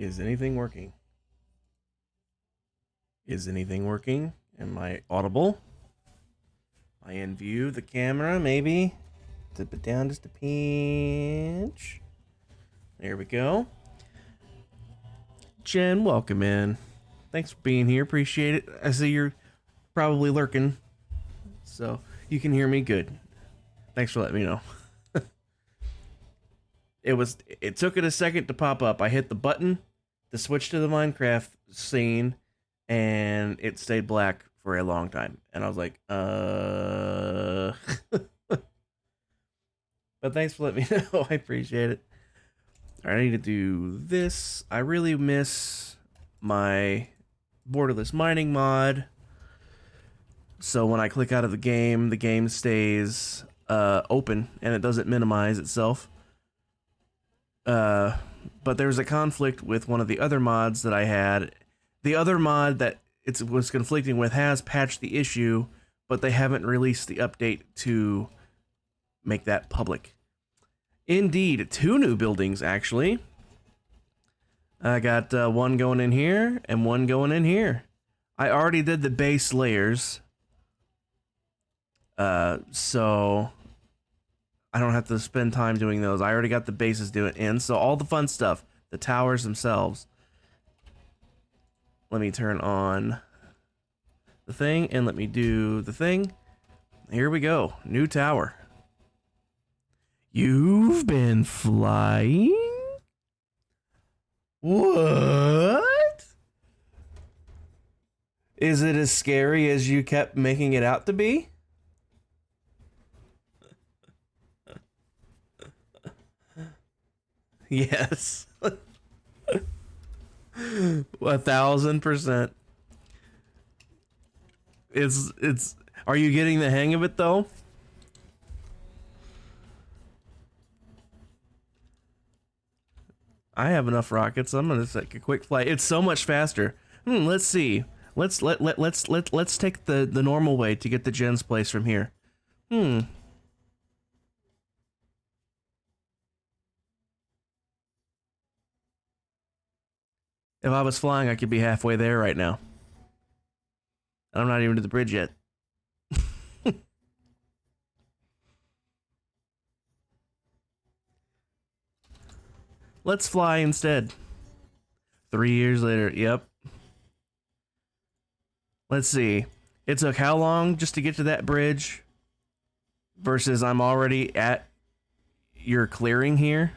Is anything working? Is anything working? Am I audible? Am I in view? The camera, maybe? Dip it down just a pinch. There we go. Jen, welcome in. Thanks for being here. Appreciate it. I see you're probably lurking, so you can hear me good. Thanks for letting me know. It took it a second to pop up. I hit the button to switch to the Minecraft scene, and it stayed black for a long time. And I was like, But thanks for letting me know. I appreciate it. All right, I need to do this. I really miss my borderless mining mod. So when I click out of the game stays open and it doesn't minimize itself. But there's a conflict with one of the other mods that I had. The other mod that it was conflicting with has patched the issue, but they haven't released the update to make that public. Indeed, 2 new buildings, actually. I got one going in here and one going in here. I already did the base layers, so I don't have to spend time doing those. I already got the bases doing in, so all the fun stuff, the towers themselves. Let me turn on the thing and let me do the thing. Here we go. New tower. You've been flying? What? Is it as scary as you kept making it out to be? Yes. 1000%. It's are you getting the hang of it though? I have enough rockets. I'm gonna take a quick flight. It's so much faster. Let's see. Let's take the normal way to get to Jen's place from here. If I was flying, I could be halfway there right now. I'm not even to the bridge yet. Let's fly instead. 3 years later, yep. Let's see. It took how long just to get to that bridge? Versus I'm already at your clearing here.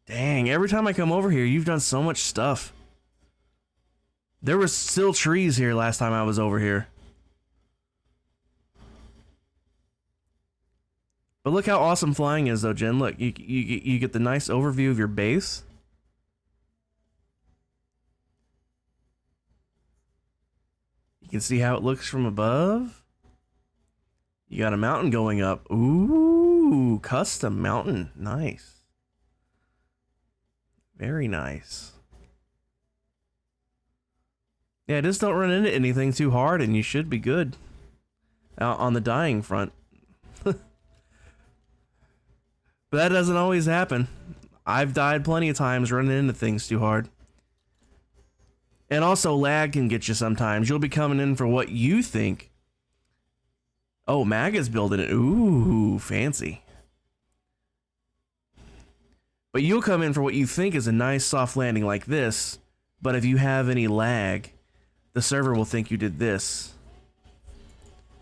Dang, every time I come over here, you've done so much stuff. There was still trees here last time I was over here. But look how awesome flying is though, Jen. Look, you get the nice overview of your base. You can see how it looks from above. You got a mountain going up. Ooh, custom mountain. Nice. Very nice. Yeah, just don't run into anything too hard and you should be good. On the dying front. But that doesn't always happen. I've died plenty of times running into things too hard. And also lag can get you sometimes. You'll be coming in for what you think. Oh, Maga's building it. Ooh, fancy. But you'll come in for what you think is a nice soft landing like this. But if you have any lag, the server will think you did this.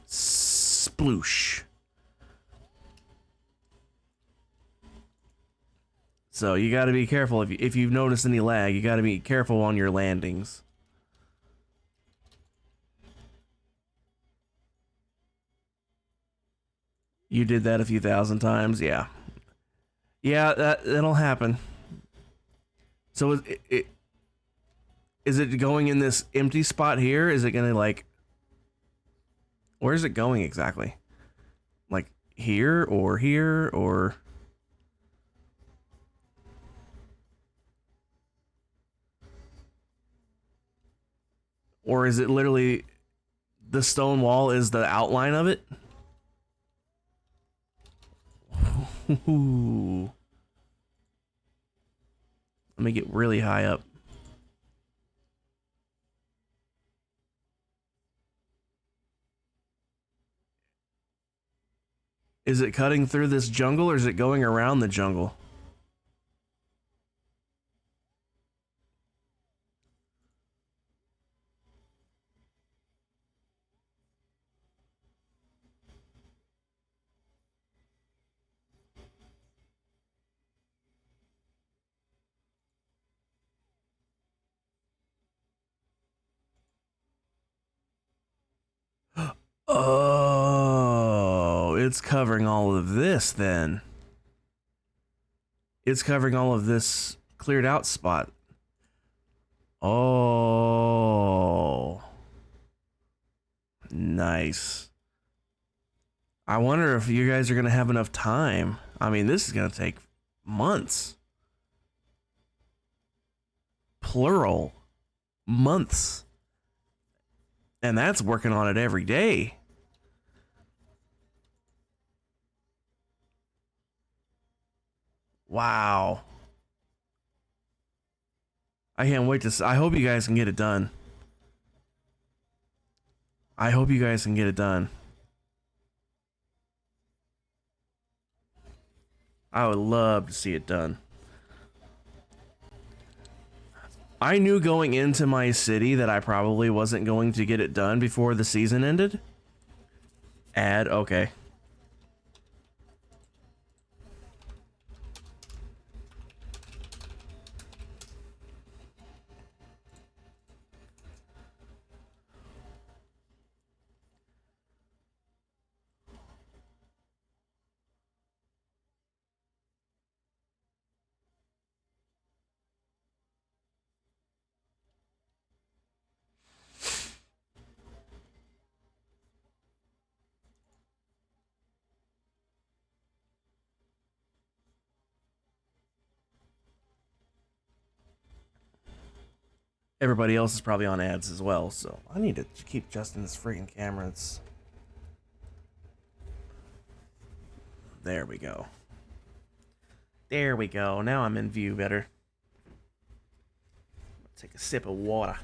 Sploosh. So you got to be careful if you've noticed any lag. You got to be careful on your landings. You did that a few thousand times, yeah. Yeah, that'll happen. So is it going in this empty spot here? Is it gonna like? Where is it going exactly? Like here or here or? Or is it literally the stone wall is the outline of it? Ooh. Let me get really high up. Is it cutting through this jungle or is it going around the jungle? Oh, it's covering all of this then. It's covering all of this cleared out spot. Oh. Nice. I wonder if you guys are going to have enough time. I mean, this is going to take months. Plural. Months. And that's working on it every day. Wow. I can't wait to. I hope you guys can get it done. I hope you guys can get it done. I would love to see it done. I knew going into my city that I probably wasn't going to get it done before the season ended. Add, okay. Everybody else is probably on ads as well, so I need to keep adjusting this freaking camera. There we go. There we go. Now I'm in view better. Take a sip of water.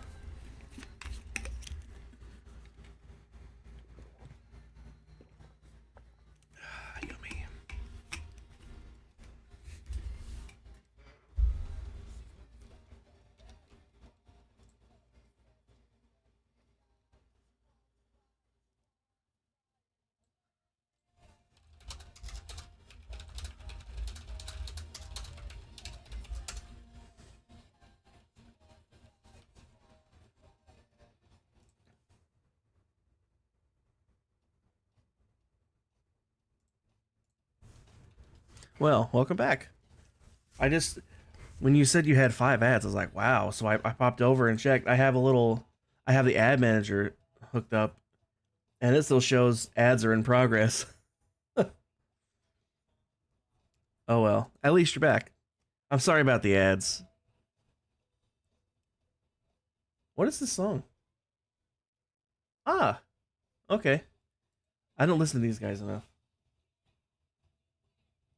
Yummy. Well, welcome back. When you said you had 5 ads, I was like, wow. So I popped over and checked. I have the ad manager hooked up, and it still shows ads are in progress. Oh well, at least you're back. I'm sorry about the ads. What is this song? Ah, okay. I don't listen to these guys enough.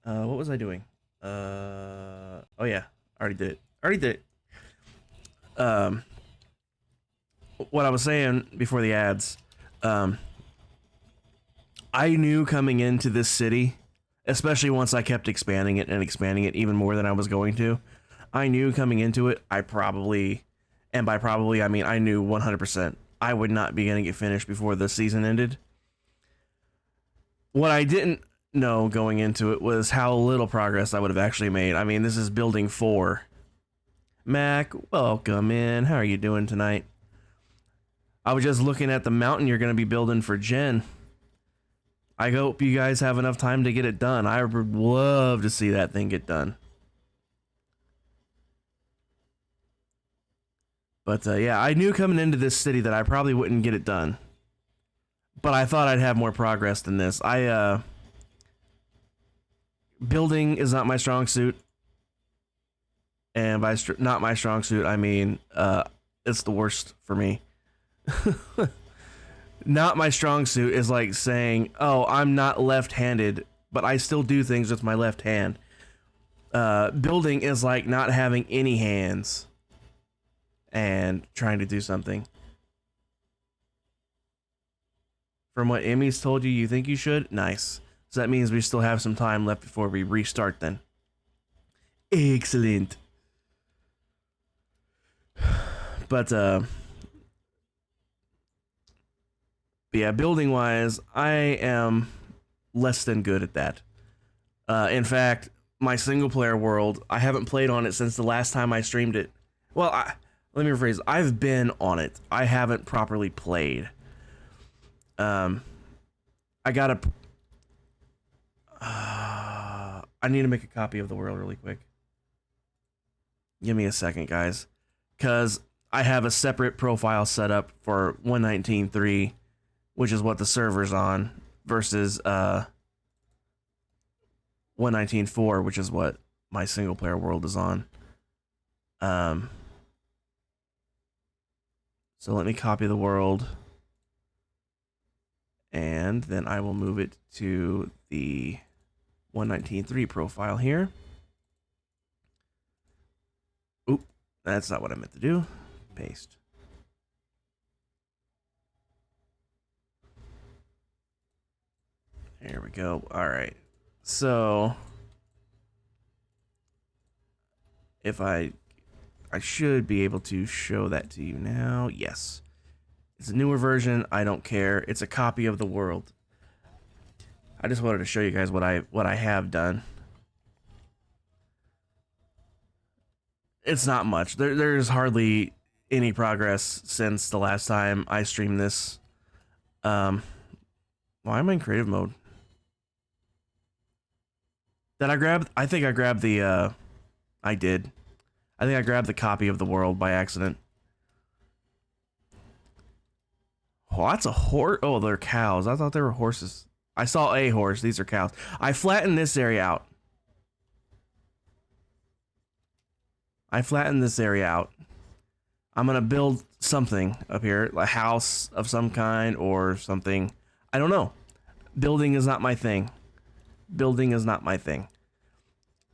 What was I doing? Oh yeah, already did it. Already did it. What I was saying before the ads, I knew coming into this city, especially once I kept expanding it and expanding it even more than I was going to, I knew coming into it, I probably, and by probably I mean I knew 100%, I would not be getting it finished before the season ended. What I didn't know going into it was how little progress I would have actually made. I mean, this is building 4. Mac, welcome in. How are you doing tonight? I was just looking at the mountain you're going to be building for Jen. I hope you guys have enough time to get it done. I would love to see that thing get done. But yeah, I knew coming into this city that I probably wouldn't get it done. But I thought I'd have more progress than this. Building is not my strong suit. And by not my strong suit, I mean, it's the worst for me. Not my strong suit is like saying, oh, I'm not left-handed, but I still do things with my left hand. Building is like not having any hands and trying to do something. From what Emmy's told you, you think you should? Nice. So that means we still have some time left before we restart then. Excellent. But yeah, building wise, I am less than good at that. In fact, my single player world, I haven't played on it since the last time I streamed it. Well, let me rephrase. I've been on it. I haven't properly played. I gotta. I need to make a copy of the world really quick. Give me a second, guys, because I have a separate profile set up for 119.3, which is what the server's on, versus 119.4, which is what my single player world is on. So let me copy the world, and then I will move it to the 119.3 profile here. Oop, that's not what I meant to do. Paste. There we go. All right. So if I should be able to show that to you now. Yes. It's a newer version. I don't care. It's a copy of the world. I just wanted to show you guys what I have done. It's not much. There's hardly any progress since the last time I streamed this. Why am I in creative mode? Did I grab? I think I grabbed the. I did. I think I grabbed the copy of the world by accident. Oh, that's a horse. Oh, they're cows. I thought they were horses. I saw a horse. These are cows. I flattened this area out. I'm gonna build something up here, a house of some kind or something. I don't know. Building is not my thing.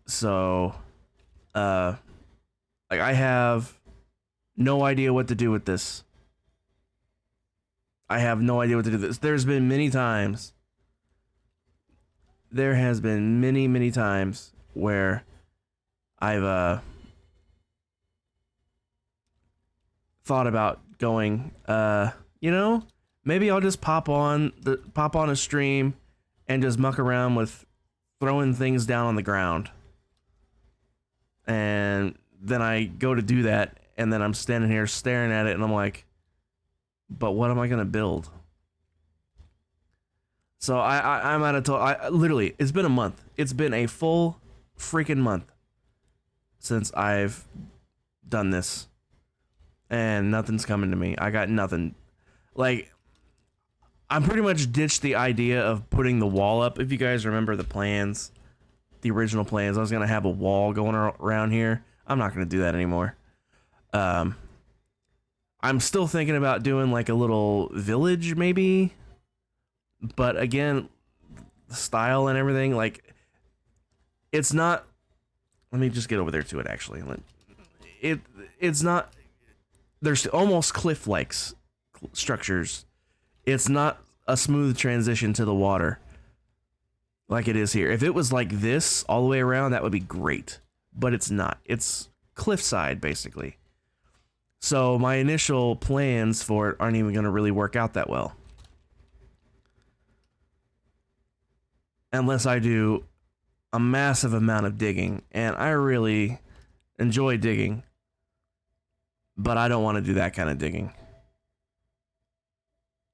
So, like, I have no idea what to do with this. There's been many times. There has been many times where I've thought about going, you know, maybe I'll just pop on a stream and just muck around with throwing things down on the ground. And then I go to do that, and then I'm standing here staring at it, and I'm like, but what am I gonna build? So I'm at a literally, it's been a month. It's been a full freaking month since I've done this, and nothing's coming to me. I got nothing. Like, I'm pretty much ditched the idea of putting the wall up. If you guys remember the plans, the original plans, I was gonna have a wall going around here. I'm not gonna do that anymore. I'm still thinking about doing like a little village maybe, but again, the style and everything, like, it's not. Let me just get over there to it. Actually, it's not. There's almost cliff-like structures. It's not a smooth transition to the water like it is here. If it was like this all the way around, that would be great, but it's not. It's cliffside basically. So my initial plans for it aren't even going to really work out that well. Unless I do a massive amount of digging, and I really enjoy digging, but I don't want to do that kind of digging.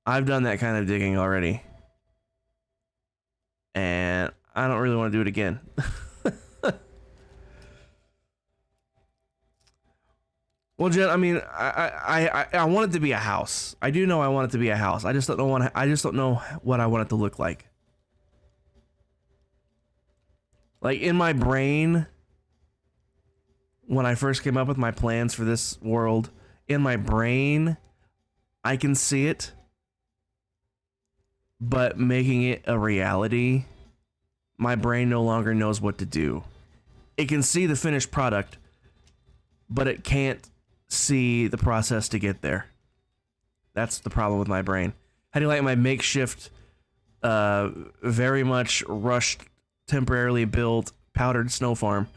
I've done that kind of digging already, and I don't really want to do it again. Well, Jen, I mean, I want it to be a house. I do know I want it to be a house. I just don't know what I want it to look like. Like, in my brain, when I first came up with my plans for this world, in my brain, I can see it, but making it a reality, my brain no longer knows what to do. It can see the finished product, but it can't see the process to get there. That's the problem with my brain. How do you like my makeshift, very much rushed, temporarily built powdered snow farm?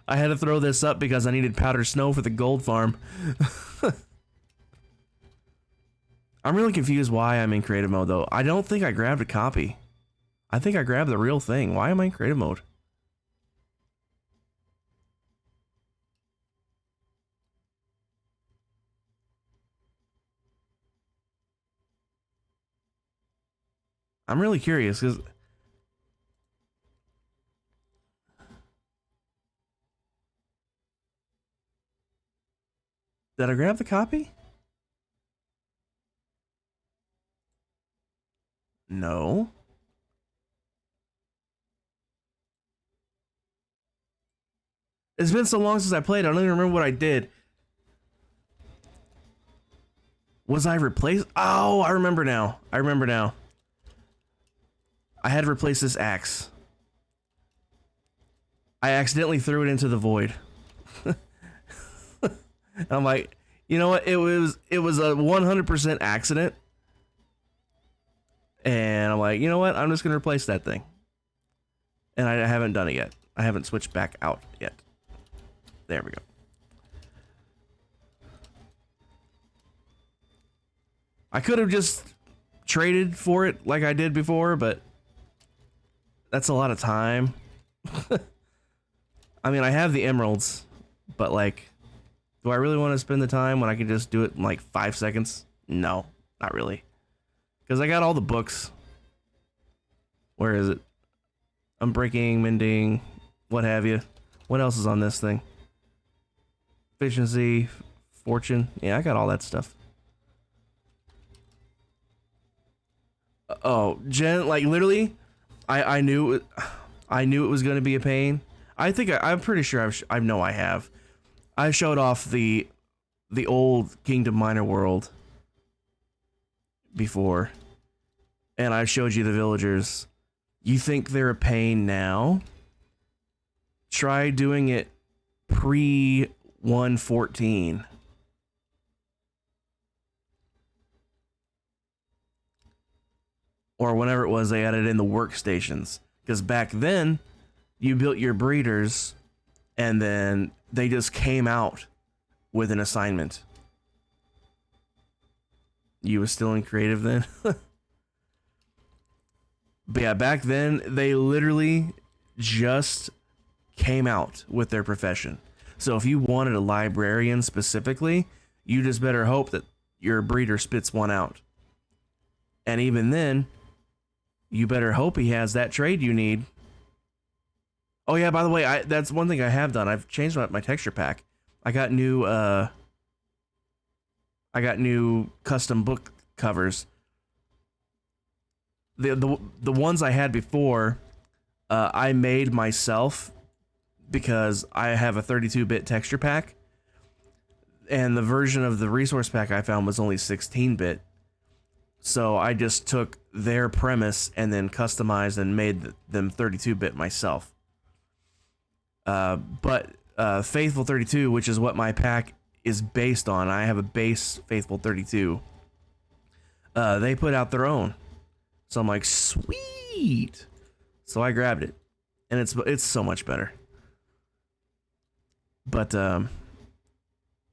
I had to throw this up because I needed powdered snow for the gold farm. I'm really confused why I'm in creative mode, though. I don't think I grabbed a copy. I think I grabbed the real thing. Why am I in creative mode? I'm really curious, because... Did I grab the copy? No. It's been so long since I played, I don't even remember what I did. Was I replaced? Oh, I remember now. I remember now. I had to replace this axe. I accidentally threw it into the void. And I'm like, you know what? It was a 100% accident. And I'm like, you know what? I'm just gonna replace that thing. And I haven't done it yet. I haven't switched back out yet. There we go. I could have just traded for it like I did before, but that's a lot of time. I mean, I have the emeralds, but like, do I really want to spend the time when I can just do it in like 5 seconds? No, not really. Because I got all the books. Where is it? Unbreaking, mending, what have you. What else is on this thing? Efficiency, fortune. Yeah, I got all that stuff. Oh, Jen, like literally, I knew it was gonna be a pain. I'm pretty sure I know I have. I showed off the old Kingdom Minor world before, and I showed you the villagers. You think they're a pain now? Try doing it pre 114. Or whenever it was they added in the workstations. Because back then, you built your breeders, and then they just came out with an assignment. You was still in creative then? But yeah, back then, they literally just came out with their profession. So if you wanted a librarian specifically, you just better hope that your breeder spits one out. And even then, you better hope he has that trade you need. Oh yeah, by the way, that's one thing I have done. I've changed my texture pack. I got new custom book covers. The ones I had before, I made myself because I have a 32-bit texture pack, and the version of the resource pack I found was only 16-bit. So I just took their premise and then customized and made them 32-bit myself. But Faithful 32, which is what my pack is based on, I have a base Faithful 32. They put out their own. So I'm like, sweet. So I grabbed it, and it's so much better. But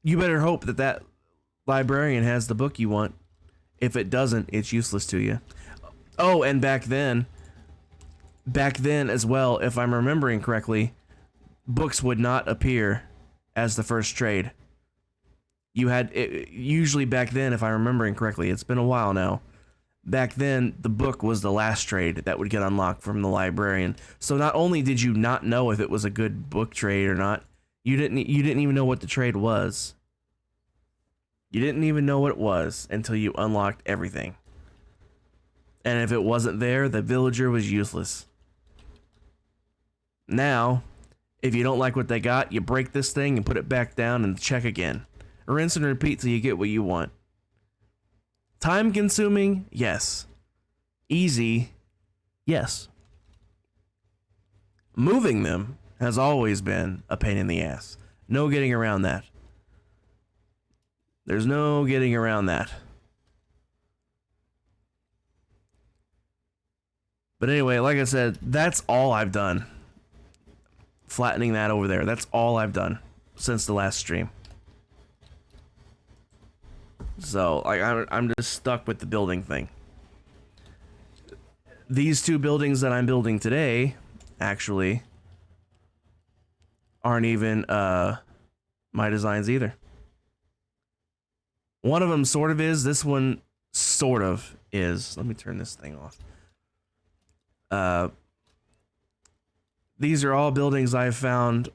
you better hope that librarian has the book you want. If it doesn't, it's useless to you. Oh, and back then as well, if I'm remembering correctly, books would not appear as the first trade. You had usually back then, if I'm remembering correctly, it's been a while now. Back then, the book was the last trade that would get unlocked from the librarian. So not only did you not know if it was a good book trade or not, you didn't even know what the trade was. You didn't even know what it was until you unlocked everything. And if it wasn't there, the villager was useless. Now, if you don't like what they got, you break this thing and put it back down and check again. Rinse and repeat till you get what you want. Time consuming? Yes. Easy? Yes. moving them has always been a pain in the ass. No getting around that. There's no getting around that. But anyway, like I said, that's all I've done. Flattening that over there. That's all I've done since the last stream. So, like, I'm just stuck with the building thing. These two buildings that I'm building today, actually, aren't even my designs either. One of them sort of is. This one sort of is. Let me turn this thing off. These are all buildings I've found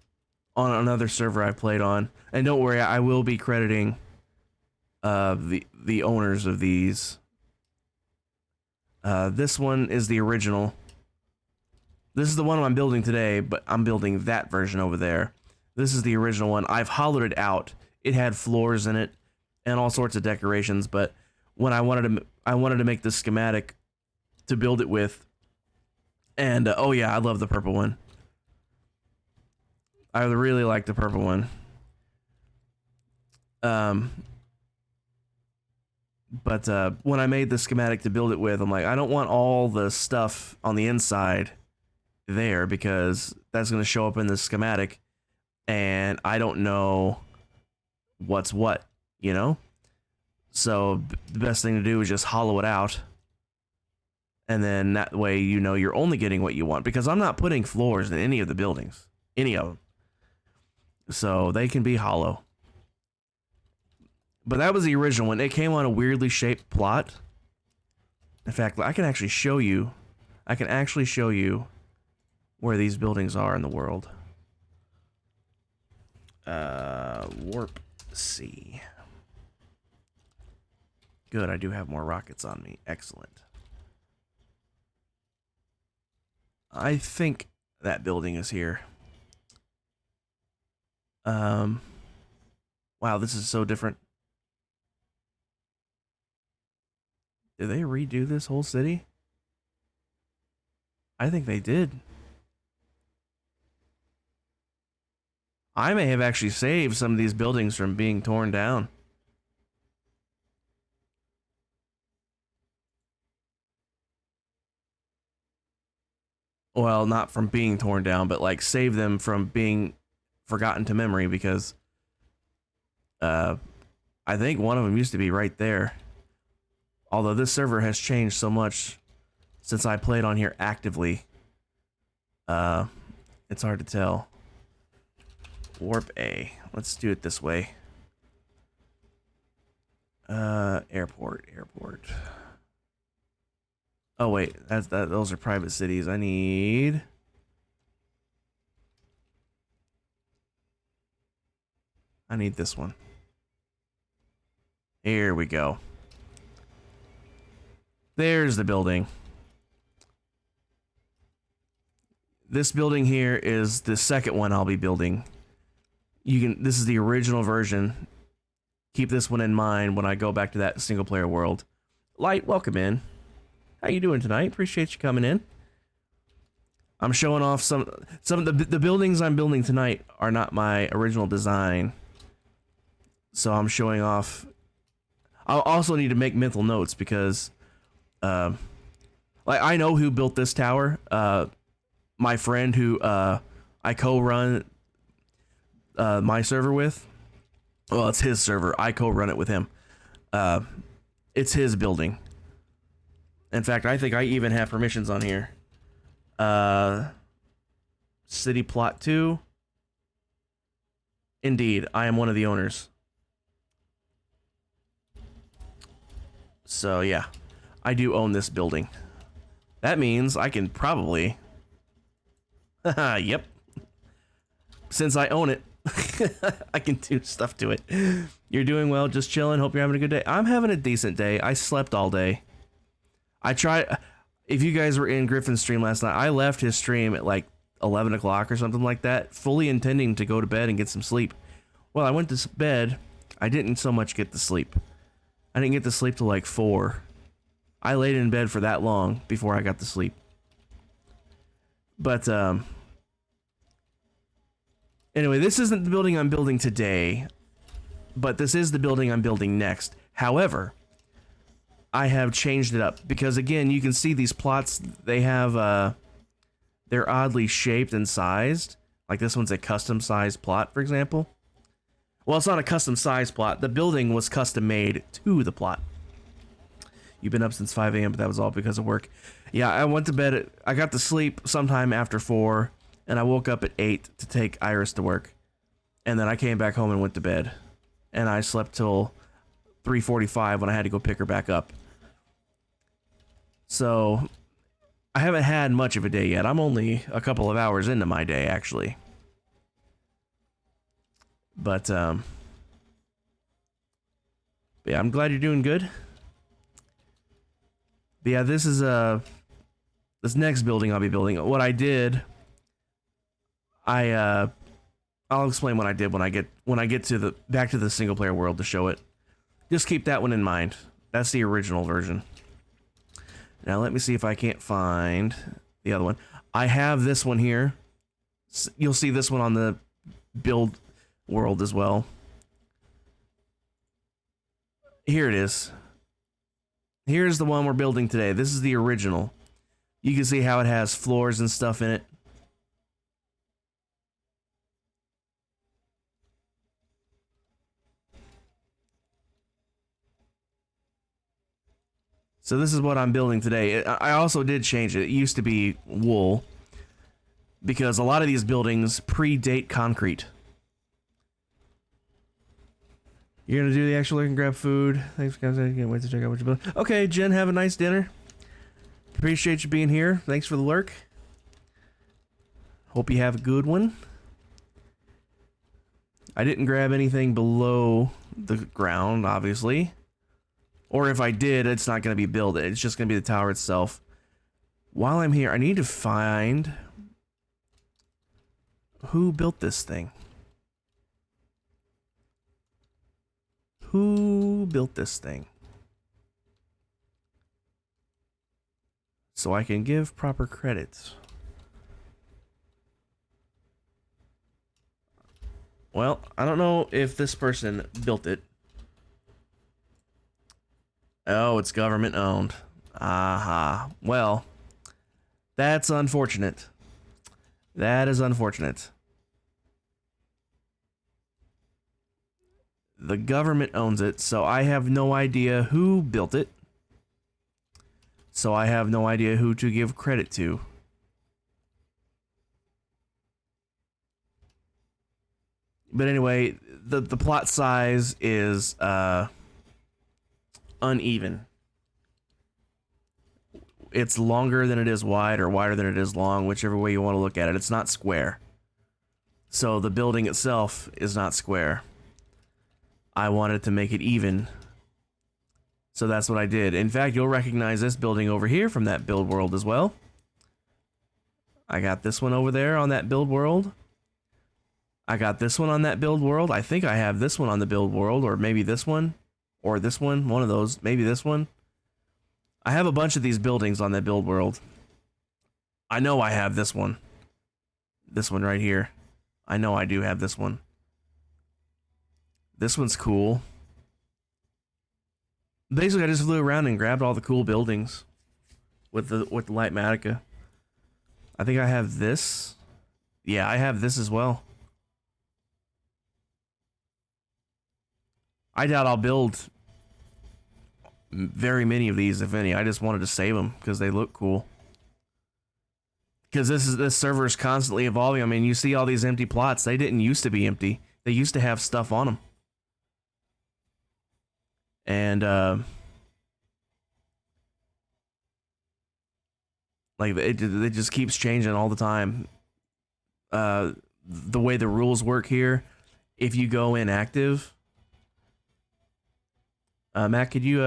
on another server I've played on. And don't worry, I will be crediting the owners of these. This one is the original. This is the one I'm building today, but I'm building that version over there. This is the original one. I've hollowed it out. It had floors in it and all sorts of decorations, but when I wanted to make the schematic to build it with, and oh yeah, I love the purple one. I really like the purple one. But when I made the schematic to build it with, I'm like, I don't want all the stuff on the inside there because that's going to show up in the schematic and I don't know what's what, you know? So the best thing to do is just hollow it out. And then that way, you know, you're only getting what you want because I'm not putting floors in any of the buildings, any of them. So they can be hollow. But that was the original one. It came on a weirdly shaped plot. In fact, I can actually show you. Where these buildings are in the world. Warp C. Good, I do have more rockets on me. Excellent. I think that building is here. Wow, this is so different. Did they redo this whole city? I think they did. I may have actually saved some of these buildings from being torn down. Well, not from being torn down, but like save them from being forgotten to memory because I think one of them used to be right there. Although this server has changed so much since I played on here actively. It's hard to tell. Warp A. Let's do it this way. Airport. Oh wait, those are private cities. I need this one. Here we go. There's the building. This building here is the second one I'll be building. This is the original version. Keep this one in mind when I go back to that single player world. Light, welcome in. How you doing tonight? Appreciate you coming in. I'm showing off some of the buildings I'm building tonight are not my original design. So I'm showing off. I'll also need to make mental notes because like I know who built this tower. My friend who I co-run my server with. Well, it's his server. I co-run it with him. It's his building. In fact, I think I even have permissions on here. City plot 2. Indeed, I am one of the owners. So yeah, I do own this building. That means I can probably... Yep. Since I own it, I can do stuff to it. You're doing well, just chilling. Hope you're having a good day. I'm having a decent day. I slept all day. I tried. If you guys were in Griffin's stream last night, I left his stream at like 11 o'clock or something like that, fully intending to go to bed and get some sleep. Well, I went to bed. I didn't so much get to sleep. I didn't get to sleep till like 4. I laid in bed for that long before I got to sleep. But Anyway, this isn't the building I'm building today, but this is the building I'm building next. However, I have changed it up because, again, you can see these plots, they have, they're oddly shaped and sized. Like this one's a custom sized plot, for example. Well, it's not a custom sized plot. The building was custom made to the plot. You've been up since 5 a.m., but that was all because of work. Yeah, I went to bed. I got to sleep sometime after 4, and I woke up at 8 to take Iris to work. And then I came back home and went to bed. And I slept till 3:45 when I had to go pick her back up. So I haven't had much of a day yet. I'm only a couple of hours into my day, actually. But, yeah, I'm glad you're doing good. But yeah, this is, this next building I'll be building. What I did, I'll explain what I did when I get to the, back to the single player world to show it. Just keep that one in mind. That's the original version. Now let me see if I can't find the other one. I have this one here. You'll see this one on the build world as well. Here it is. Here's the one we're building today. This is the original. You can see how it has floors and stuff in it. So this is what I'm building today. I also did change it. It used to be wool because a lot of these buildings predate concrete. You're gonna do the actual work and grab food. Thanks, guys. I can't wait to check out what you're building. Okay, Jen, have a nice dinner. Appreciate you being here. Thanks for the lurk. Hope you have a good one. I didn't grab anything below the ground, obviously. Or if I did, it's not going to be built. It's just going to be the tower itself. While I'm here, I need to find who built this thing. Who built this thing? So I can give proper credits. Well, I don't know if this person built it. Oh, it's government owned. Aha. Well, that's unfortunate. That is unfortunate. The government owns it, so I have no idea who built it. So I have no idea who to give credit to. But anyway, the plot size is uneven. It's longer than it is wide, or wider than it is long, whichever way you want to look at it. It's not square. So the building itself is not square. I wanted to make it even. So that's what I did. In fact, you'll recognize this building over here from that build world as well. I got this one over there on that build world. I got this one on that build world. I think I have this one on the build world, or maybe this one, or this one, one of those, maybe this one. I have a bunch of these buildings on that build world. I know I have this one. This one right here. I know I do have this one. This one's cool. Basically, I just flew around and grabbed all the cool buildings with the Lightmatica. I think I have this. Yeah, I have this as well. I doubt I'll build very many of these, if any. I just wanted to save them because they look cool. Because this server is constantly evolving. I mean, you see all these empty plots. They didn't used to be empty. They used to have stuff on them. And like it just keeps changing all the time. The way the rules work here, if you go inactive, Matt, could you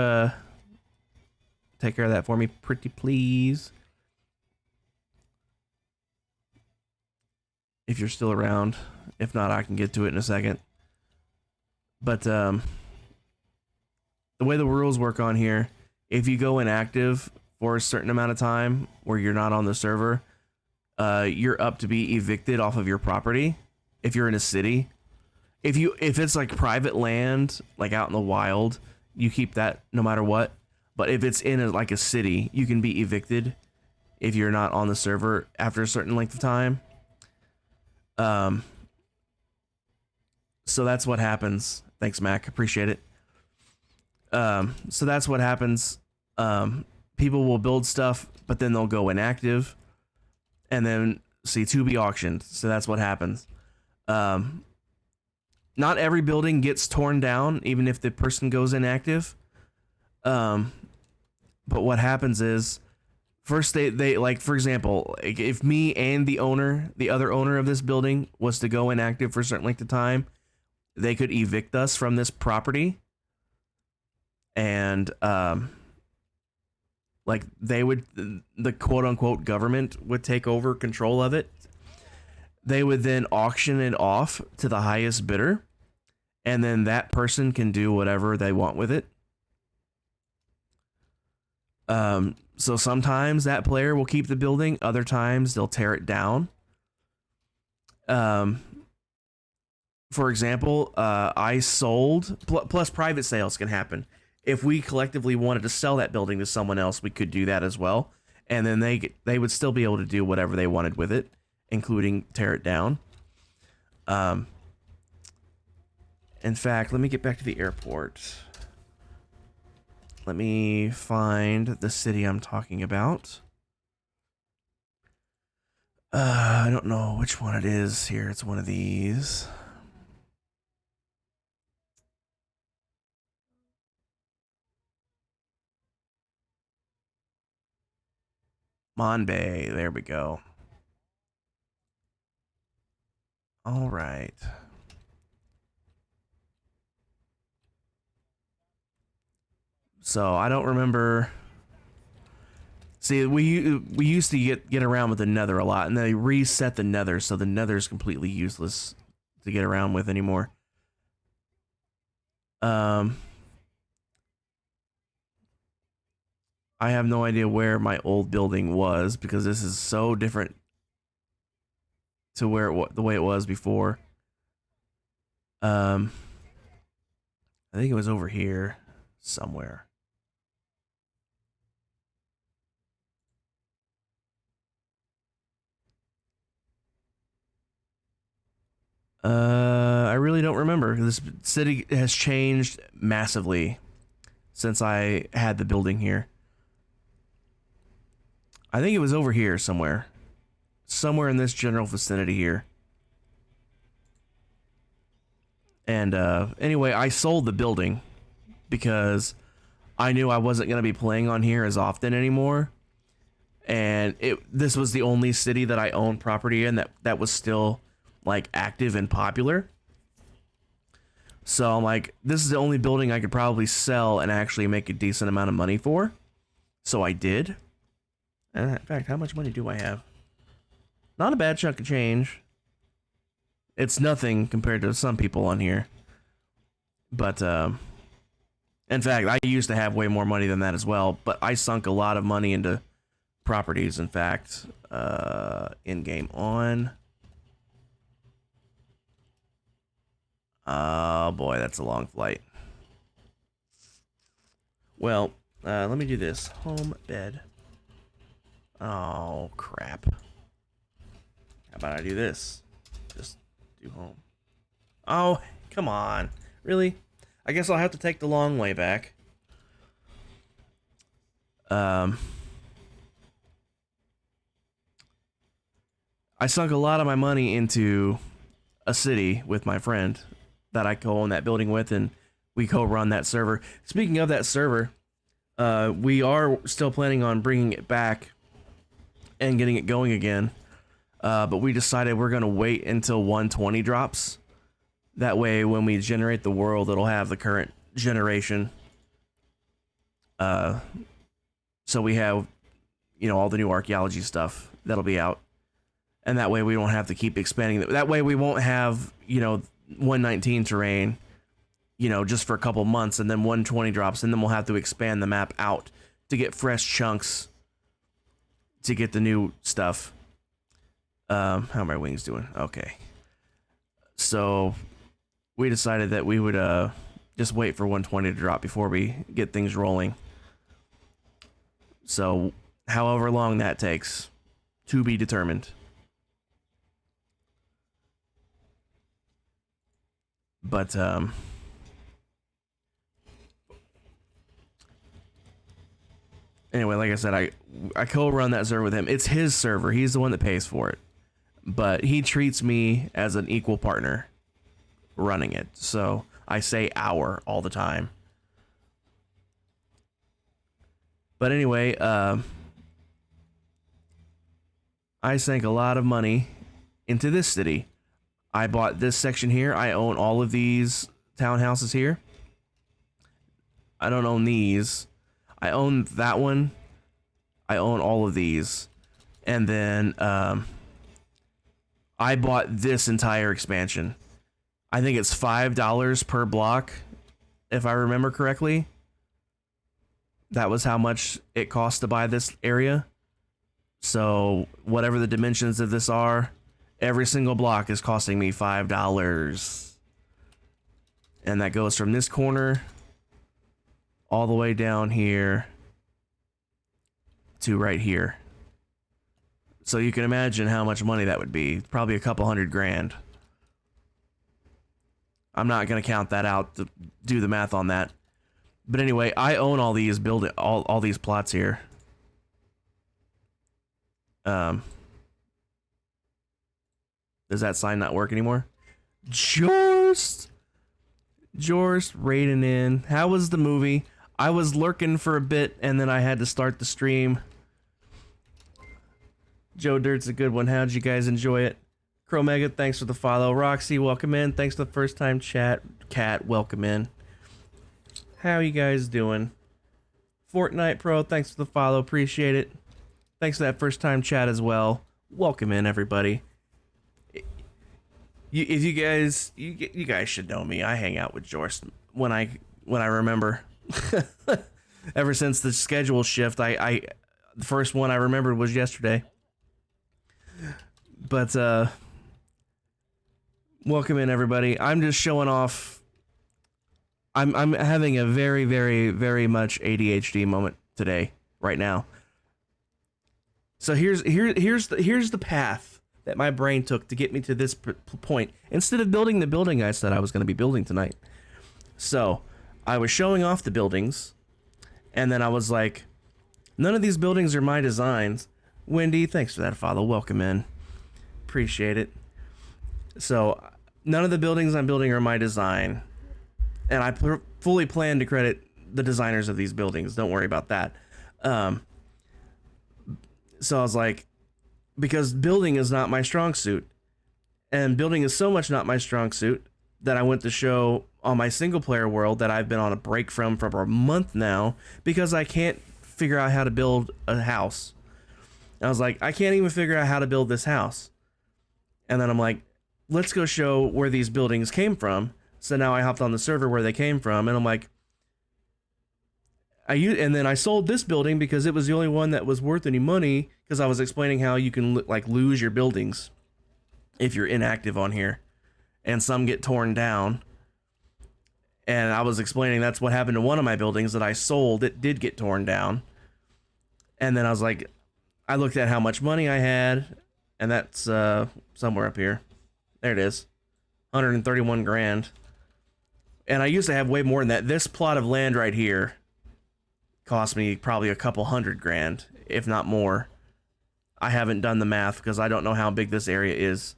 take care of that for me, pretty please? If you're still around. If not, I can get to it in a second. But the way the rules work on here, if you go inactive for a certain amount of time where you're not on the server, you're up to be evicted off of your property. if you're in a city. If it's like private land, like out in the wild, you keep that no matter what. But if it's in like a city, you can be evicted if you're not on the server after a certain length of time. So that's what happens. Thanks, Mac. Appreciate it. So that's what happens. People will build stuff, but then they'll go inactive, and then see to be auctioned. So that's what happens. Not every building gets torn down, even if the person goes inactive. But what happens is, first they like, for example, if me and the other owner of this building was to go inactive for a certain length of time, they could evict us from this property. And like the quote unquote government would take over control of it. They would then auction it off to the highest bidder, and then that person can do whatever they want with it. So sometimes that player will keep the building, other times they'll tear it down. For example, I sold, plus private sales can happen. If we collectively wanted to sell that building to someone else, we could do that as well. And then they would still be able to do whatever they wanted with it, including tear it down. In fact, let me get back to the airport. Let me find the city I'm talking about. I don't know which one it is here. It's one of these. Monbay, there we go. All right. So I don't remember. See, we used to get around with the Nether a lot, and they reset the Nether, so the Nether is completely useless to get around with anymore. I have no idea where my old building was, because this is so different to where the way it was before. I think it was over here somewhere. I really don't remember. This city has changed massively since I had the building here. I think it was over here somewhere. Somewhere in this general vicinity here. And anyway, I sold the building because I knew I wasn't going to be playing on here as often anymore. And this was the only city that I owned property in that was still like active and popular. So I'm like, this is the only building I could probably sell and actually make a decent amount of money for. So I did. And in fact, how much money do I have? Not a bad chunk of change. It's nothing compared to some people on here. But in fact, I used to have way more money than that as well. But I sunk a lot of money into properties. In fact, in-game on. Oh boy, that's a long flight. Well, let me do this. Home bed. Oh, crap. How about I do this? Just do home. Oh, come on. Really? I guess I'll have to take the long way back. I sunk a lot of my money into a city with my friend that I co-own that building with, and we co-run that server. Speaking of that server, we are still planning on bringing it back and getting it going again. But we decided we're going to wait until 120 drops. That way, when we generate the world, it'll have the current generation. So we have, all the new archaeology stuff that'll be out. And that way we don't have to keep expanding. That way we won't have, 119 terrain, just for a couple months, and then 120 drops, and then we'll have to expand the map out to get fresh chunks to get the new stuff. How are my wings doing? Okay. So we decided that we would just wait for 120 to drop before we get things rolling. So however long that takes, to be determined. But anyway, like I said, I co-run that server with him. It's his server. He's the one that pays for it. But he treats me as an equal partner running it. So I say our all the time. But anyway, I sank a lot of money into this city. I bought this section here. I own all of these townhouses here. I don't own these. I own that one. I own all of these. And then I bought this entire expansion. I think it's $5 per block, if I remember correctly. That was how much it cost to buy this area. So whatever the dimensions of this are, every single block is costing me $5. And that goes from this corner all the way down here to right here. So you can imagine how much money that would be. Probably a couple $100,000. I'm not going to count that out to do the math on that. But anyway, I own all these all these plots here. Does that sign not work anymore? Jorst raiding in. How was the movie? I was lurking for a bit and then I had to start the stream. Joe Dirt's a good one. How'd you guys enjoy it? Chromega, thanks for the follow. Roxy, welcome in. Thanks for the first time chat. Cat, welcome in. How you guys doing? Fortnite Pro, thanks for the follow. Appreciate it. Thanks for that first time chat as well. Welcome in, everybody. You guys should know me. I hang out with Jorst when I remember. Ever since the schedule shift, the first one I remembered was yesterday. But welcome in, everybody. I'm just showing off. I'm having a very, very, very much ADHD moment today, right now. So here's the path that my brain took to get me to this point instead of building the building I said I was going to be building tonight. So I was showing off the buildings, and then I was like, none of these buildings are my designs. Wendy, thanks for that follow. Welcome in. Appreciate it. So none of the buildings I'm building are my design. And I fully plan to credit the designers of these buildings. Don't worry about that. So I was like, because building is not my strong suit. And building is so much not my strong suit that I went to show on my single player world that I've been on a break from for a month now because I can't figure out how to build a house. And I was like, I can't even figure out how to build this house. And then I'm like, let's go show where these buildings came from. So now I hopped on the server where they came from, and I'm like, and then I sold this building because it was the only one that was worth any money, because I was explaining how you can like lose your buildings if you're inactive on here, and some get torn down. And I was explaining that's what happened to one of my buildings that I sold. It did get torn down. And then I was like, I looked at how much money I had, and that's somewhere up here. There it is, 131 grand. And I used to have way more than that. This plot of land right here cost me probably a couple $100,000, if not more. I haven't done the math because I don't know how big this area is.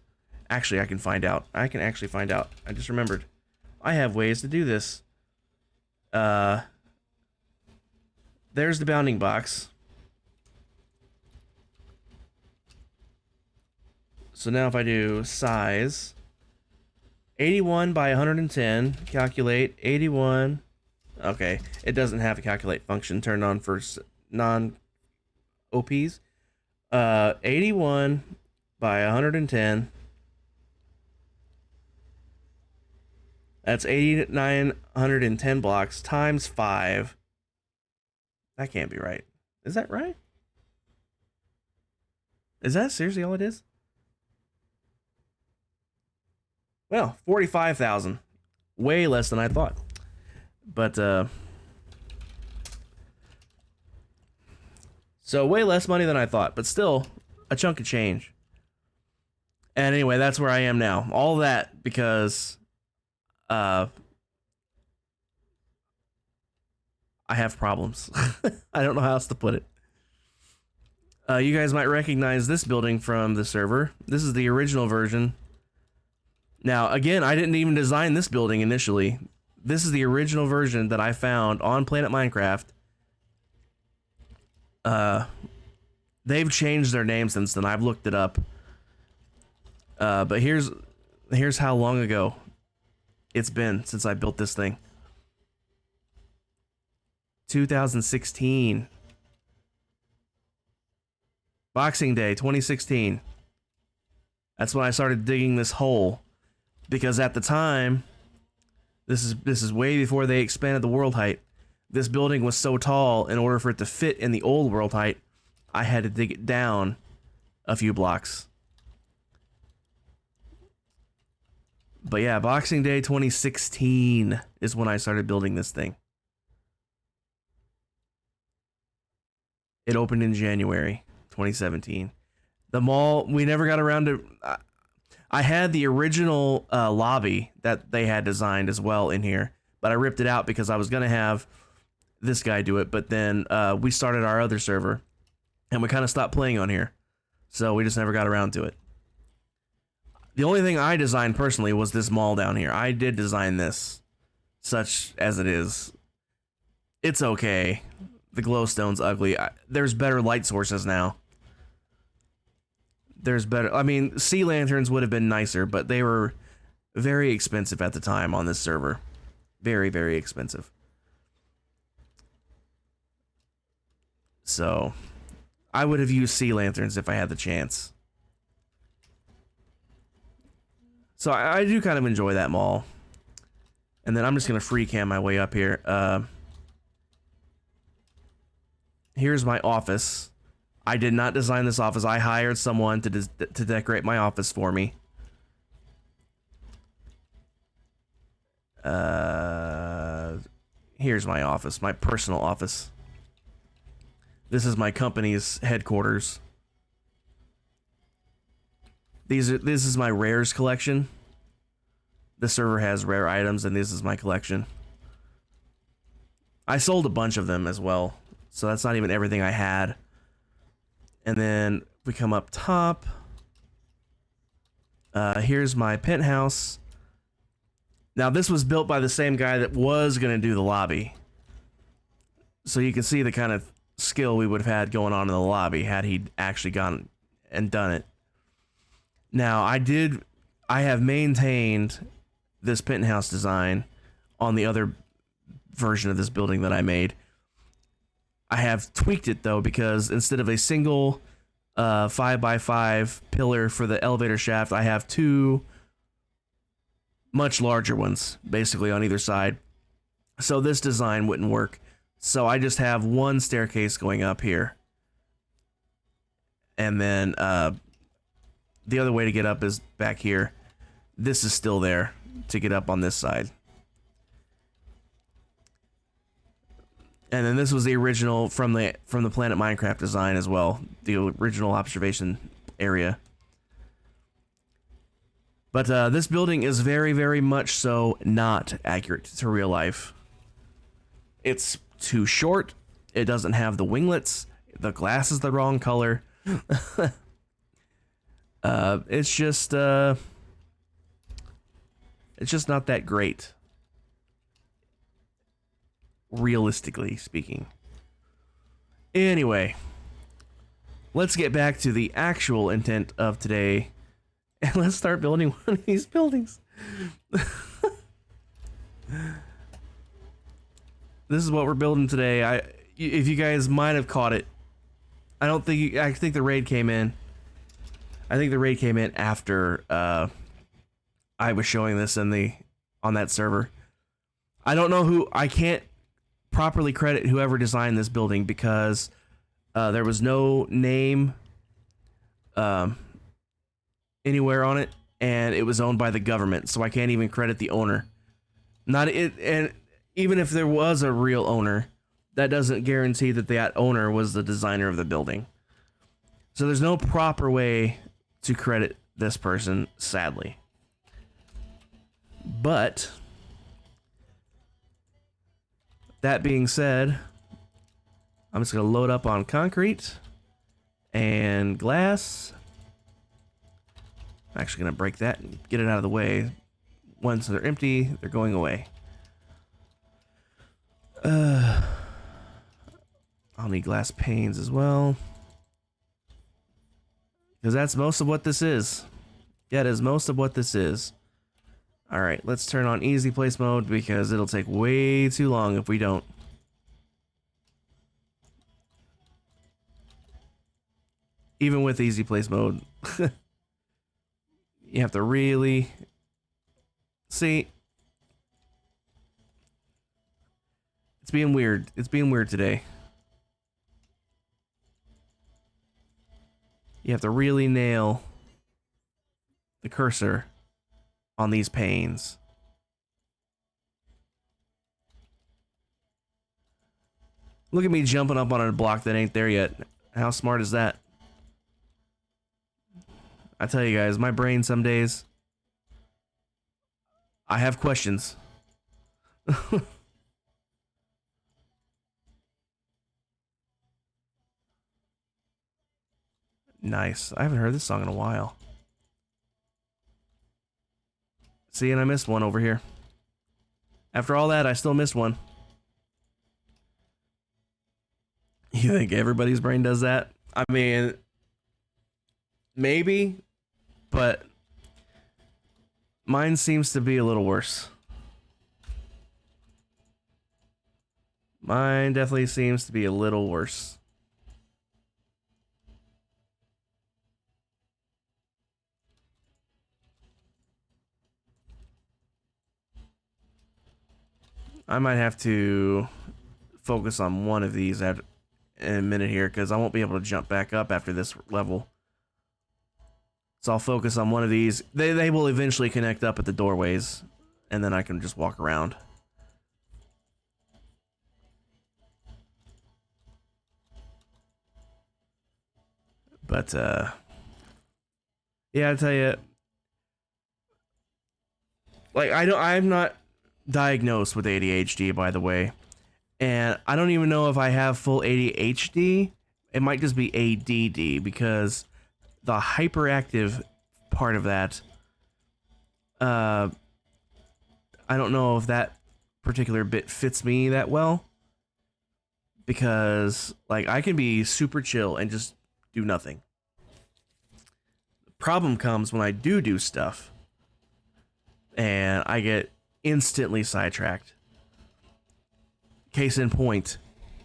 Actually, I can find out. I can actually find out. I just remembered. I have ways to do this. There's the bounding box. So now if I do size, 81 by 110, calculate 81. Okay, it doesn't have a calculate function turned on for non-OPs. 81 by 110. That's 8,910 blocks times 5. That can't be right. Is that right? Is that seriously all it is? Well, 45,000. Way less than I thought. But, so way less money than I thought, but still a chunk of change. And anyway, that's where I am now. All that because, I have problems. I don't know how else to put it. You guys might recognize this building from the server. This is the original version. Now, again, I didn't even design this building initially. This is the original version that I found on Planet Minecraft. They've changed their name since then. I've looked it up. But here's how long ago it's been since I built this thing. 2016. Boxing Day 2016. That's when I started digging this hole, because at the time, this is way before they expanded the world height. This building was so tall, in order for it to fit in the old world height, I had to dig it down a few blocks. But yeah, Boxing Day 2016 is when I started building this thing. It opened in January 2017. The mall, we never got around to... I had the original lobby that they had designed as well in here, but I ripped it out because I was going to have this guy do it, but then we started our other server, and we kind of stopped playing on here, so we just never got around to it. The only thing I designed personally was this mall down here. I did design this, such as it is. It's okay. The glowstone's ugly. There's better light sources now. There's better... I mean, sea lanterns would have been nicer, but they were very expensive at the time on this server. Very, very expensive. So, I would have used sea lanterns if I had the chance. So, I do kind of enjoy that mall. And then I'm just going to free cam my way up here. Here's my office. I did not design this office. I hired someone to decorate my office for me. Here's my office, my personal office. This is my company's headquarters. This is my rares collection. The server has rare items, and this is my collection. I sold a bunch of them as well, so that's not even everything I had. And then we come up top. Here's my penthouse. Now, this was built by the same guy that was going to do the lobby. So you can see the kind of skill we would have had going on in the lobby had he actually gone and done it. Now, I have maintained this penthouse design on the other version of this building that I made. I have tweaked it though, because instead of a single 5x5 pillar for the elevator shaft, I have two much larger ones basically on either side. So this design wouldn't work. So I just have one staircase going up here. And then the other way to get up is back here. This is still there to get up on this side. And then this was the original from the Planet Minecraft design as well, the original observation area. But this building is very, very much so not accurate to real life. It's too short. It doesn't have the winglets. The glass is the wrong color. It's just not that great, realistically speaking. Anyway, let's get back to the actual intent of today, and let's start building one of these buildings. This is what we're building today. If you guys might have caught it, I think the raid came in. I think the raid came in after I was showing this on that server. I don't know who. I can't properly credit whoever designed this building because there was no name anywhere on it. and it was owned by the government, so I can't even credit the owner. Not it, and even if there was a real owner, that doesn't guarantee that that owner was the designer of the building. So there's no proper way to credit this person, sadly. But that being said, I'm just going to load up on concrete and glass. I'm actually going to break that and get it out of the way. Once they're empty, they're going away. I'll need glass panes as well, because that's most of what this is. Yeah, it is most of what this is. Alright, let's turn on easy place mode, because it'll take way too long if we don't. Even with easy place mode, you have to really see. It's being weird. It's being weird today. You have to really nail the cursor on these panes. Look at me jumping up on a block that ain't there yet. How smart is that? I tell you guys, my brain some days, I have questions. Nice. I haven't heard this song in a while. See, and I missed one over here. After all that, I still missed one. You think everybody's brain does that? I mean, maybe, but mine seems to be a little worse. Mine definitely seems to be a little worse. I might have to focus on one of these in a minute here, because I won't be able to jump back up after this level. So I'll focus on one of these. They will eventually connect up at the doorways, and then I can just walk around. But yeah, I tell you, like I'm not diagnosed with ADHD, by the way, and I don't even know if I have full ADHD. It might just be ADD, because the hyperactive part of that, I don't know if that particular bit fits me that well, because like I can be super chill and just do nothing. The problem comes when I do stuff and I get instantly sidetracked. Case in point,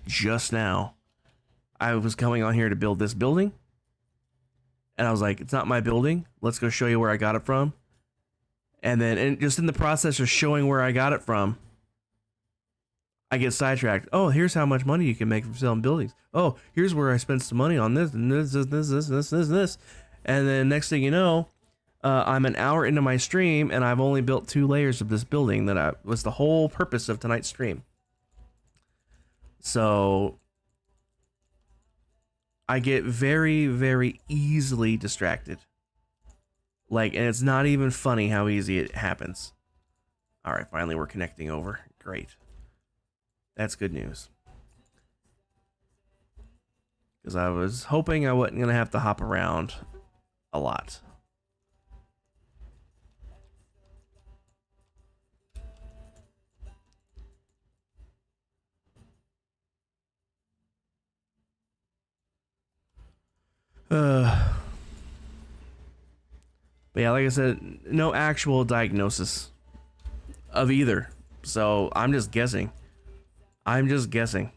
just now, I was coming on here to build this building, and I was like, it's not my building. Let's go show you where I got it from. And then just in the process of showing where I got it from, I get sidetracked. Oh, here's how much money you can make from selling buildings. Oh, here's where I spent some money on this and this. And then next thing you know, I'm an hour into my stream, and I've only built 2 layers of this building that was the whole purpose of tonight's stream. So I get very, very easily distracted. Like, and it's not even funny how easy it happens. All right, finally we're connecting over. Great. That's good news. Because I was hoping I wasn't going to have to hop around a lot. But yeah, like I said, no actual diagnosis of either. So I'm just guessing. I'm just guessing.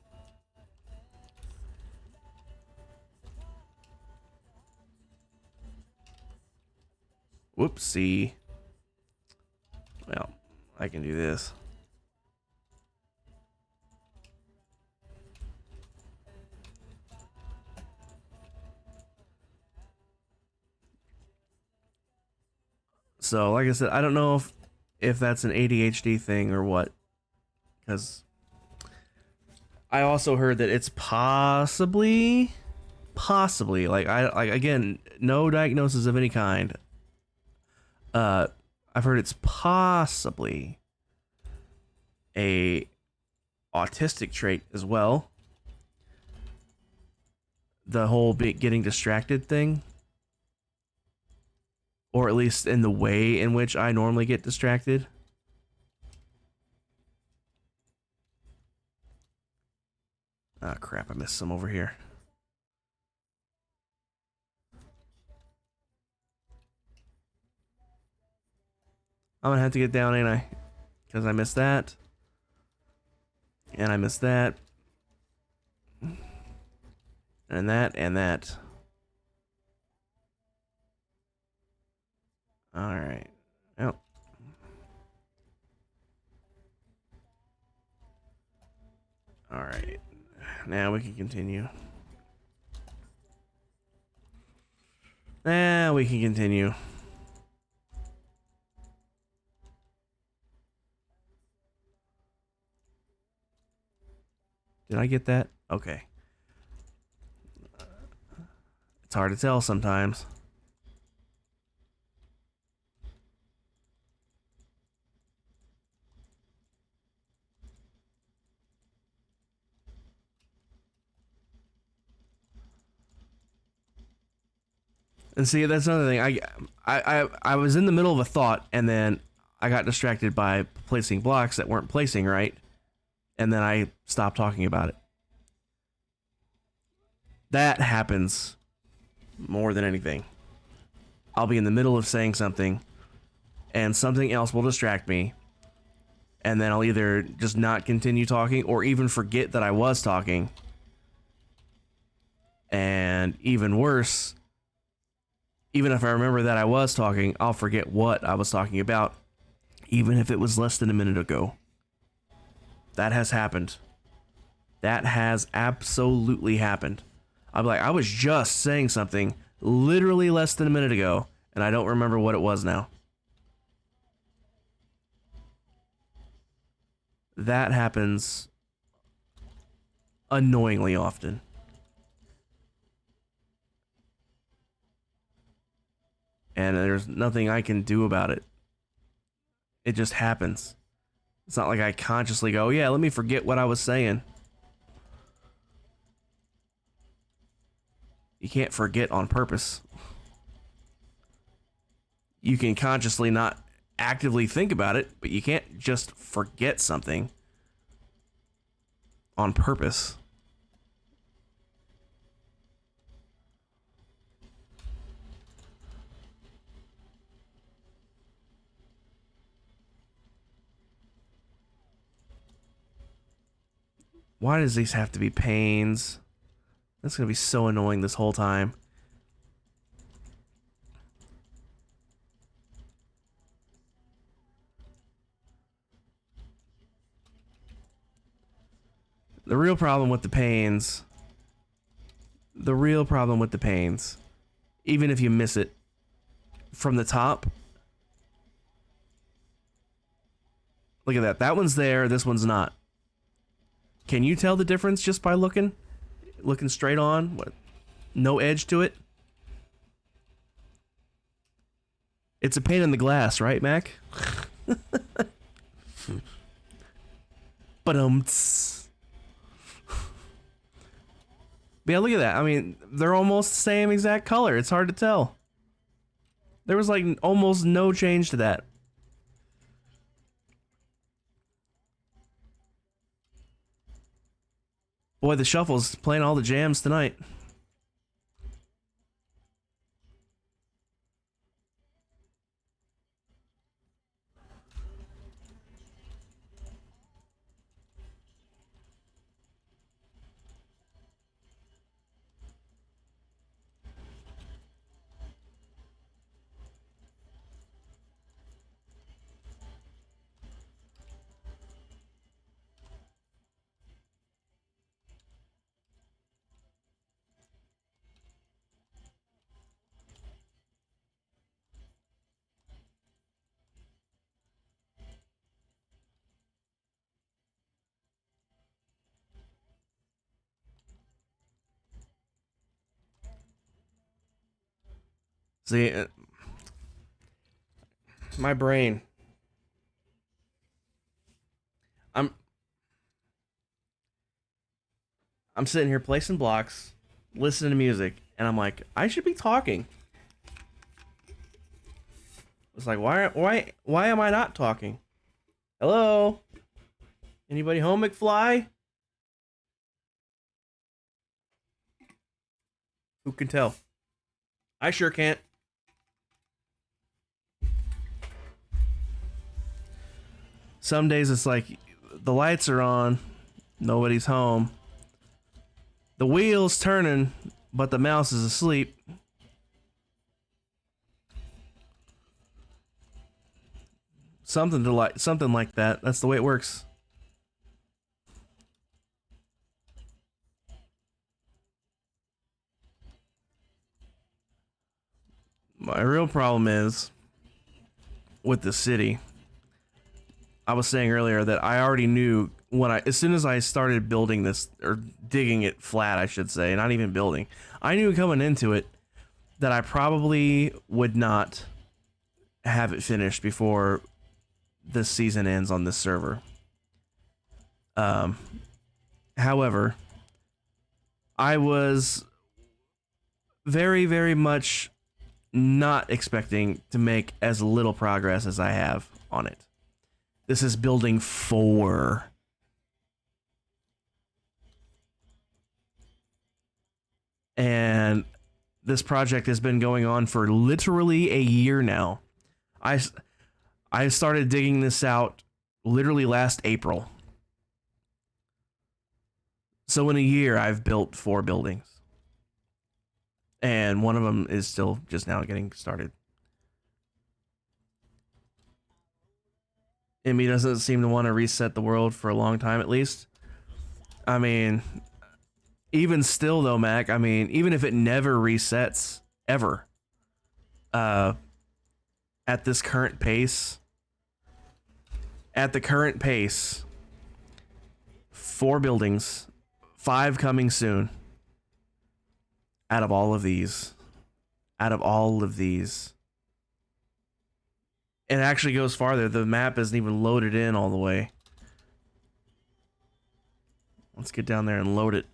Whoopsie. Well, I can do this. So, like I said, I don't know if that's an ADHD thing or what, because I also heard that it's possibly, like again, no diagnosis of any kind. I've heard it's possibly a autistic trait as well. The whole getting distracted thing, or at least in the way in which I normally get distracted. Ah, crap, I missed some over here. I'm gonna have to get down, ain't I? Because I missed that. And I missed that. And that, and that. Alright. Oh. Alright. Now we can continue. Now we can continue. Did I get that? Okay. It's hard to tell sometimes. And see, that's another thing. I was in the middle of a thought, and then I got distracted by placing blocks that weren't placing right, and then I stopped talking about it. That happens more than anything. I'll be in the middle of saying something, and something else will distract me, and then I'll either just not continue talking or even forget that I was talking. And even worse, even if I remember that I was talking, I'll forget what I was talking about, even if it was less than a minute ago. That has happened. That has absolutely happened. I'm like, I was just saying something literally less than a minute ago, and I don't remember what it was now. That happens annoyingly often. And there's nothing I can do about it. It just happens. It's not like I consciously go, yeah, let me forget what I was saying. You can't forget on purpose. You can consciously not actively think about it, but you can't just forget something on purpose. Why does these have to be pains? That's gonna be so annoying this whole time. The real problem with the pains, even if you miss it from the top, look at that. That one's there, this one's not. Can you tell the difference just by looking straight on? What? No edge to it? It's a pain in the glass, right, Mac? But yeah, look at that. I mean, they're almost the same exact color. It's hard to tell. There was like almost no change to that. Boy, the shuffle's playing all the jams tonight. See, my brain. I'm I'm sitting here placing blocks, listening to music, and I'm like, I should be talking. It's like, why am I not talking? Hello? Anybody home, McFly? Who can tell? I sure can't. Some days it's like the lights are on, nobody's home. The wheel's turning, but the mouse is asleep. Something like that. That's the way it works. My real problem is with the city. I was saying earlier that I already knew as soon as I started building this, or digging it flat, I should say, not even building, I knew coming into it that I probably would not have it finished before this season ends on this server. However, I was very, very much not expecting to make as little progress as I have on it. This is building 4. And this project has been going on for literally a year now. I started digging this out literally last April. So in a year, I've built 4 buildings. And one of them is still just now getting started. Emmy doesn't seem to want to reset the world for a long time, at least. I mean, even still though, Mac, I mean, even if it never resets, ever, at this current pace, 4 buildings, 5 coming soon, out of all of these, it actually goes farther. The map isn't even loaded in all the way. Let's get down there and load it.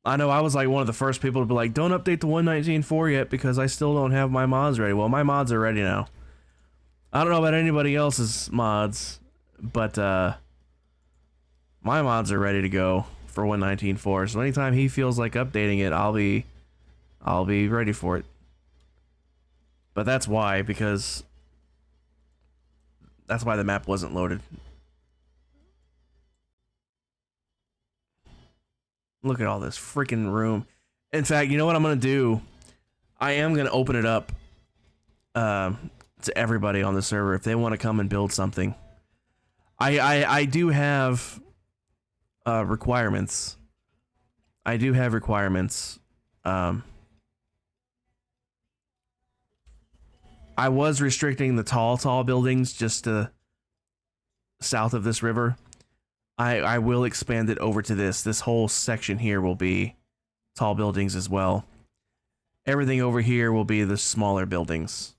I know I was like one of the first people to be like, don't update the 1.19.4 yet because I still don't have my mods ready. Well, my mods are ready now. I don't know about anybody else's mods, but my mods are ready to go for 1.19.4. So anytime he feels like updating it, I'll be ready for it. But that's why the map wasn't loaded. Look at all this freaking room. In fact, you know what I'm gonna do? I am gonna open it up to everybody on the server if they want to come and build something. I do have requirements. I do have requirements. I was restricting the tall buildings just to south of this river. I will expand it over to this. This whole section here will be tall buildings as well. Everything over here will be the smaller buildings.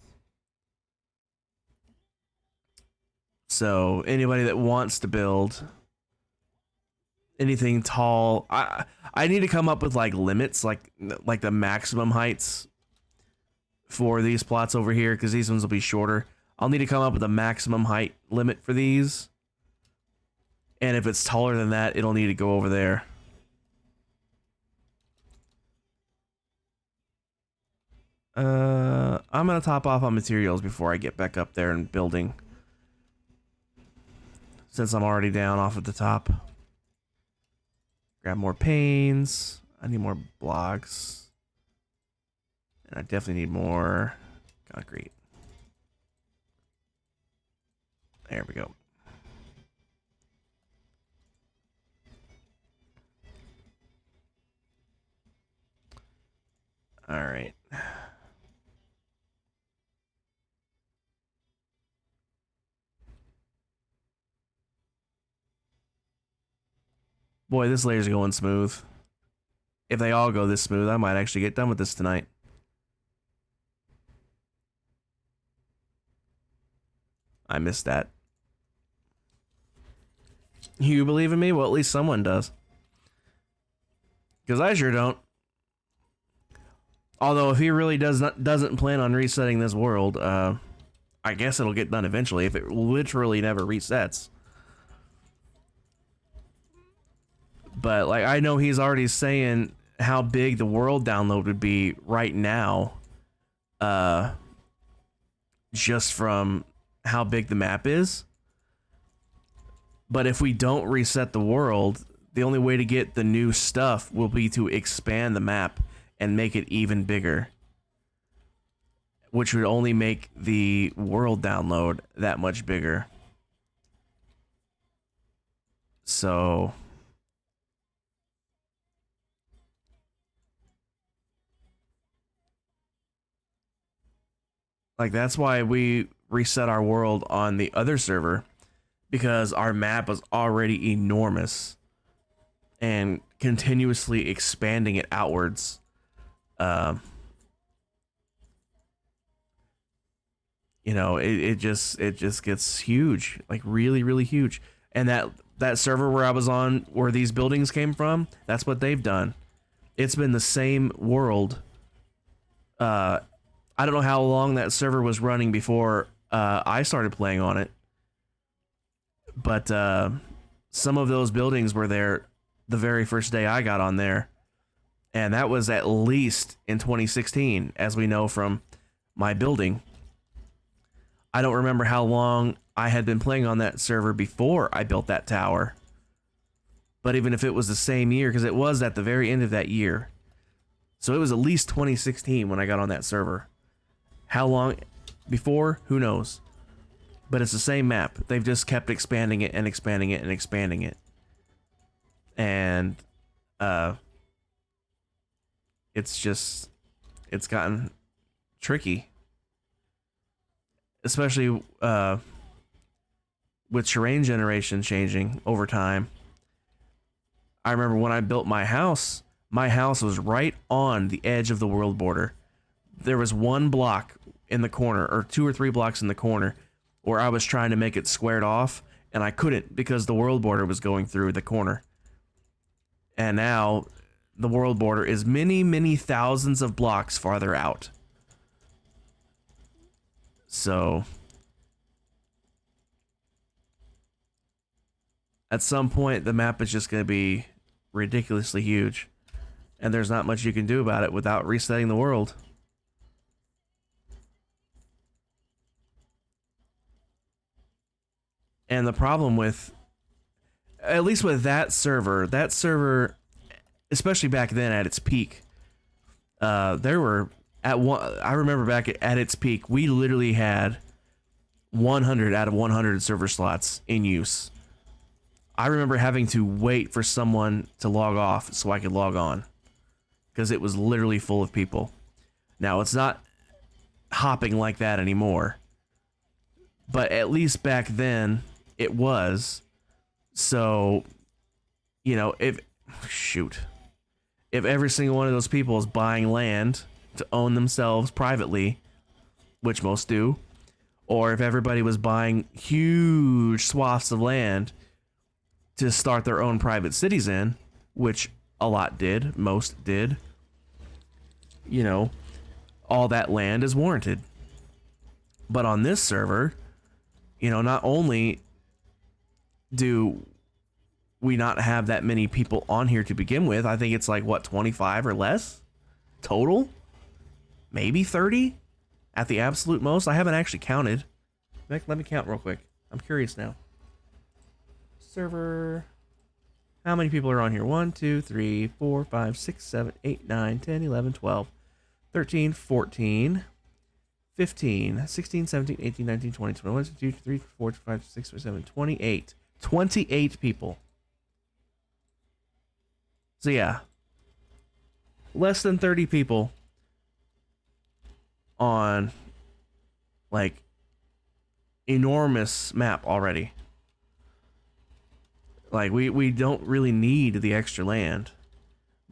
So anybody that wants to build anything tall, I need to come up with like limits, like the maximum heights for these plots over here, because these ones will be shorter. I'll need to come up with a maximum height limit for these. And if it's taller than that, it'll need to go over there. I'm gonna top off on materials before I get back up there and building, since I'm already down off at the top. Grab more panes. I need more blocks. And I definitely need more concrete. There we go. All right. Boy, this layer's going smooth. If they all go this smooth, I might actually get done with this tonight. I missed that. You believe in me? Well, at least someone does. Because I sure don't. Although, if he really doesn't plan on resetting this world, I guess it'll get done eventually if it literally never resets. But, like, I know he's already saying how big the world download would be right now. Just from how big the map is. But if we don't reset the world, the only way to get the new stuff will be to expand the map and make it even bigger. Which would only make the world download that much bigger. So... like, that's why we reset our world on the other server, because our map was already enormous and continuously expanding it outwards. You know, it just gets huge, like really, really huge. And that server where I was on, where these buildings came from, that's what they've done. It's been the same world. I don't know how long that server was running before I started playing on it. But some of those buildings were there the very first day I got on there. And that was at least in 2016, as we know from my building. I don't remember how long I had been playing on that server before I built that tower. But even if it was the same year, because it was at the very end of that year. So it was at least 2016 when I got on that server. How long before? Who knows? But it's the same map. They've just kept expanding it and expanding it and expanding it. And it's gotten tricky. Especially with terrain generation changing over time. I remember when I built my house was right on the edge of the world border. There was one block in the corner, or 2 or 3 blocks in the corner, where I was trying to make it squared off, and I couldn't because the world border was going through the corner. And now the world border is many, many thousands of blocks farther out. So at some point, the map is just going to be ridiculously huge, and there's not much you can do about it without resetting the world. And the problem with, at least with that server, especially back then at its peak, there were, I remember back at its peak, we literally had 100 out of 100 server slots in use. I remember having to wait for someone to log off so I could log on, because it was literally full of people. Now, it's not hopping like that anymore, but at least back then it was. So, you know, if every single one of those people is buying land to own themselves privately, which most do, or if everybody was buying huge swaths of land to start their own private cities in, which a lot did, most did, you know, all that land is warranted. But on this server, you know, not only do we not have that many people on here to begin with, I think it's like, what, 25 or less total? Maybe 30 at the absolute most. I haven't actually counted. Let me count real quick. I'm curious now. Server. How many people are on here? 1, 2, 3, 4, 5, 6, 7, 8, 9, 10, 11, 12, 13, 14, 15, 16, 17, 18, 19, 20, 21, 22, 23, 24, 25, 26, 27, 28. 28 people. So yeah. Less than 30 people on, like, enormous map already. Like we don't really need the extra land,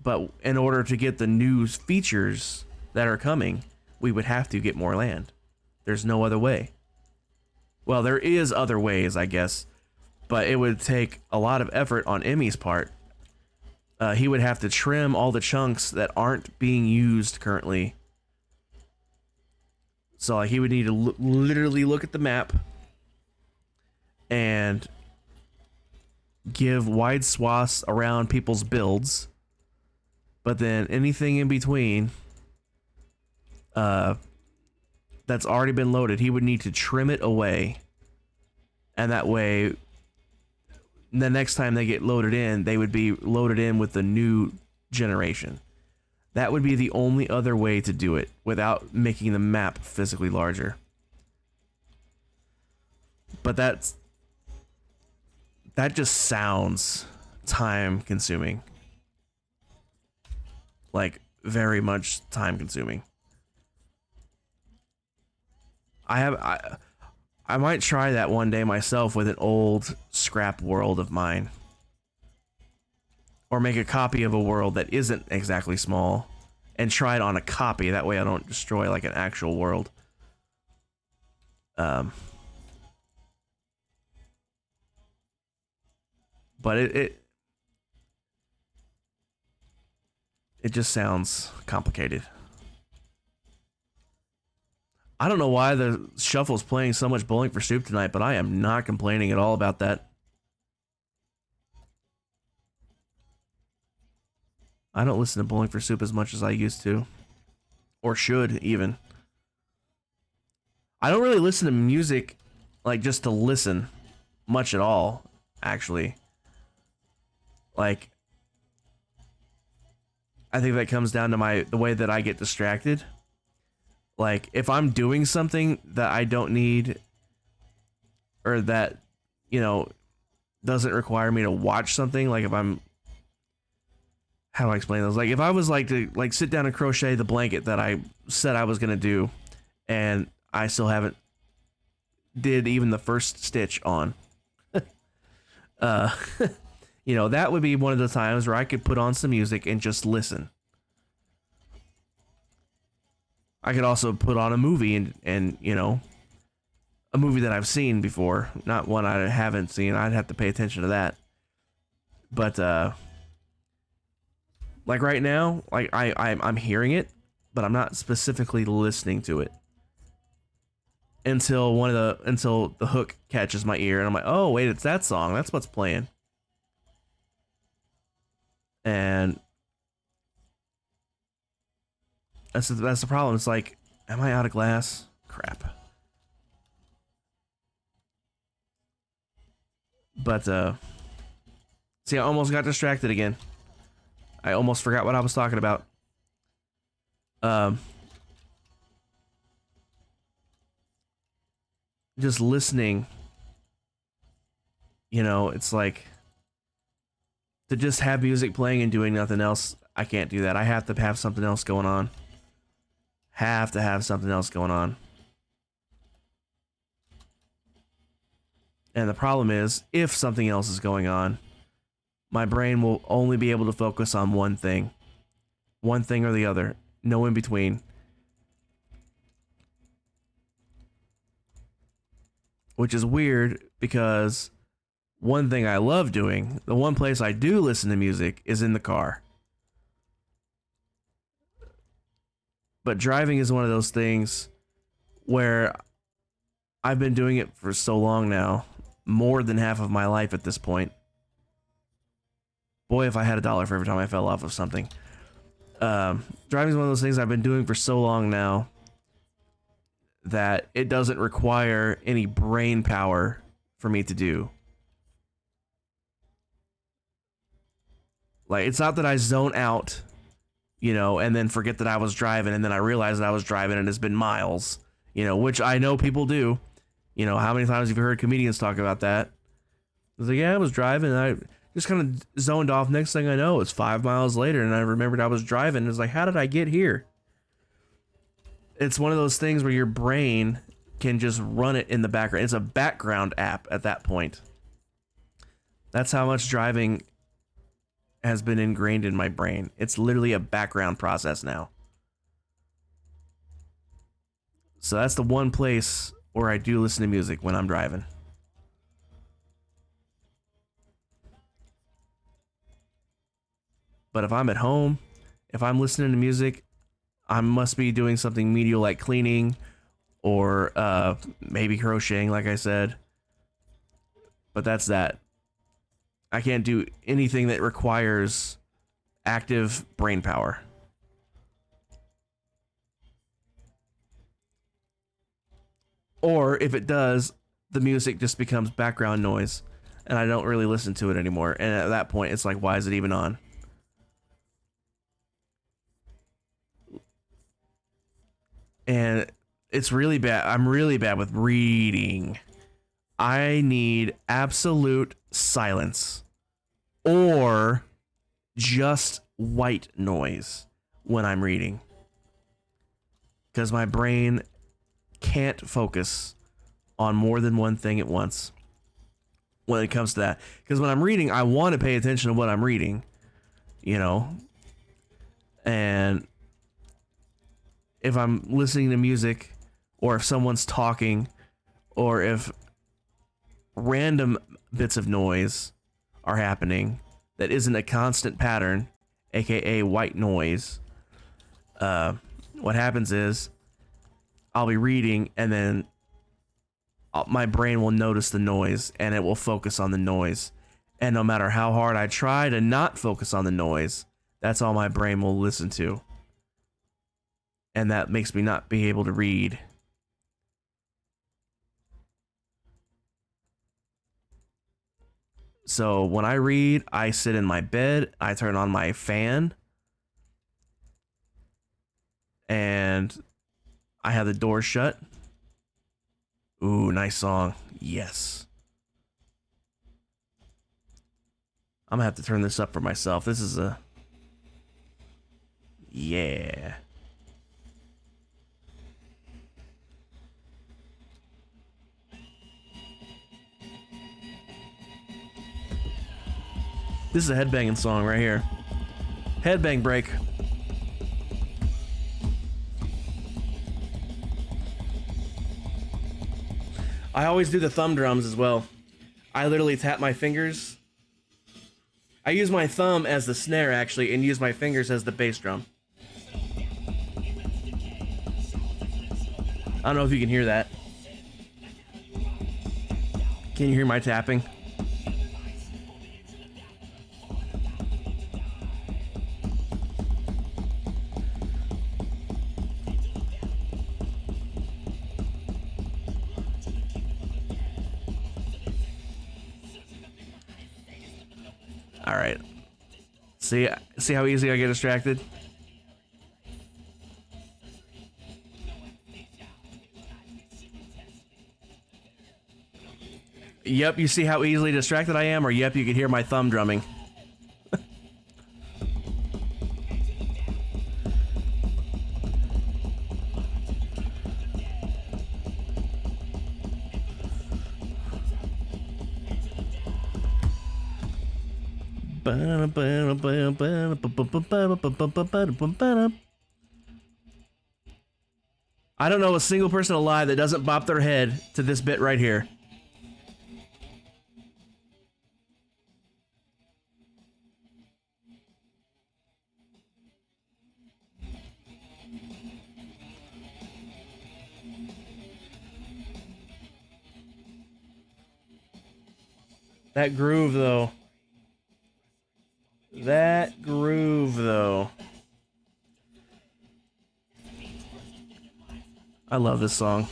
but in order to get the new features that are coming, we would have to get more land. There's no other way. Well, there is other ways, I guess, but it would take a lot of effort on Emmy's part. He would have to trim all the chunks that aren't being used currently. So like, he would need to literally look at the map and give wide swaths around people's builds, but then anything in between that's already been loaded, he would need to trim it away, and that way the next time they get loaded in, they would be loaded in with the new generation. That would be the only other way to do it without making the map physically larger. But that just sounds time consuming. Like, very much time consuming. I might try that one day myself with an old scrap world of mine. Or make a copy of a world that isn't exactly small and try it on a copy. That way I don't destroy like an actual world. But it just sounds complicated. I don't know why the shuffle's playing so much Bowling for Soup tonight, but I am not complaining at all about that. I don't listen to Bowling for Soup as much as I used to. Or should, even. I don't really listen to music, like, just to listen much at all, actually. Like, I think that comes down to the way that I get distracted. Like, if I'm doing something that I don't need, or that, you know, doesn't require me to watch something, like if I'm, how do I explain this? Like, if I was like to like sit down and crochet the blanket that I said I was gonna do, and I still haven't did even the first stitch on, you know, that would be one of the times where I could put on some music and just listen. I could also put on a movie and you know, a movie that I've seen before, not one I haven't seen. I'd have to pay attention to that. But like right now, like I'm hearing it, but I'm not specifically listening to it until the hook catches my ear, and I'm like, oh wait, it's that song. That's what's playing. And that's the problem. It's like, am I out of glass? Crap. But see, I almost got distracted again. I almost forgot what I was talking about. Just listening, you know, it's like, to just have music playing and doing nothing else, I can't do that. I have to have something else going on. Have to have something else going on. And the problem is, if something else is going on, my brain will only be able to focus on one thing. One thing or the other. No in between. Which is weird, because one thing I love doing, the one place I do listen to music, is in the car. But driving is one of those things where I've been doing it for so long now, more than half of my life at this point. Boy, if I had $1 for every time I fell off of something. Driving is one of those things I've been doing for so long now that it doesn't require any brain power for me to do. Like, it's not that I zone out, you know, and then forget that I was driving, and then I realize that I was driving and it's been miles, you know, which I know people do. You know, how many times have you heard comedians talk about that? It's like, yeah, I was driving, and I just kind of zoned off. Next thing I know, it's 5 miles later, and I remembered I was driving. It's like, how did I get here? It's one of those things where your brain can just run it in the background. It's a background app at that point. That's how much driving has been ingrained in my brain. It's literally a background process now. So that's the one place where I do listen to music when I'm driving. But if I'm at home, if I'm listening to music, I must be doing something menial like cleaning or maybe crocheting, like I said. But that's that. I can't do anything that requires active brain power. Or if it does, the music just becomes background noise and I don't really listen to it anymore. And at that point, it's like, why is it even on? And it's really bad. I'm really bad with reading. I need absolute silence or just white noise when I'm reading. Because my brain can't focus on more than one thing at once when it comes to that. Because when I'm reading, I want to pay attention to what I'm reading, you know. And if I'm listening to music, or if someone's talking, or if random bits of noise are happening that isn't a constant pattern, aka white noise, what happens is I'll be reading and then my brain will notice the noise and it will focus on the noise. And no matter how hard I try to not focus on the noise, that's all my brain will listen to. And that makes me not be able to read. So when I read, I sit in my bed, I turn on my fan, and I have the door shut. Ooh, nice song. Yes. I'm gonna have to turn this up for myself. This is a... Yeah. This is a headbanging song right here. Headbang break. I always do the thumb drums as well. I literally tap my fingers. I use my thumb as the snare actually and use my fingers as the bass drum. I don't know if you can hear that. Can you hear my tapping? All right. See how easy I get distracted? Yep, you see how easily distracted I am? Or yep, you can hear my thumb drumming. I don't know a single person alive that doesn't bop their head to this bit right here. That groove, though. That groove, though. I love this song.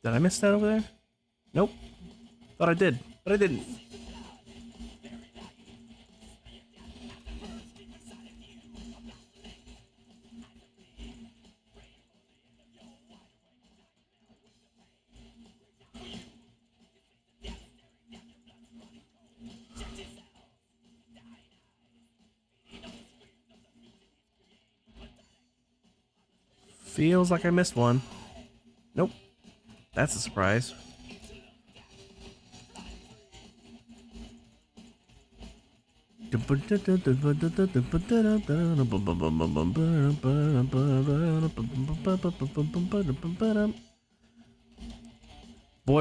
Did I miss that over there? Nope. Thought I did, but I didn't. Feels like I missed one. Nope. That's a surprise. Boy,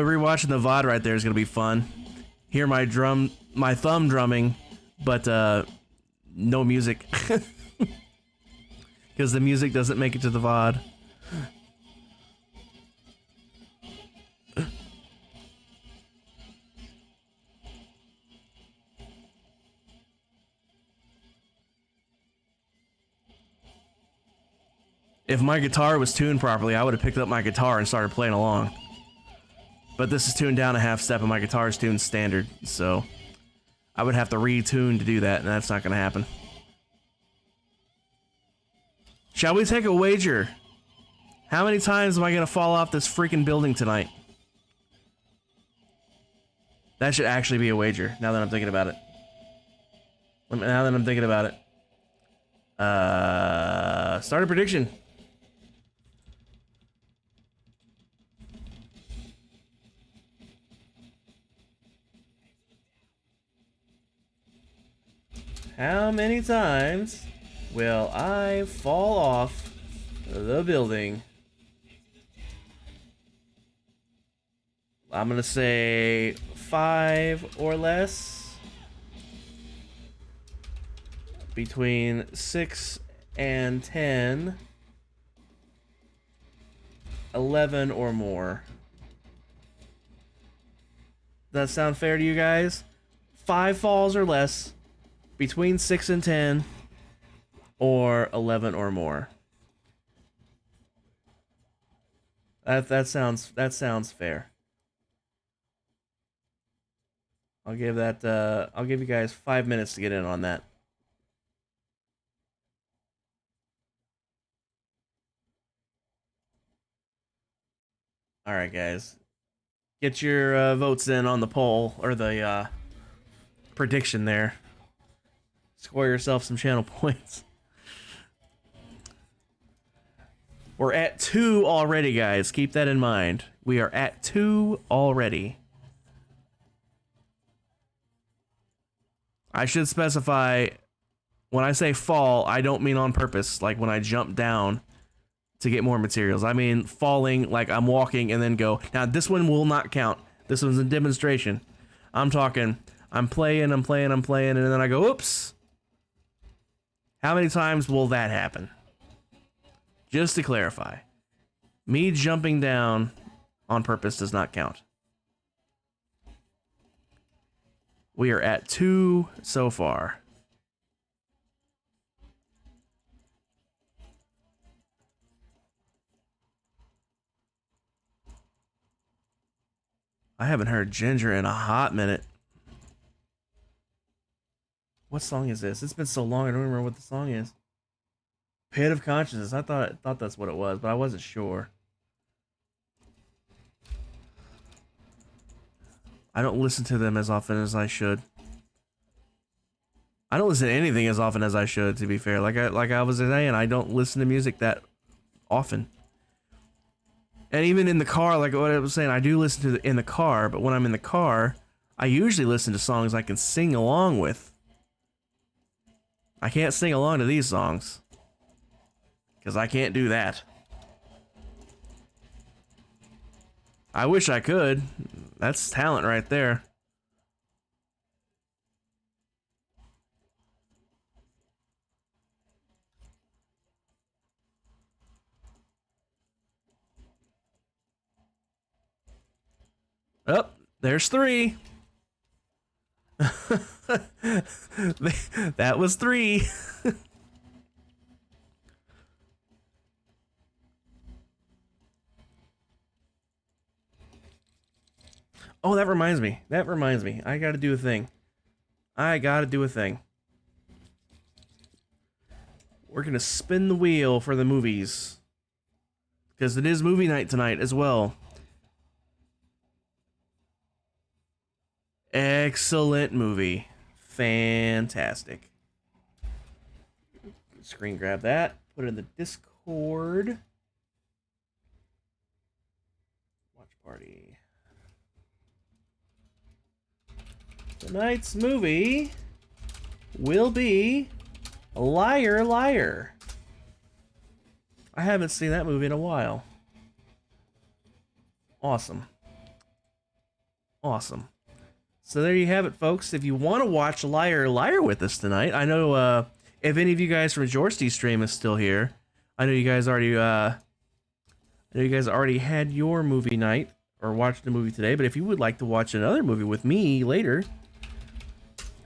rewatching the VOD right there is gonna be fun. Hear my thumb drumming, but no music. Because the music doesn't make it to the VOD. If my guitar was tuned properly, I would have picked up my guitar and started playing along. But this is tuned down a half step and my guitar is tuned standard, so I would have to retune to do that, and that's not going to happen. Shall we take a wager? How many times am I going to fall off this freaking building tonight? That should actually be a wager, now that I'm thinking about it. Start a prediction. How many times will I fall off the building? I'm gonna say 5 or less. Between 6 and 10. 11 or more. Does that sound fair to you guys? 5 falls or less. Between 6 and 10, or 11 or more. That sounds fair. I'll give you guys 5 minutes to get in on that. All right, guys, get your votes in on the poll or the prediction there. Score yourself some channel points. We're at 2 already, guys. Keep that in mind. We are at 2 already. I should specify, when I say fall, I don't mean on purpose, like when I jump down to get more materials. I mean falling like I'm walking and then go. Now, this one will not count. This one's a demonstration. I'm talking, I'm playing, and then I go, oops. How many times will that happen? Just to clarify, me jumping down on purpose does not count. We are at 2 so far. I haven't heard Ginger in a hot minute. What song is this? It's been so long I don't remember what the song is. Pit of Consciousness. I thought that's what it was, but I wasn't sure. I don't listen to them as often as I should. I don't listen to anything as often as I should, to be fair. Like I was saying, I don't listen to music that often. And even in the car, like what I was saying, I do listen to in the car, but when I'm in the car, I usually listen to songs I can sing along with. I can't sing along to these songs, because I can't do that. I wish I could. That's talent right there. Oh, there's 3. That was 3. Oh, that reminds me. I gotta do a thing. We're gonna spin the wheel for the movies, because it is movie night tonight as well. Excellent movie. Fantastic. Screen grab that. Put it in the Discord. party. Tonight's movie will be Liar Liar. I haven't seen that movie in a while. Awesome. Awesome. So there you have it, folks. If you want to watch Liar Liar with us tonight, I know if any of you guys from Jorsty Stream is still here, I know you guys already had your movie night or watched the movie today. But if you would like to watch another movie with me later,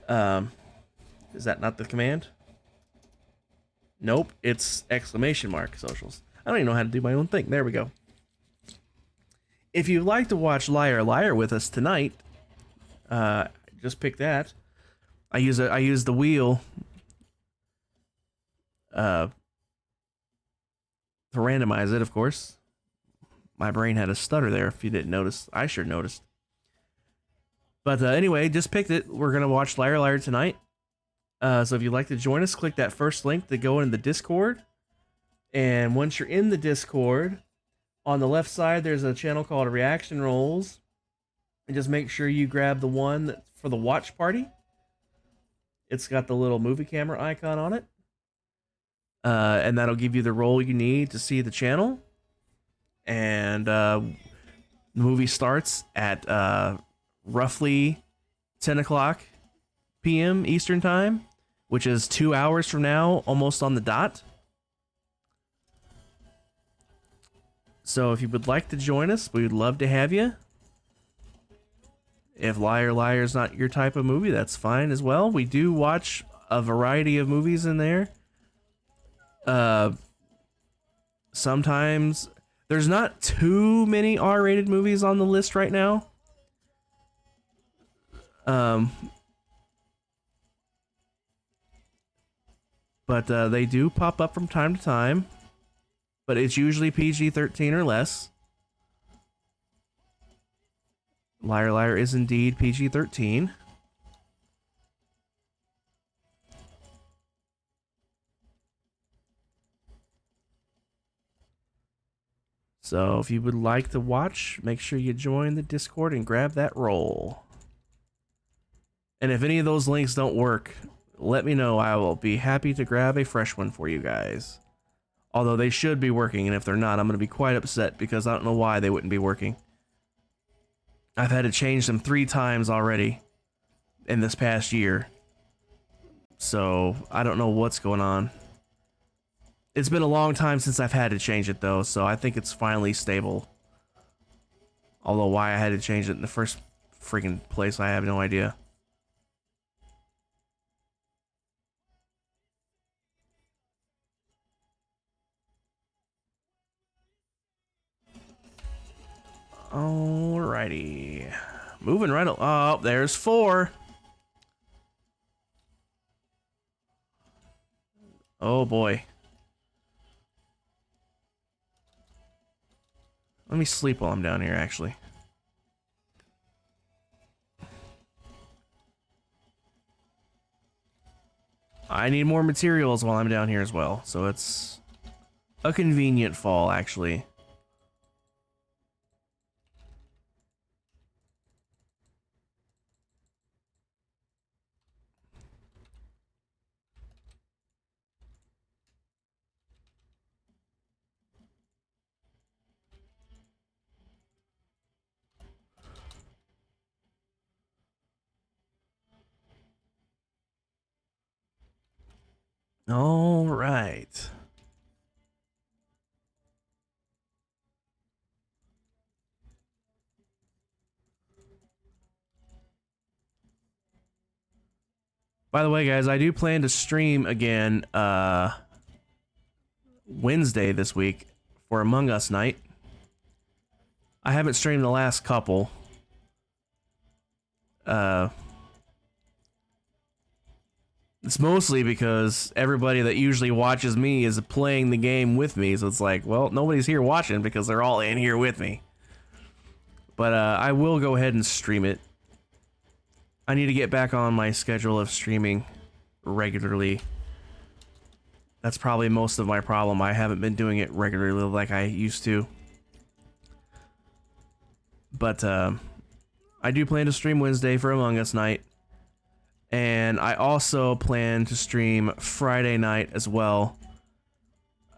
is that not the command? Nope, it's exclamation mark socials. I don't even know how to do my own thing. There we go. If you'd like to watch Liar Liar with us tonight, just pick that. I use the wheel to randomize it, of course. My brain had a stutter there if you didn't notice. I sure noticed. But anyway, just picked it. We're going to watch Liar Liar tonight. So if you'd like to join us, click that first link to go into the Discord. And once you're in the Discord, on the left side, there's a channel called Reaction Rolls. And just make sure you grab the one for the watch party. It's got the little movie camera icon on it. And that'll give you the role you need to see the channel. And the movie starts at roughly 10 o'clock p.m. Eastern Time, which is 2 hours from now, almost on the dot. So if you would like to join us, we would love to have you. If Liar Liar is not your type of movie, that's fine as well. We do watch a variety of movies in there. Sometimes there's not too many R-rated movies on the list right now. But they do pop up from time to time. But it's usually PG-13 or less. Liar Liar is indeed PG-13. So if you would like to watch, make sure you join the Discord and grab that roll. And if any of those links don't work, let me know. I will be happy to grab a fresh one for you guys. Although they should be working, and if they're not, I'm going to be quite upset because I don't know why they wouldn't be working. I've had to change them 3 times already in this past year. So I don't know what's going on. It's been a long time since I've had to change it though, so I think it's finally stable. Although why I had to change it in the first freaking place, I have no idea. Alrighty. Moving right along. Oh, there's 4. Oh boy. Let me sleep while I'm down here, actually. I need more materials while I'm down here as well, so it's a convenient fall, actually. All right. By the way, guys, I do plan to stream again Wednesday this week for Among Us night. I haven't streamed the last couple. It's mostly because everybody that usually watches me is playing the game with me, so it's like, well, nobody's here watching because they're all in here with me. But I will go ahead and stream it. I need to get back on my schedule of streaming regularly. That's probably most of my problem. I haven't been doing it regularly like I used to. But I do plan to stream Wednesday for Among Us night. And I also plan to stream Friday night as well.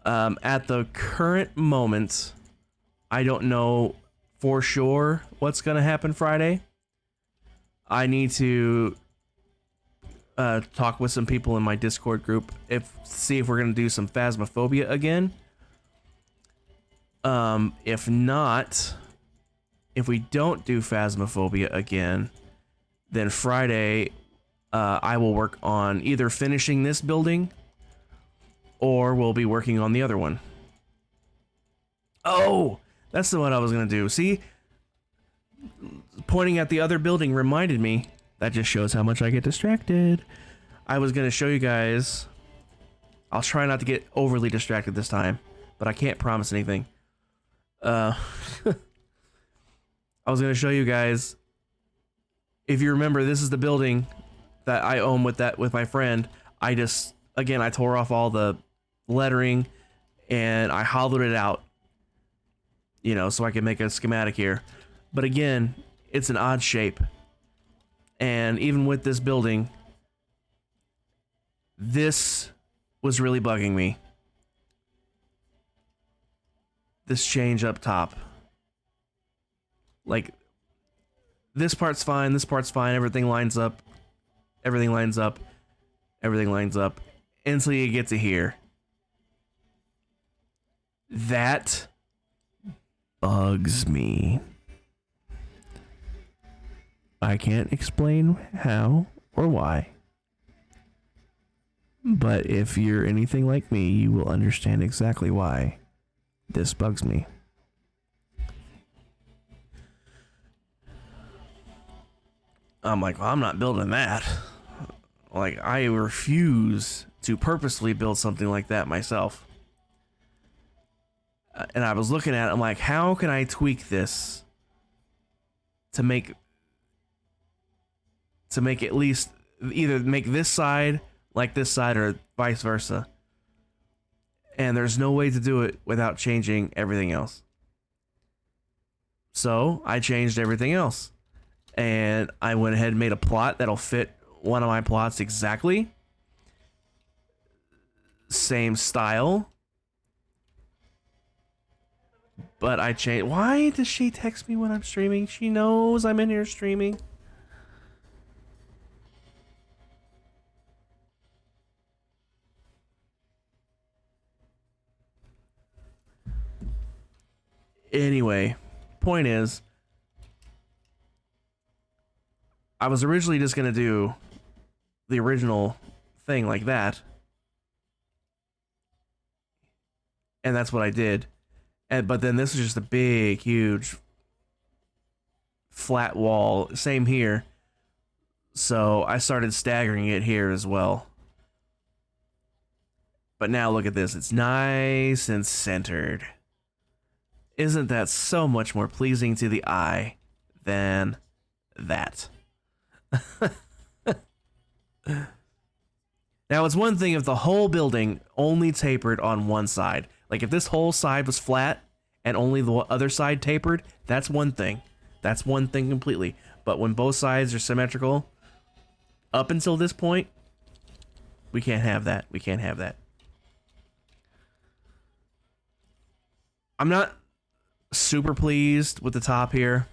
At the current moment, I don't know for sure what's going to happen Friday. I need to talk with some people in my Discord group, see if we're going to do some Phasmophobia again. If not, if we don't do Phasmophobia again, then Friday I will work on either finishing this building or we'll be working on the other one. Oh, that's the one I was going to do. See, pointing at the other building reminded me. That just shows how much I get distracted. I was going to show you guys. I'll try not to get overly distracted this time, but I can't promise anything. I was going to show you guys. If you remember, this is the building that I own with my friend. I tore off all the lettering and I hollowed it out, you know, so I can make a schematic here. But again, it's an odd shape. And even with this building, this was really bugging me. This change up top. Like, this part's fine, everything lines up. Everything lines up. Everything lines up. Until you get to here. That bugs me. I can't explain how or why. But if you're anything like me, you will understand exactly why this bugs me. I'm like, well, I'm not building that. Like, I refuse to purposely build something like that myself. And I was looking at it, I'm like, how can I tweak this to make at least either make this side like this side or vice versa. And there's no way to do it without changing everything else. So I changed everything else. And I went ahead and made a plot that'll fit one of my plots exactly. Same style. But I changed. Why does she text me when I'm streaming? She knows I'm in here streaming. Anyway, point is, I was originally just going to do the original thing like that. And that's what I did. But then this is just a big, huge, flat wall. Same here. So I started staggering it here as well. But now look at this. It's nice and centered. Isn't that so much more pleasing to the eye than that? Now, it's one thing if the whole building only tapered on one side. Like, if this whole side was flat and only the other side tapered, that's one thing. That's one thing completely. But when both sides are symmetrical, up until this point, we can't have that. We can't have that. I'm not super pleased with the top here.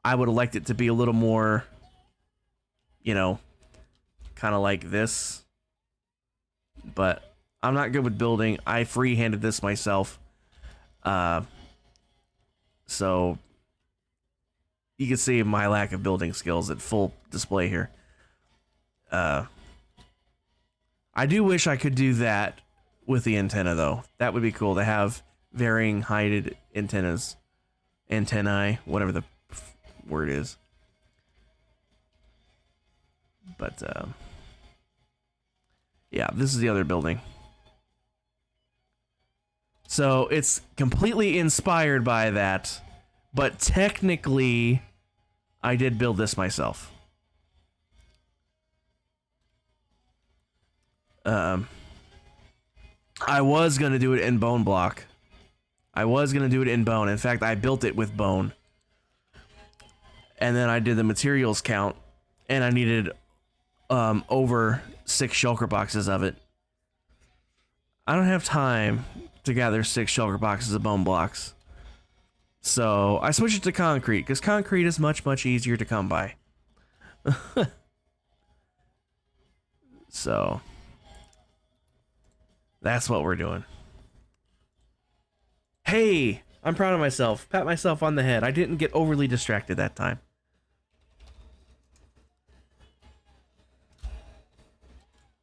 I would have liked it to be a little more, you know, kind of like this. But I'm not good with building. I free-handed this myself. So you can see my lack of building skills at full display here. I do wish I could do that with the antenna, though. That would be cool to have varying heighted antennae, whatever the word is. But yeah, this is the other building. So it's completely inspired by that, but technically I did build this myself. I was going to do it in bone block. I was going to do it in bone. In fact, I built it with bone. and then I did the materials count, and I needed over 6 shulker boxes of it. I don't have time to gather 6 shulker boxes of bone blocks. So I switched it to concrete, because concrete is much, much easier to come by. So that's what we're doing. Hey, I'm proud of myself. Pat myself on the head. I didn't get overly distracted that time.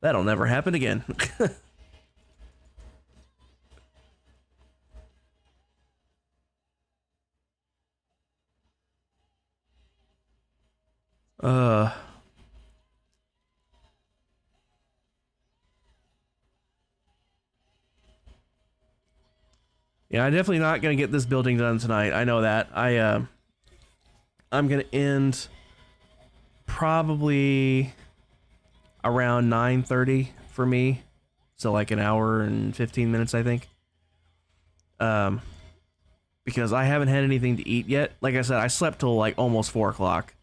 That'll never happen again. uh Yeah, I'm definitely not gonna get this building done tonight. I know that. I'm gonna end probably around 9:30 for me, so like an hour and 15 minutes, I think. Because I haven't had anything to eat yet. Like I said, I slept till like almost 4 o'clock.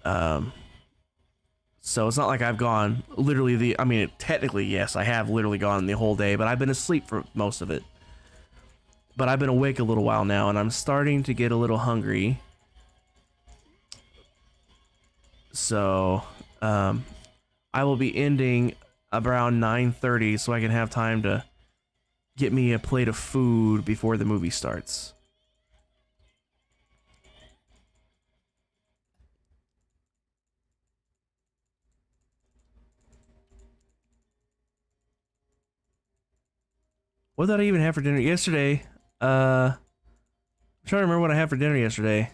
So it's not like I've gone literally I mean, technically, yes, I have literally gone the whole day, but I've been asleep for most of it. But I've been awake a little while now, and I'm starting to get a little hungry. So, I will be ending around 9:30 so I can have time to get me a plate of food before the movie starts. What did I even have for dinner yesterday? I'm trying to remember what I had for dinner yesterday.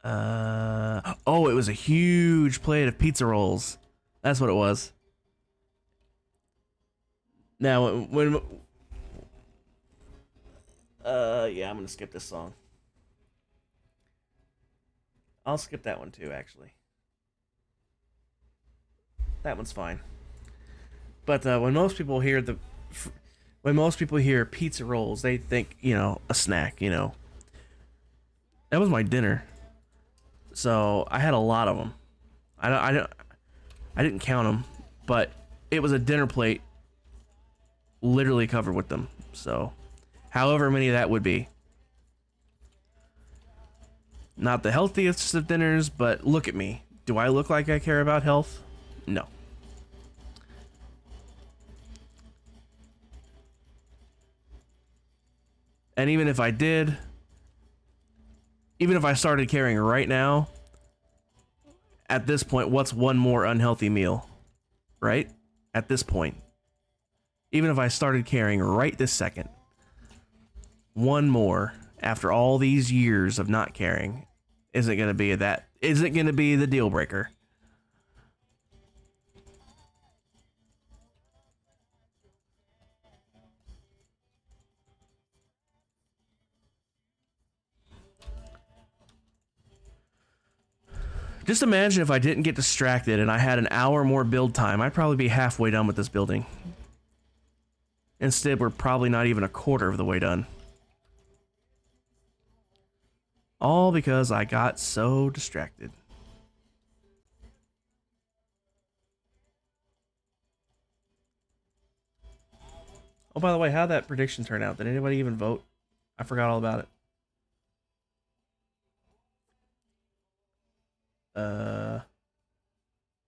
Oh, it was a huge plate of pizza rolls. That's what it was. Now, yeah, I'm gonna skip this song. I'll skip that one too, actually. That one's fine. But when most people hear pizza rolls, they think, a snack, That was my dinner. So I had a lot of them. I didn't count them, but it was a dinner plate, literally covered with them. So, however many that would be. Not the healthiest of dinners, but look at me. Do I look like I care about health? No. And even if I did, even if I started caring right now, at this point, what's one more unhealthy meal? Right? At this point. Even if I started caring right this second, one more after all these years of not caring isn't going to be the deal breaker. Just imagine if I didn't get distracted and I had an hour more build time. I'd probably be halfway done with this building. Instead, we're probably not even a quarter of the way done. All because I got so distracted. Oh, by the way, how'd that prediction turn out? Did anybody even vote? I forgot all about it.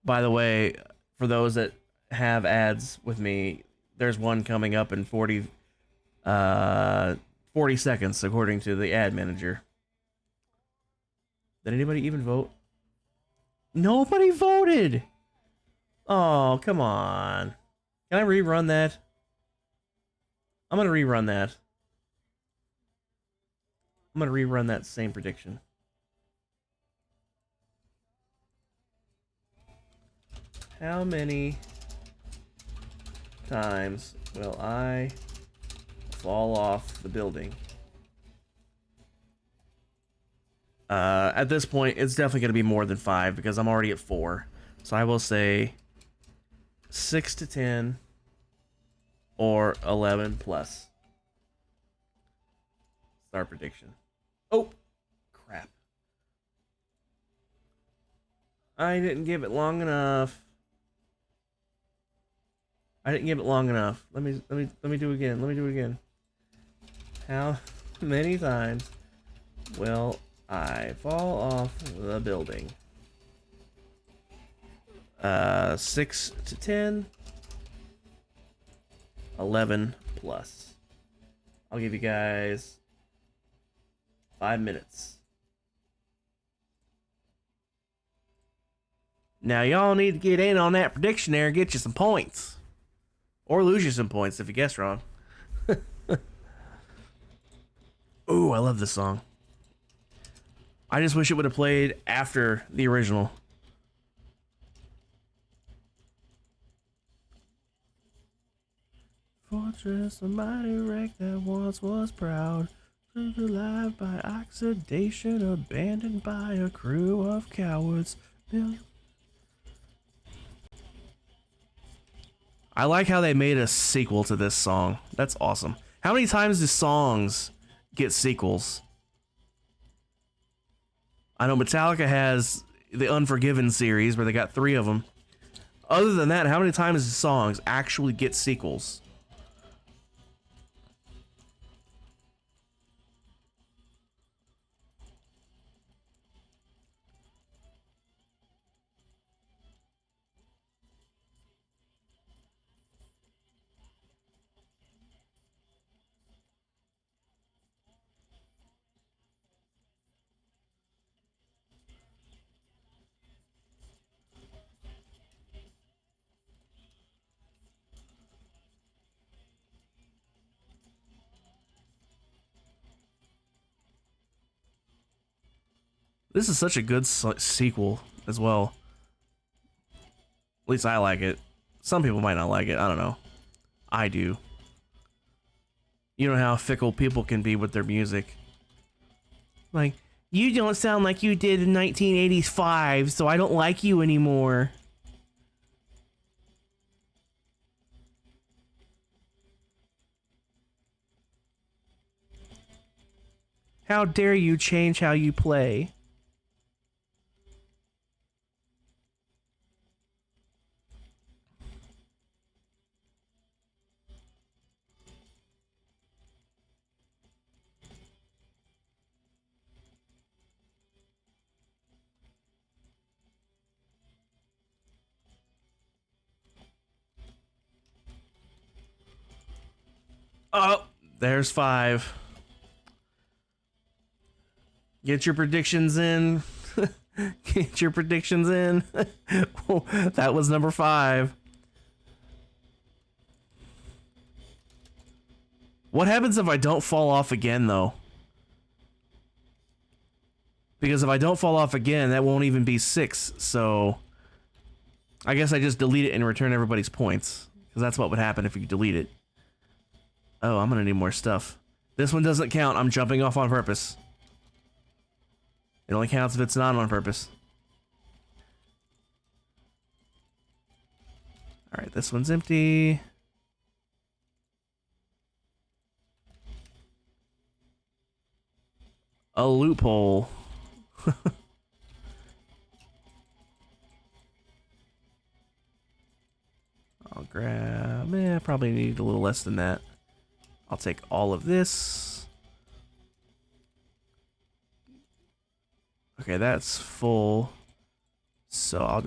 By the way, for those that have ads with me, there's one coming up in 40 seconds, according to the ad manager. Did anybody even vote? Nobody voted! Oh, come on. Can I rerun that? I'm gonna rerun that. I'm gonna rerun that same prediction. How many times will I fall off the building? At this point, it's definitely going to be more than 5 because I'm already at 4. So I will say 6 to 10 or 11 plus. Start prediction. Oh, crap. I didn't give it long enough. I didn't give it long enough. Let me do it again. Let me do it again. How many times will I fall off the building? 6 to 10. 11 plus. I'll give you guys 5 minutes. Now y'all need to get in on that prediction there and get you some points. Or lose you some points if you guess wrong. Ooh, I love this song. I just wish it would have played after the original. Fortress, a mighty wreck that once was proud, burned alive by oxidation, abandoned by a crew of cowards. I like how they made a sequel to this song. That's awesome. How many times do songs get sequels? I know Metallica has the Unforgiven series where they got 3 of them. Other than that, how many times do songs actually get sequels? This is such a good sequel as well. At least I like it. Some people might not like it. I don't know. I do. You know how fickle people can be with their music. Like, you don't sound like you did in 1985, so I don't like you anymore. How dare you change how you play? Oh, there's 5. Get your predictions in. Get your predictions in. That was number 5. What happens if I don't fall off again, though? Because if I don't fall off again, that won't even be 6, so... I guess I just delete it and return everybody's points. Because that's what would happen if you delete it. Oh, I'm gonna need more stuff. This one doesn't count. I'm jumping off on purpose. It only counts if it's not on purpose. Alright, this one's empty. A loophole. I'll grab... I probably need a little less than that. I'll take all of this. Okay, that's full. So I'll...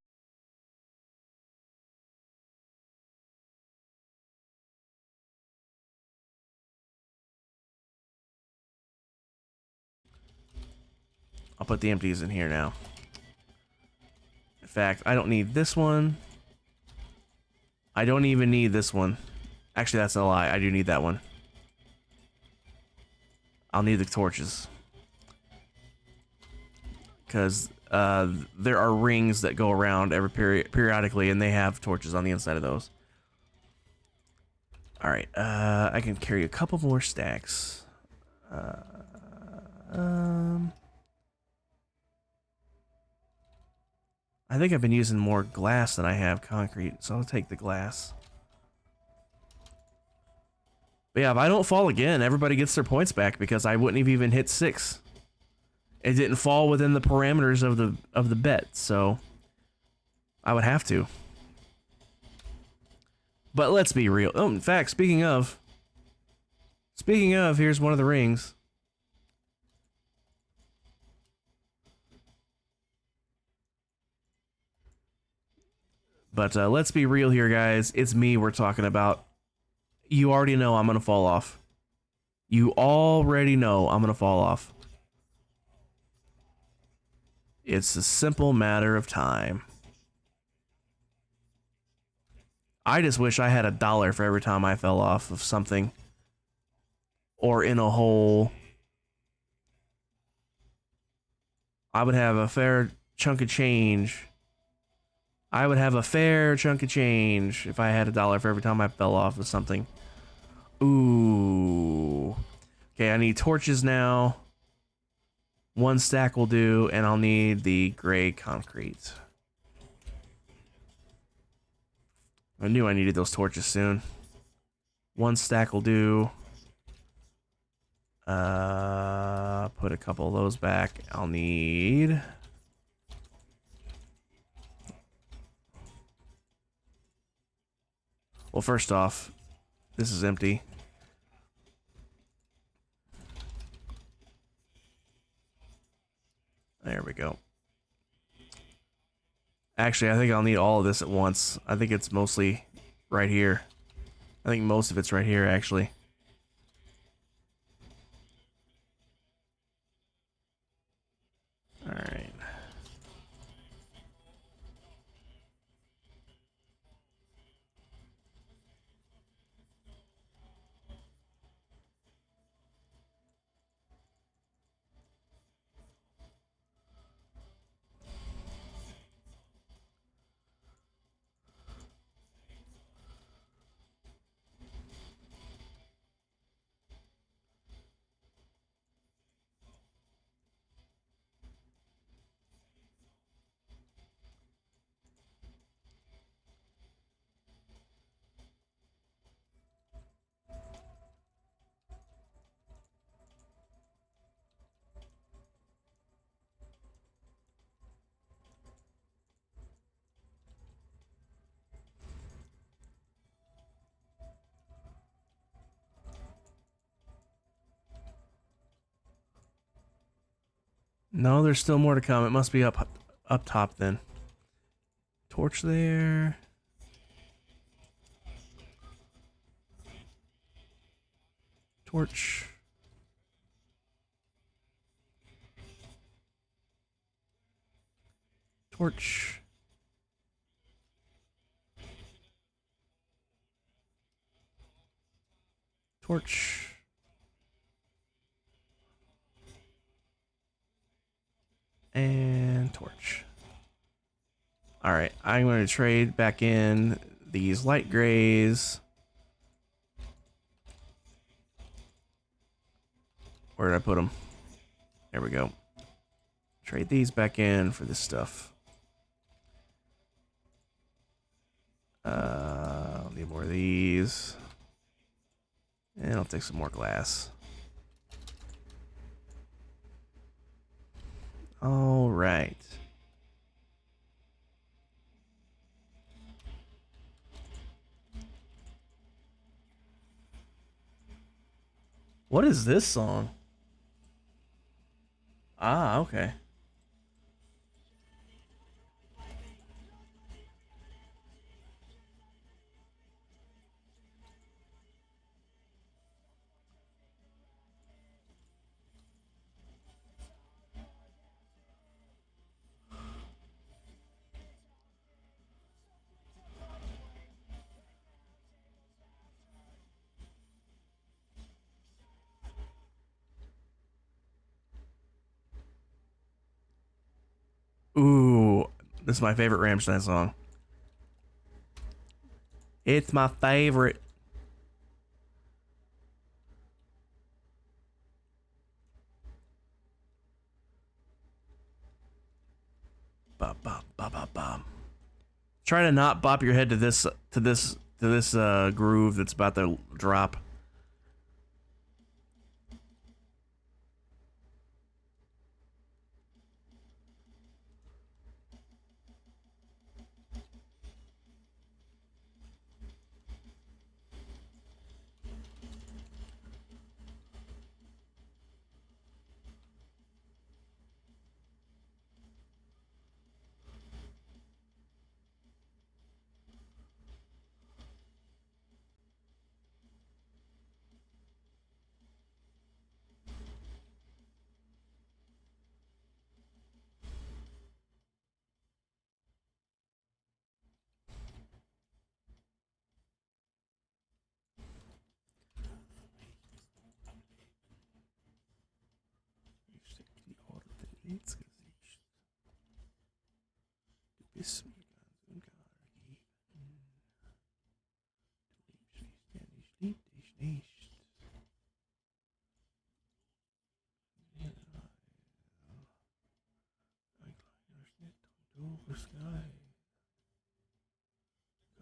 I'll put the empties in here now. In fact, I don't need this one. I don't even need this one. Actually, that's a lie. I do need that one. I'll need the torches. Because there are rings that go around every periodically, and they have torches on the inside of those. Alright, I can carry a couple more stacks. I think I've been using more glass than I have concrete, so I'll take the glass. But yeah, if I don't fall again, everybody gets their points back because I wouldn't have even hit 6. It didn't fall within the parameters of the bet, so I would have to. But let's be real. Oh, in fact, speaking of, here's one of the rings. But let's be real here, guys. It's me we're talking about. You already know I'm going to fall off. You already know I'm going to fall off. It's a simple matter of time. I just wish I had $1 for every time I fell off of something. Or in a hole. I would have a fair chunk of change. I would have a fair chunk of change if I had $1 for every time I fell off of something. Ooh. Okay, I need torches now. 1 stack will do, and I'll need the gray concrete. I knew I needed those torches soon. 1 stack will do. Put a couple of those back. I'll need... Well, first off, this is empty. There we go. Actually, I think I'll need all of this at once. I think it's mostly right here. I think most of it's right here, actually. All right. No, there's still more to come. It must be up top then. Torch there. Torch. Torch. Torch. And torch. All right, I'm going to trade back in these light grays. Where did I put them? There we go. Trade these back in for this stuff. I'll need more of these. And I'll take some more glass. All right. What is this song? Ah, okay. Ooh, this is my favorite Rammstein song. It's my favorite. Bum, bum, bum, bum, bum. Try to not bop your head to this groove that's about to drop. bist ich lieb dich nicht. Ein kleiner Schnitt und du bist geil.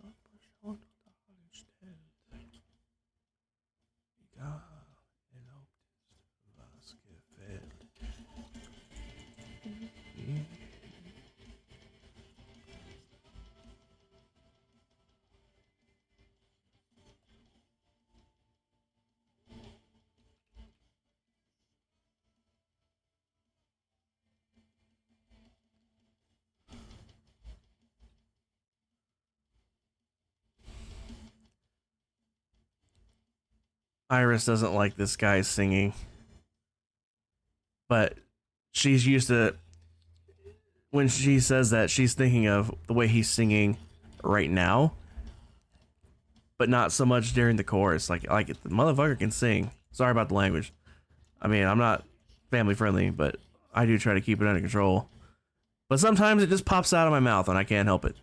Gott beschaut und alles stellt. Egal, erlaubt ist, was gefällt. Iris doesn't like this guy singing, but she's used to, when she says that, she's thinking of the way he's singing right now, but not so much during the chorus. Like the motherfucker can sing. Sorry about the language. I mean, I'm not family friendly, but I do try to keep it under control. But sometimes it just pops out of my mouth and I can't help it.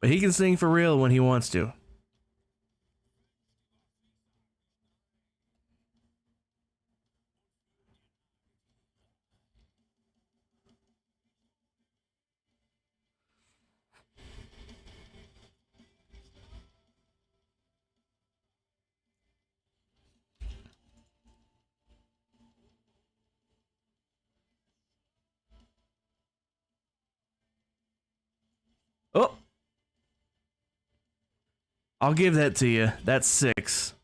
But he can sing for real when he wants to. Oh, I'll give that to you. That's 6.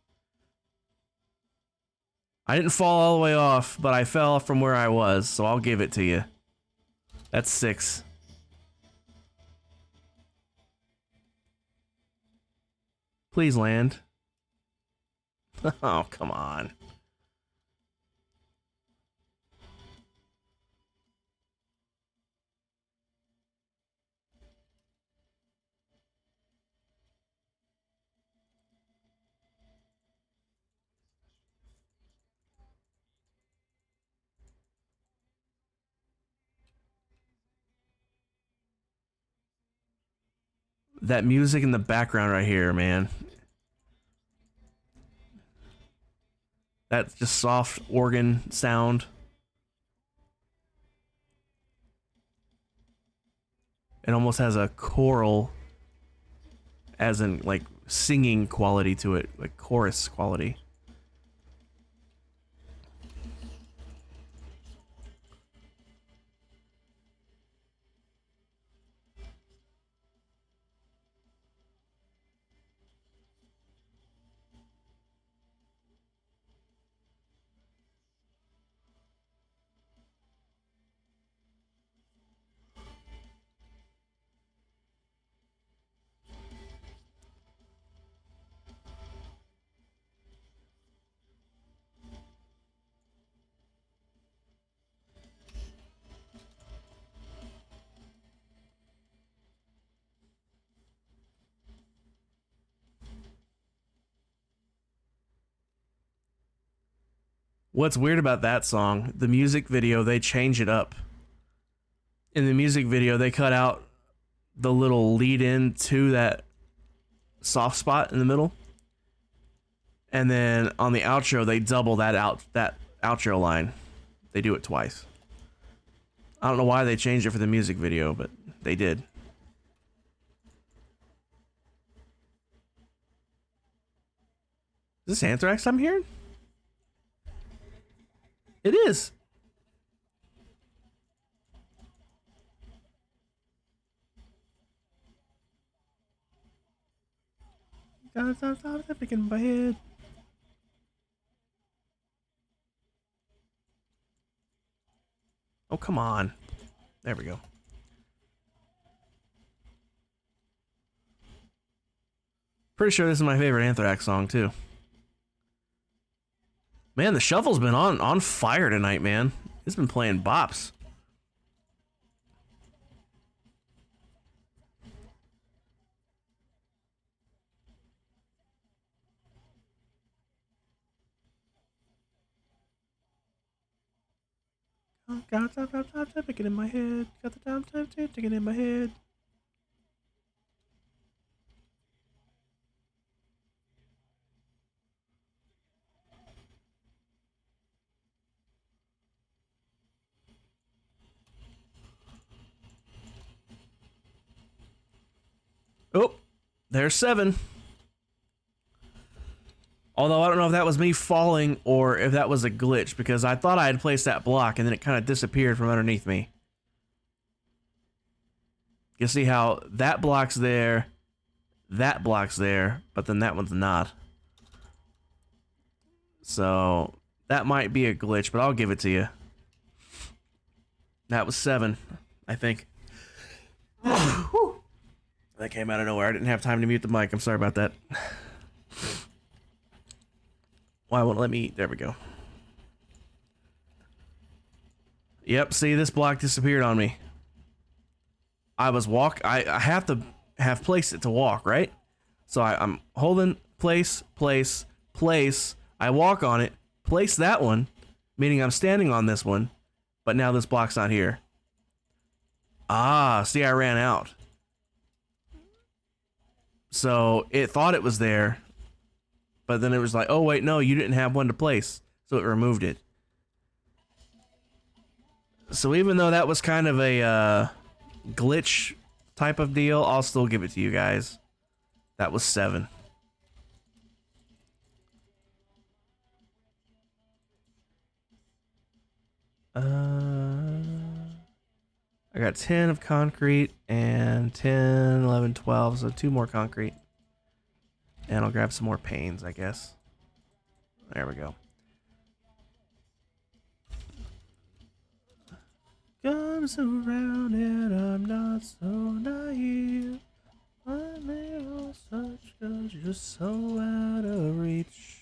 I didn't fall all the way off, but I fell from where I was, so I'll give it to you. That's 6. Please land. Oh, come on. That music in the background right here, man. That just soft organ sound. It almost has a choral, as in like singing quality to it, like chorus quality. What's weird about that song, the music video, they change it up. In the music video, they cut out the little lead in to that soft spot in the middle. And then on the outro, they double that outro line. They do it twice. I don't know why they changed it for the music video, but they did. Is this Anthrax I'm hearing? It is. Stop thinking in my head. Oh, come on. There we go. Pretty sure this is my favorite Anthrax song, too. Man, the shuffle's been on fire tonight, man. It's been playing bops. Got the time ticking in my head. Got the time ticking in my head. Oh, there's 7. Although I don't know if that was me falling or if that was a glitch, because I thought I had placed that block and then it kind of disappeared from underneath me. You see how that block's there, that block's there, but then that one's not. So that might be a glitch, but I'll give it to you. That was 7, I think. That came out of nowhere. I didn't have time to mute the mic. I'm sorry about that. Why won't it let me? There we go. Yep, see, this block disappeared on me. I have to have placed it to walk, right? So I'm holding place. I walk on it, place that one, meaning I'm standing on this one, but now this block's not here. Ah, see, I ran out. So it thought it was there, but then it was like, oh wait, no, you didn't have one to place, so it removed it. So even though that was kind of a glitch type of deal, I'll still give it to you guys. That was 7. I got 10 of concrete and 10, 11, 12, so 2 more concrete. And I'll grab some more panes, I guess. There we go. Comes around and I'm not so naive. I may all such cause you're so out of reach.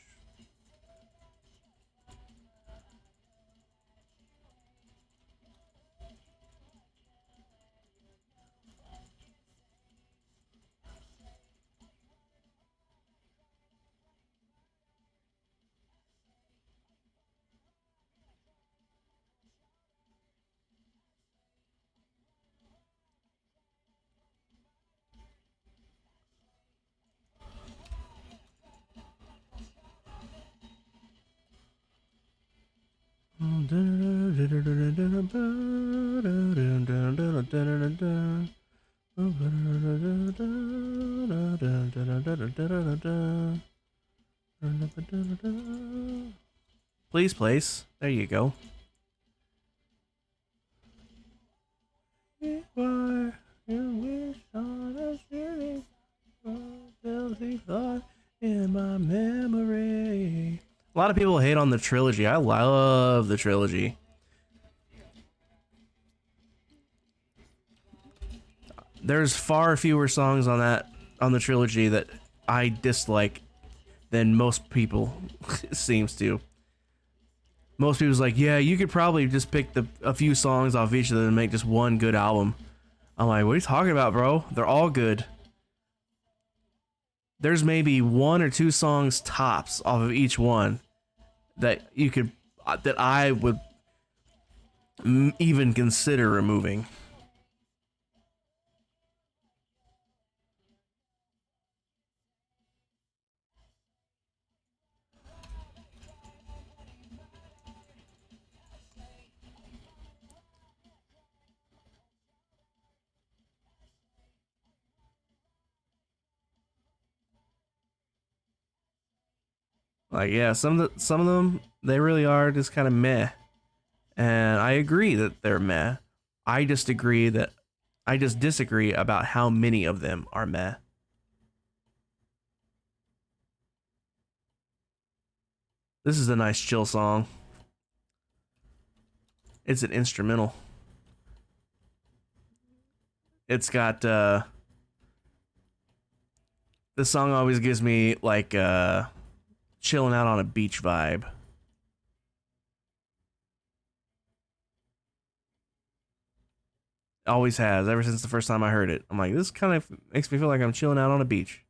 Please place. There you go. You wish on a city, filthy thought in my memory. A lot of people hate on the trilogy. I love the trilogy. There's far fewer songs on the trilogy that I dislike than most people seems to. Most people's like, yeah, you could probably just pick a few songs off each of them and make just one good album. I'm like, what are you talking about, bro? They're all good. There's maybe 1 or 2 songs tops off of each one that you could, that I would even consider removing. Like, yeah, some of them, they really are just kind of meh. And I agree that they're meh. I just disagree about how many of them are meh. This is a nice chill song. It's an instrumental. It's got this song always gives me like chilling out on a beach vibe. Always has, ever since the first time I heard it. I'm like, this kind of makes me feel like I'm chilling out on a beach.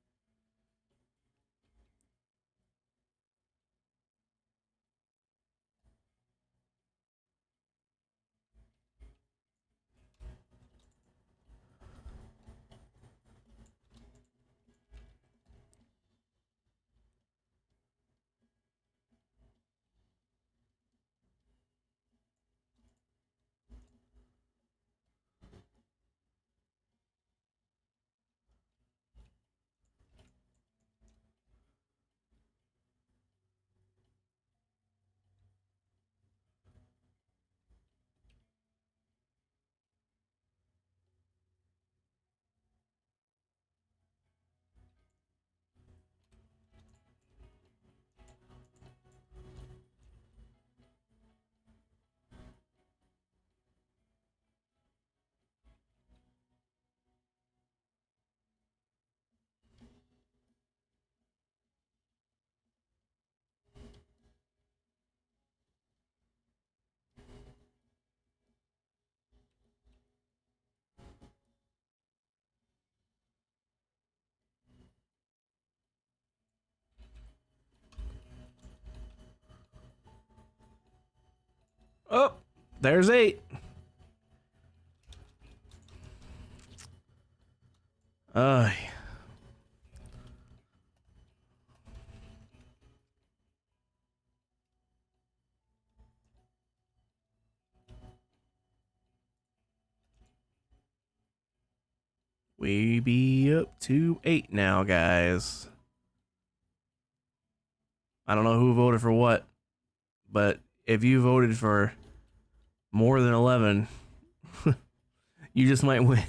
Oh, there's 8. Uh, we be up to 8 now, guys. I don't know who voted for what, but if you voted for more than 11, you just might win.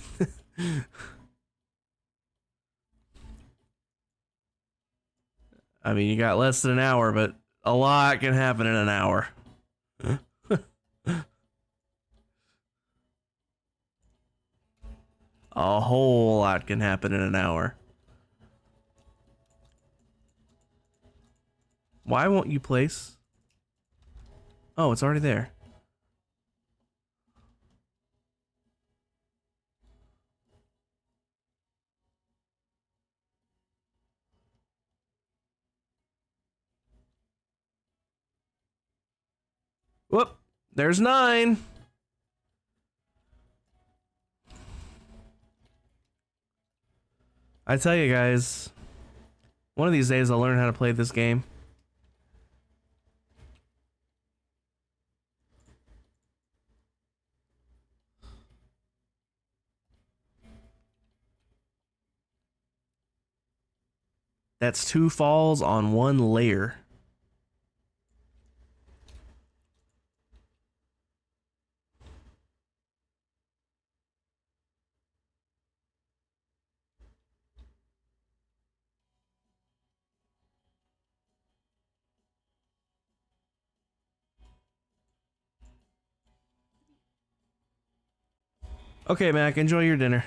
I mean, you got less than an hour, but a lot can happen in an hour. A whole lot can happen in an hour. Why won't you place? Oh, it's already there. Whoop, there's 9. I tell you guys, one of these days I'll learn how to play this game. That's 2 falls on 1 layer. Okay, Mac, enjoy your dinner.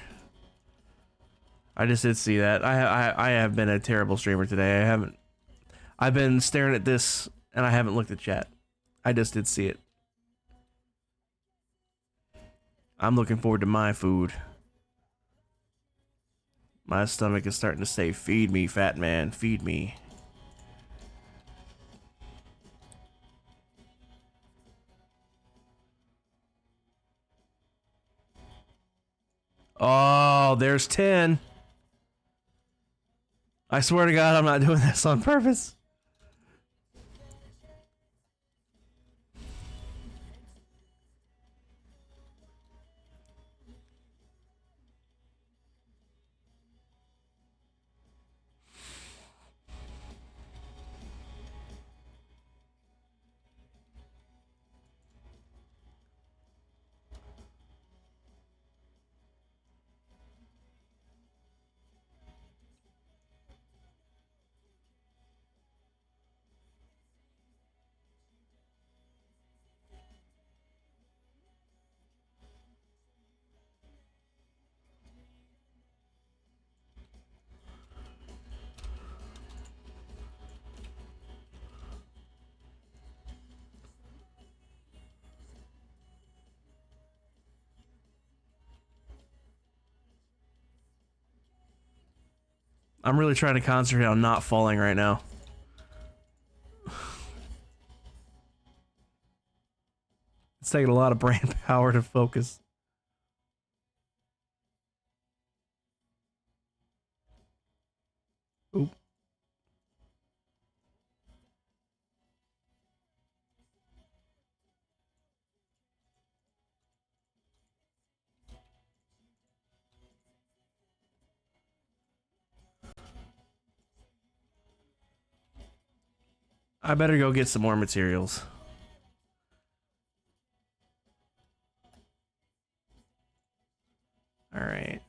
I just did see that. I have been a terrible streamer today. I've been staring at this and I haven't looked at chat. I just did see it. I'm looking forward to my food. My stomach is starting to say, feed me, fat man, feed me. Oh, there's 10. I swear to God, I'm not doing this on purpose. I'm really trying to concentrate on not falling right now. It's taking a lot of brain power to focus. Oop. I better go get some more materials. All right.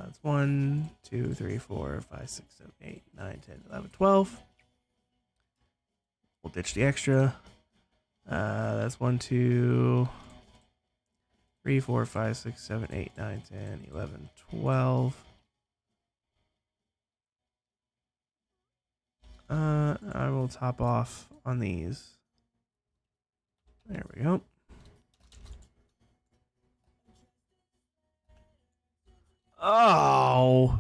It's 1, 2, 3, 4, 5, 6, 7, 8, 9, 10, 11, 12. We'll ditch the extra. That's 1, 2, 3, 4, 5, 6, 7, 8, 9, 10, 11, 12. I will top off on these. There we go. Oh!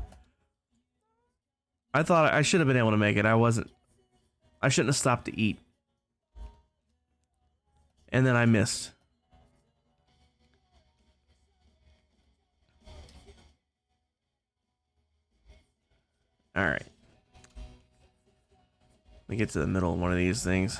I thought I should have been able to make it. I wasn't. I shouldn't have stopped to eat. And then I missed. All right. Let me get to the middle of one of these things.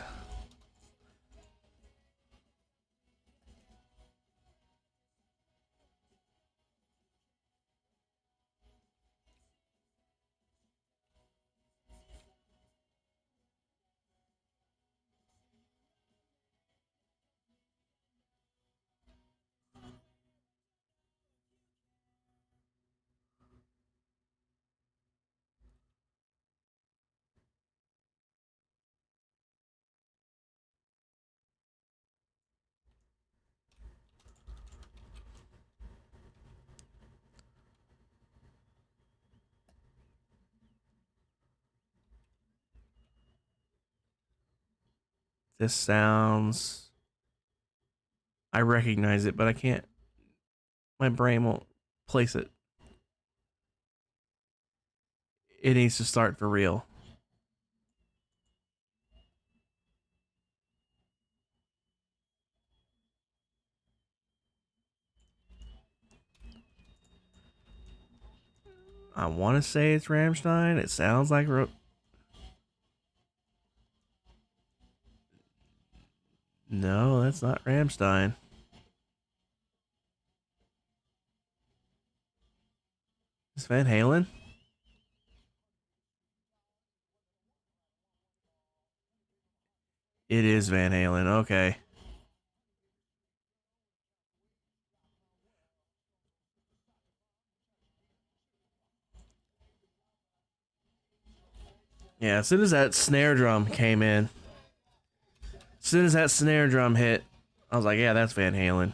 This sounds... I recognize it, but I can't... My brain won't place it. It needs to start for real. I want to say it's Rammstein. It sounds like... No, that's not Rammstein. Is Van Halen? It is Van Halen. Okay. Yeah, as soon as that snare drum came in, as soon as that snare drum hit, I was like, yeah, that's Van Halen.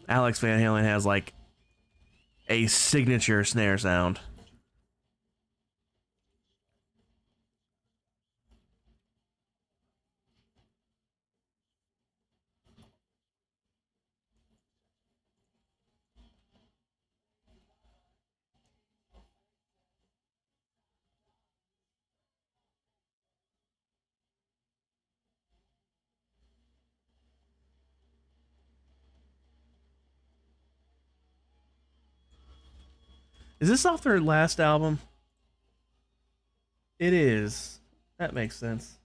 Alex Van Halen has like a signature snare sound. Is this off their last album? It is. That makes sense.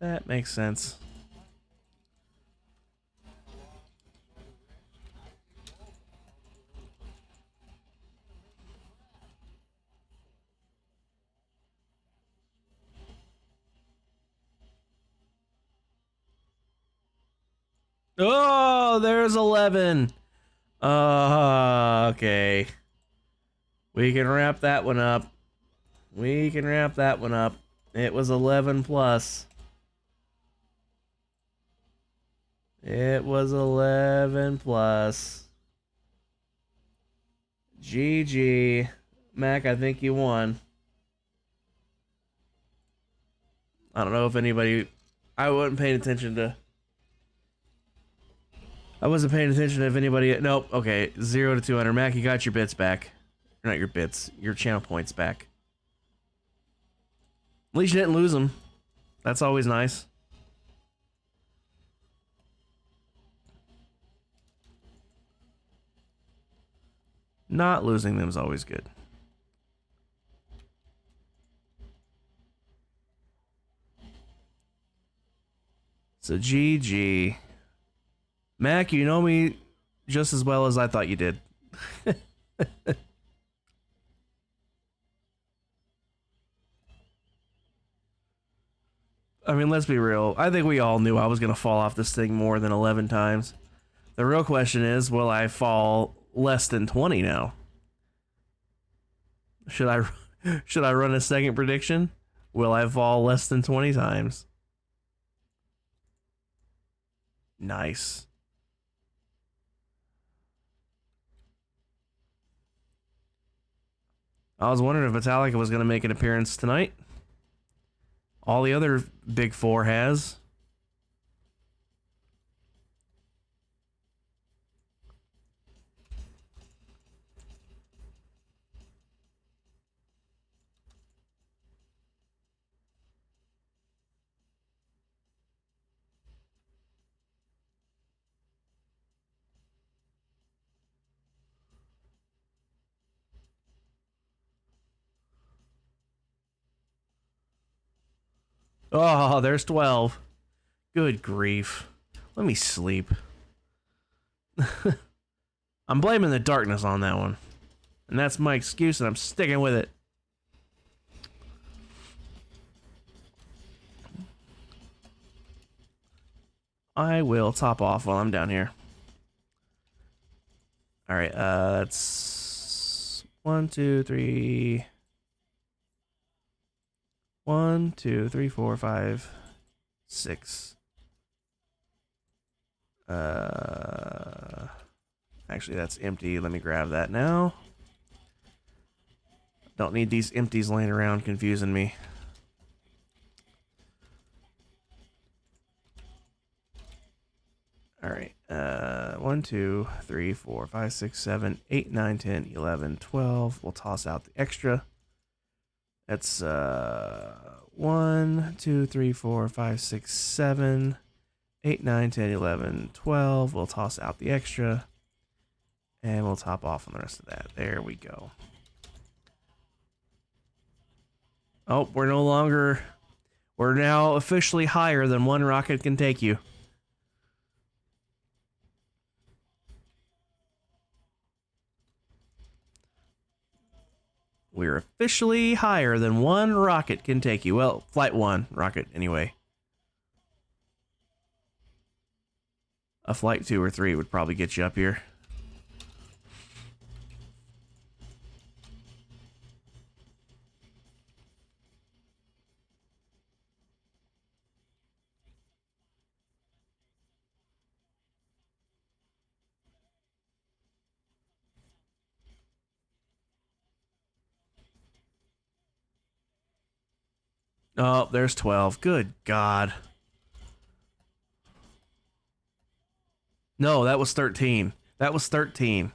That makes sense. Oh, there's 11. Okay. We can wrap that one up. We can wrap that one up. It was 11 plus. It was 11 plus. GG. Mac, I think you won. I don't know if anybody... I wasn't paying attention to... I wasn't paying attention if anybody... Nope. Okay. 0 to 200. Mac, you got your bits back. Not your bits. Your channel points back. At least you didn't lose them. That's always nice. Not losing them is always good. So GG. Mac, you know me just as well as I thought you did. I mean, let's be real. I think we all knew I was going to fall off this thing more than 11 times. The real question is, will I fall less than 20 now? Should I run a second prediction? Will I fall less than 20 times? Nice. I was wondering if Metallica was going to make an appearance tonight. All the other big four has. Oh, there's 12. Good grief. Let me sleep. I'm blaming the darkness on that one. And that's my excuse, and I'm sticking with it. I will top off while I'm down here. Alright, that's 1, 2, 3. 1, 2, 3, 4, 5, 6. Actually, that's empty. Let me grab that now. Don't need these empties laying around confusing me. Alright, 1, 2, 3, 4, 5, 6, 7, 8, 9, 10, 11, 12. We'll toss out the extra. That's 1, 2, 3, 4, 5, 6, 7, 8, 9, 10, 11, 12. We'll toss out the extra. And we'll top off on the rest of that. There we go. Oh, we're no longer... We're now officially higher than one rocket can take you. We're officially higher than one rocket can take you. Well, flight 1 rocket, anyway. A flight 2 or 3 would probably get you up here. Oh, there's 12. Good God. No, that was 13. That was 13.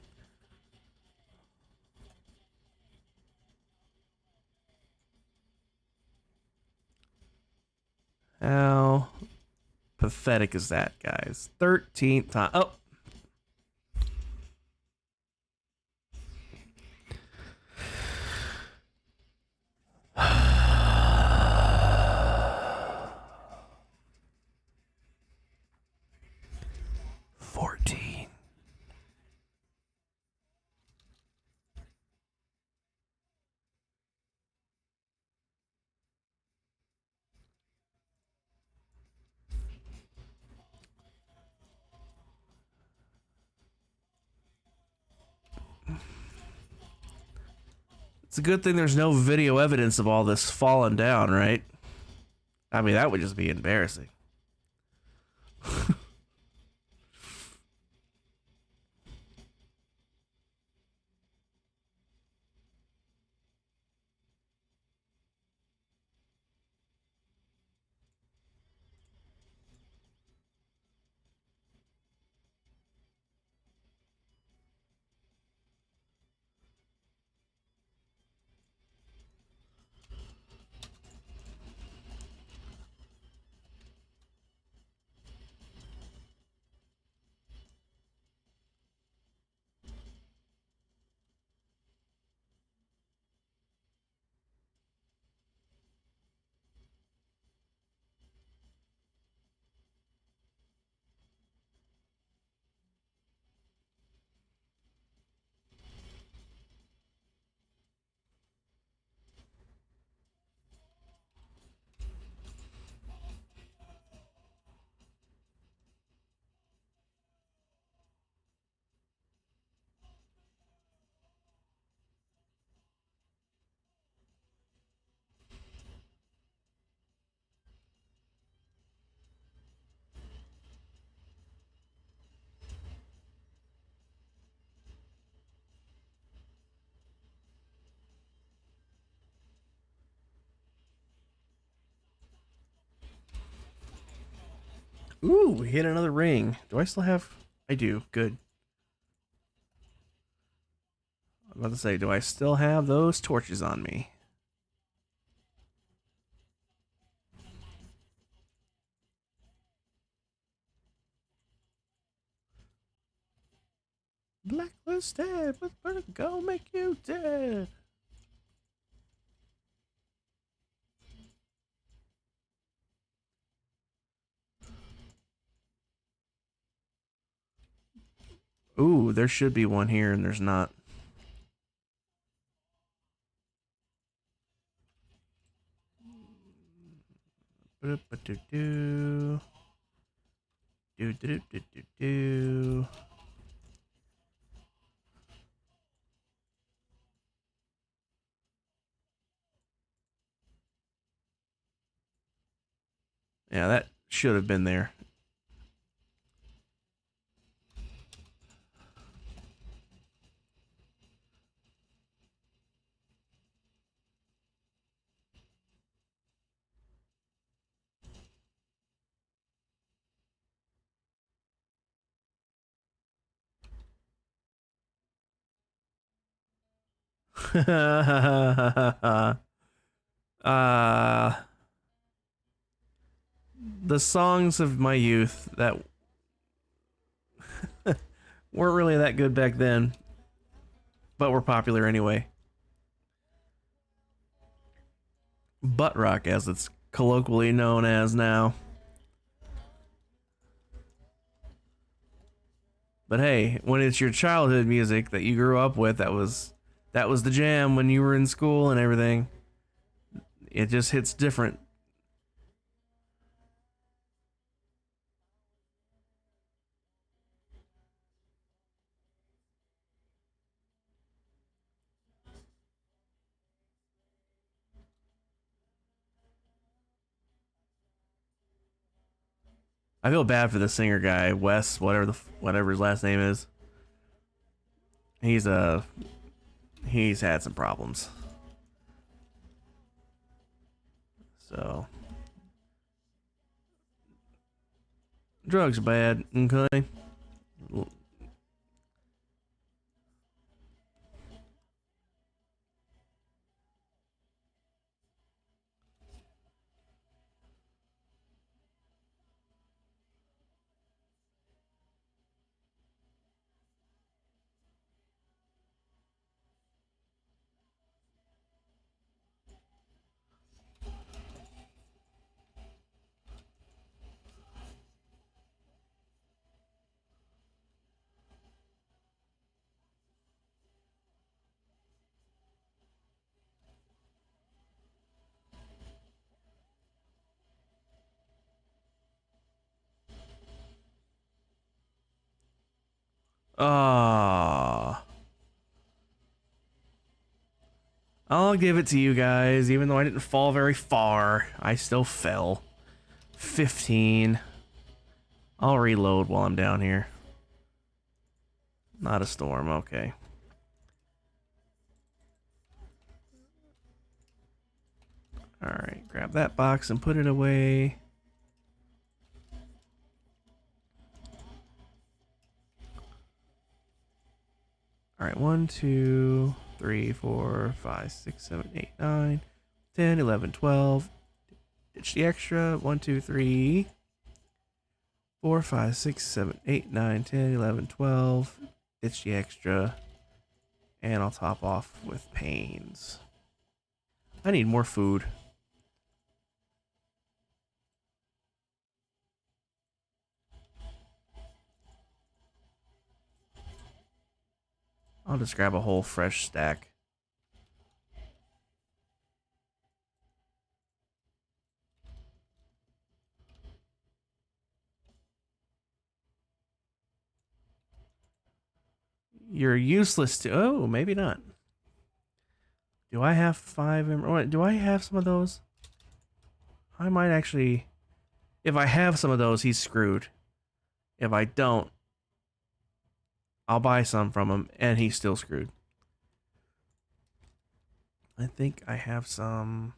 How pathetic is that, guys? 13th time. Oh. It's a good thing there's no video evidence of all this falling down, right? I mean, that would just be embarrassing. Ooh, we hit another ring. Do I still have... I do. Good. I'm about to say, do I still have those torches on me? Blacklisted, but vertigo make you dead. Ooh, there should be one here, and there's not. Do. Do do do do do. Yeah, that should have been there. uh the songs of my youth that weren't really that good back then, but were popular anyway. Butt rock, as it's colloquially known as now. But hey, when it's your childhood music that you grew up with, that was the jam when you were in school and everything. It just hits different. I feel bad for the singer guy, Wes, whatever his last name is. He's he's had some problems. So drugs are bad, okay? Ah, I'll give it to you guys, even though I didn't fall very far. I still fell. 15. I'll reload while I'm down here. Not a storm, okay. Alright, grab that box and put it away. Alright, 1, 2, 3, 4, 5, 6, 7, 8, 9, 10, 11, 12. Ditch the extra. 1, 2, 3, 4, 5, 6, 7, 8, 9, 10, 11, 12. Ditch the extra. And I'll top off with pains. I need more food. I'll just grab a whole fresh stack. You're useless to... Oh, maybe not. Do I have 5... Do I have some of those? I might actually... If I have some of those, he's screwed. If I don't, I'll buy some from him, and he's still screwed. I think I have some...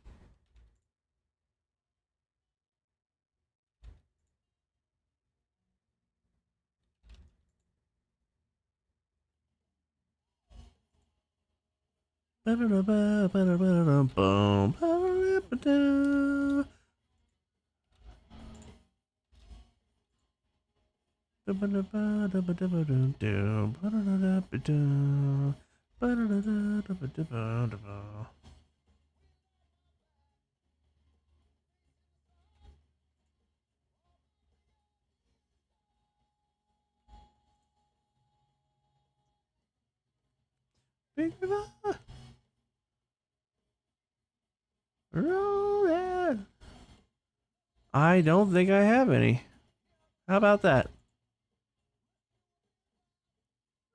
I don't think I have any. How about that?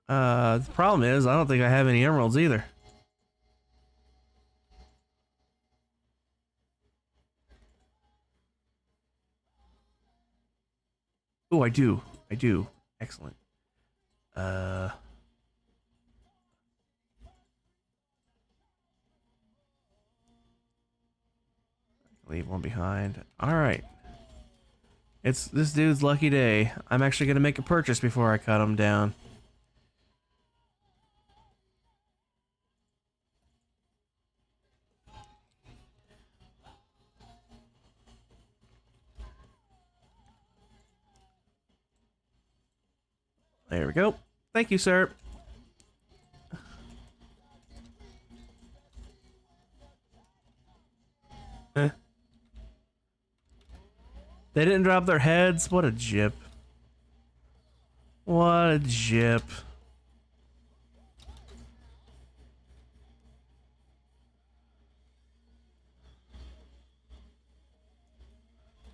The problem is I don't think I have any emeralds either. Oh, I do. I do. Excellent. Leave one behind. All right. It's this dude's lucky day. I'm actually gonna make a purchase before I cut him down. There we go. Thank you, sir. Eh. They didn't drop their heads? What a jip. What a jip.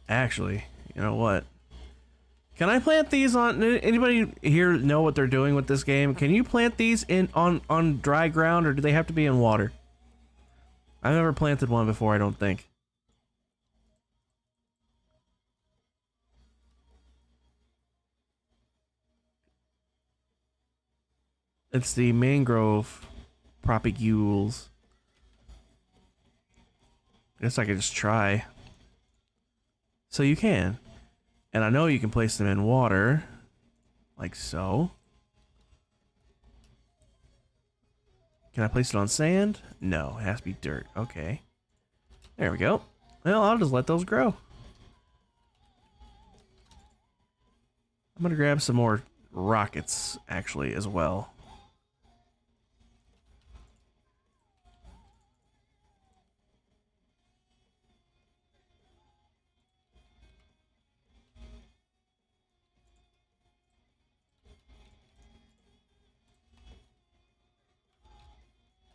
Actually, you know what? Can I plant these on... Anybody here know what they're doing with this game? Can you plant these in on dry ground, or do they have to be in water? I've never planted one before, I don't think. It's the mangrove propagules. Guess I could just try. So you can. And I know you can place them in water. Like so. Can I place it on sand? No, it has to be dirt. Okay. There we go. Well, I'll just let those grow. I'm gonna grab some more rockets, actually, as well.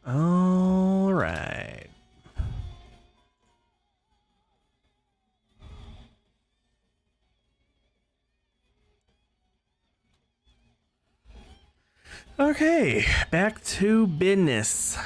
All right. Okay, back to business.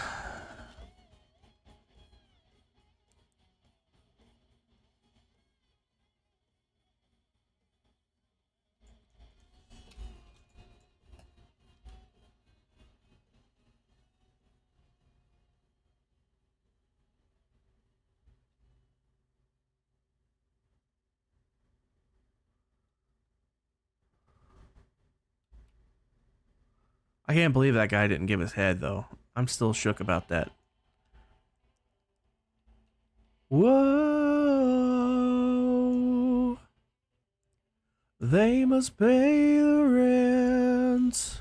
I can't believe that guy didn't give his head, though. I'm still shook about that. Whoa. They must pay the rent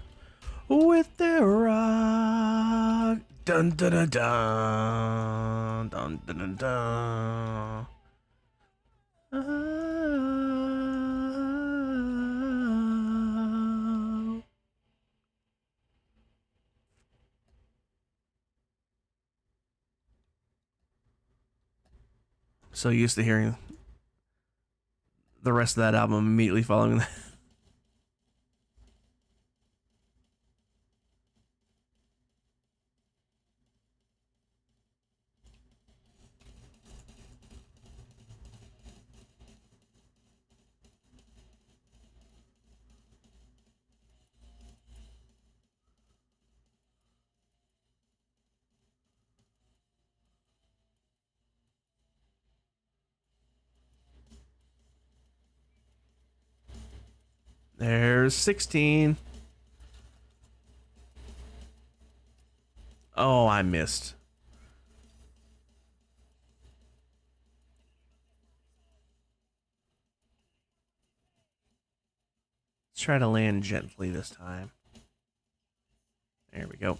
with their rock. Dun dun dun dun. Dun dun dun dun. So used to hearing the rest of that album immediately following that. There's 16. Oh, I missed. Let's try to land gently this time. There we go.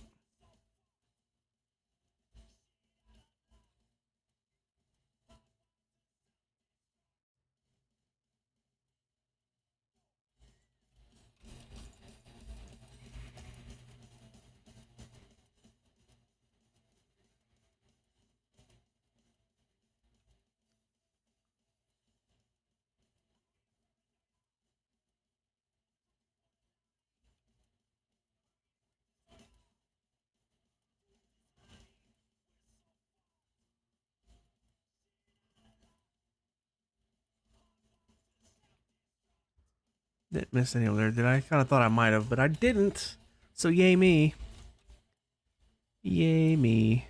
Didn't miss any over there, did I? Kind of thought I might have, but I didn't. So yay me. Yay me.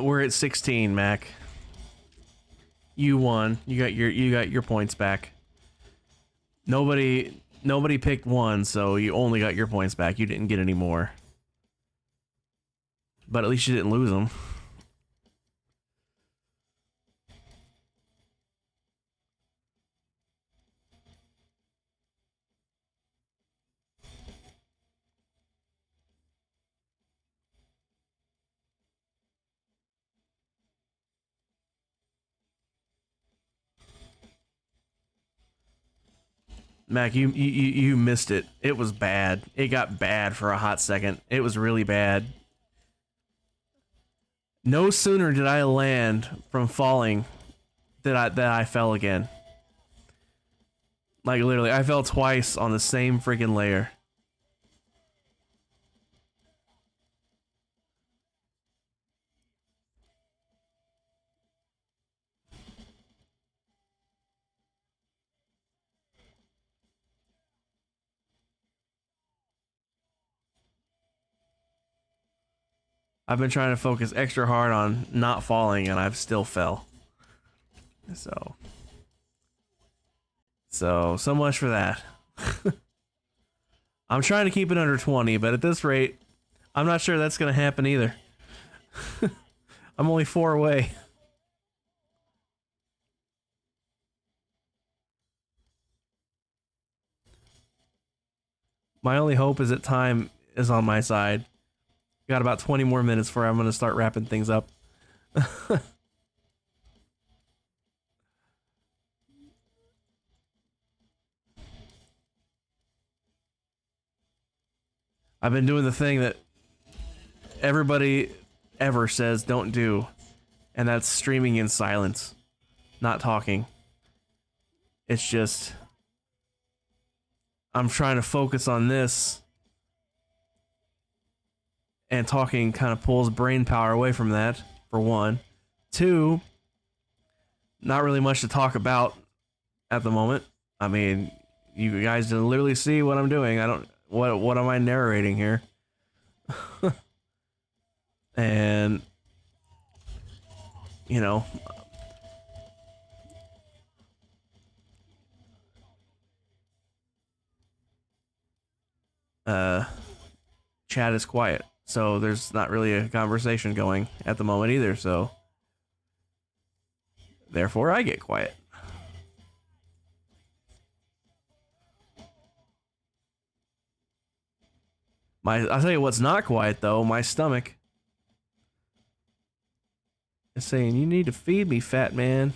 We're at 16, Mac. You won. You got your points back. Nobody picked one, so you only got your points back. You didn't get any more. But at least you didn't lose them. Mac, you missed it. It was bad. It got bad for a hot second. It was really bad. No sooner did I land from falling that I fell again. Like literally, I fell twice on the same freaking layer. I've been trying to focus extra hard on not falling, and I've still fell. So much for that. I'm trying to keep it under 20, but at this rate, I'm not sure that's gonna happen either. I'm only 4 away. My only hope is that time is on my side. Got about 20 more minutes before I'm gonna start wrapping things up. I've been doing the thing that everybody ever says don't do, and that's streaming in silence, not talking. It's just I'm trying to focus on this, and talking kind of pulls brain power away from that, for one. Two, not really much to talk about at the moment. I mean, you guys can literally see what I'm doing. I don't what am I narrating here? And you know, chat is quiet, so there's not really a conversation going at the moment either, so therefore I get quiet. I'll tell you what's not quiet though, my stomach is saying, you need to feed me, fat man.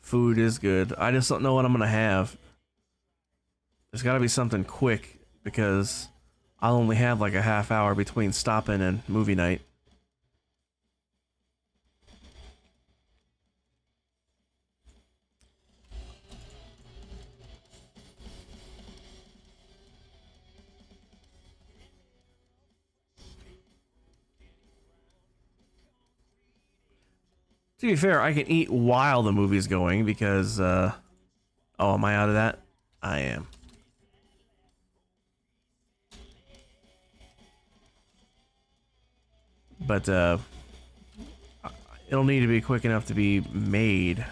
Food is good. I just don't know what I'm gonna have. There's gotta be something quick because I'll only have like a half hour between stopping and movie night. To be fair, I can eat while the movie's going because, oh, am I out of that? I am. But, it'll need to be quick enough to be made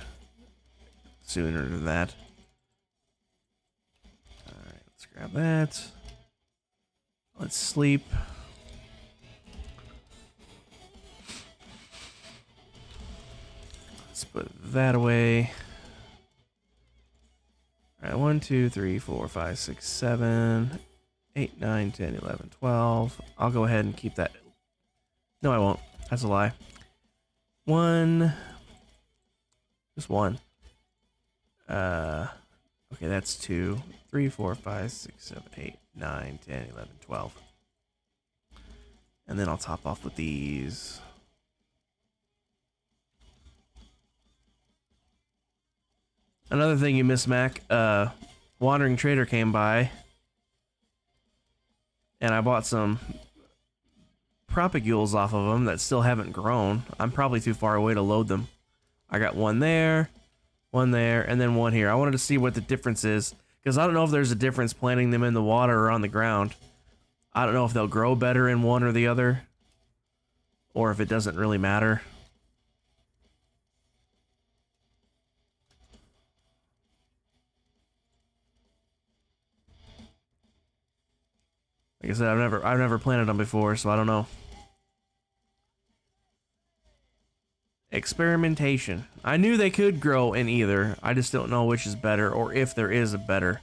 sooner than that. Alright, let's grab that. Let's sleep. Let's put that away. Alright, 1, 2, 3, 4, 5, 6, 7, 8, 9, 10, 11, 12. I'll go ahead and keep that. No, I won't. That's a lie. 1. Just 1. Okay, that's 2, 3, 4, 5, 6, 7, 8, 9, 10, 11, 12. And then I'll top off with these. Another thing you missed, Mac, Wandering Trader came by, and I bought some propagules off of them that still haven't grown. I'm probably too far away to load them. I got one there, and then one here. I wanted to see what the difference is, because I don't know if there's a difference planting them in the water or on the ground. I don't know if they'll grow better in one or the other, or if it doesn't really matter. Like I said, I've never planted them before, so I don't know. Experimentation. I knew they could grow in either. I just don't know which is better, or if there is a better.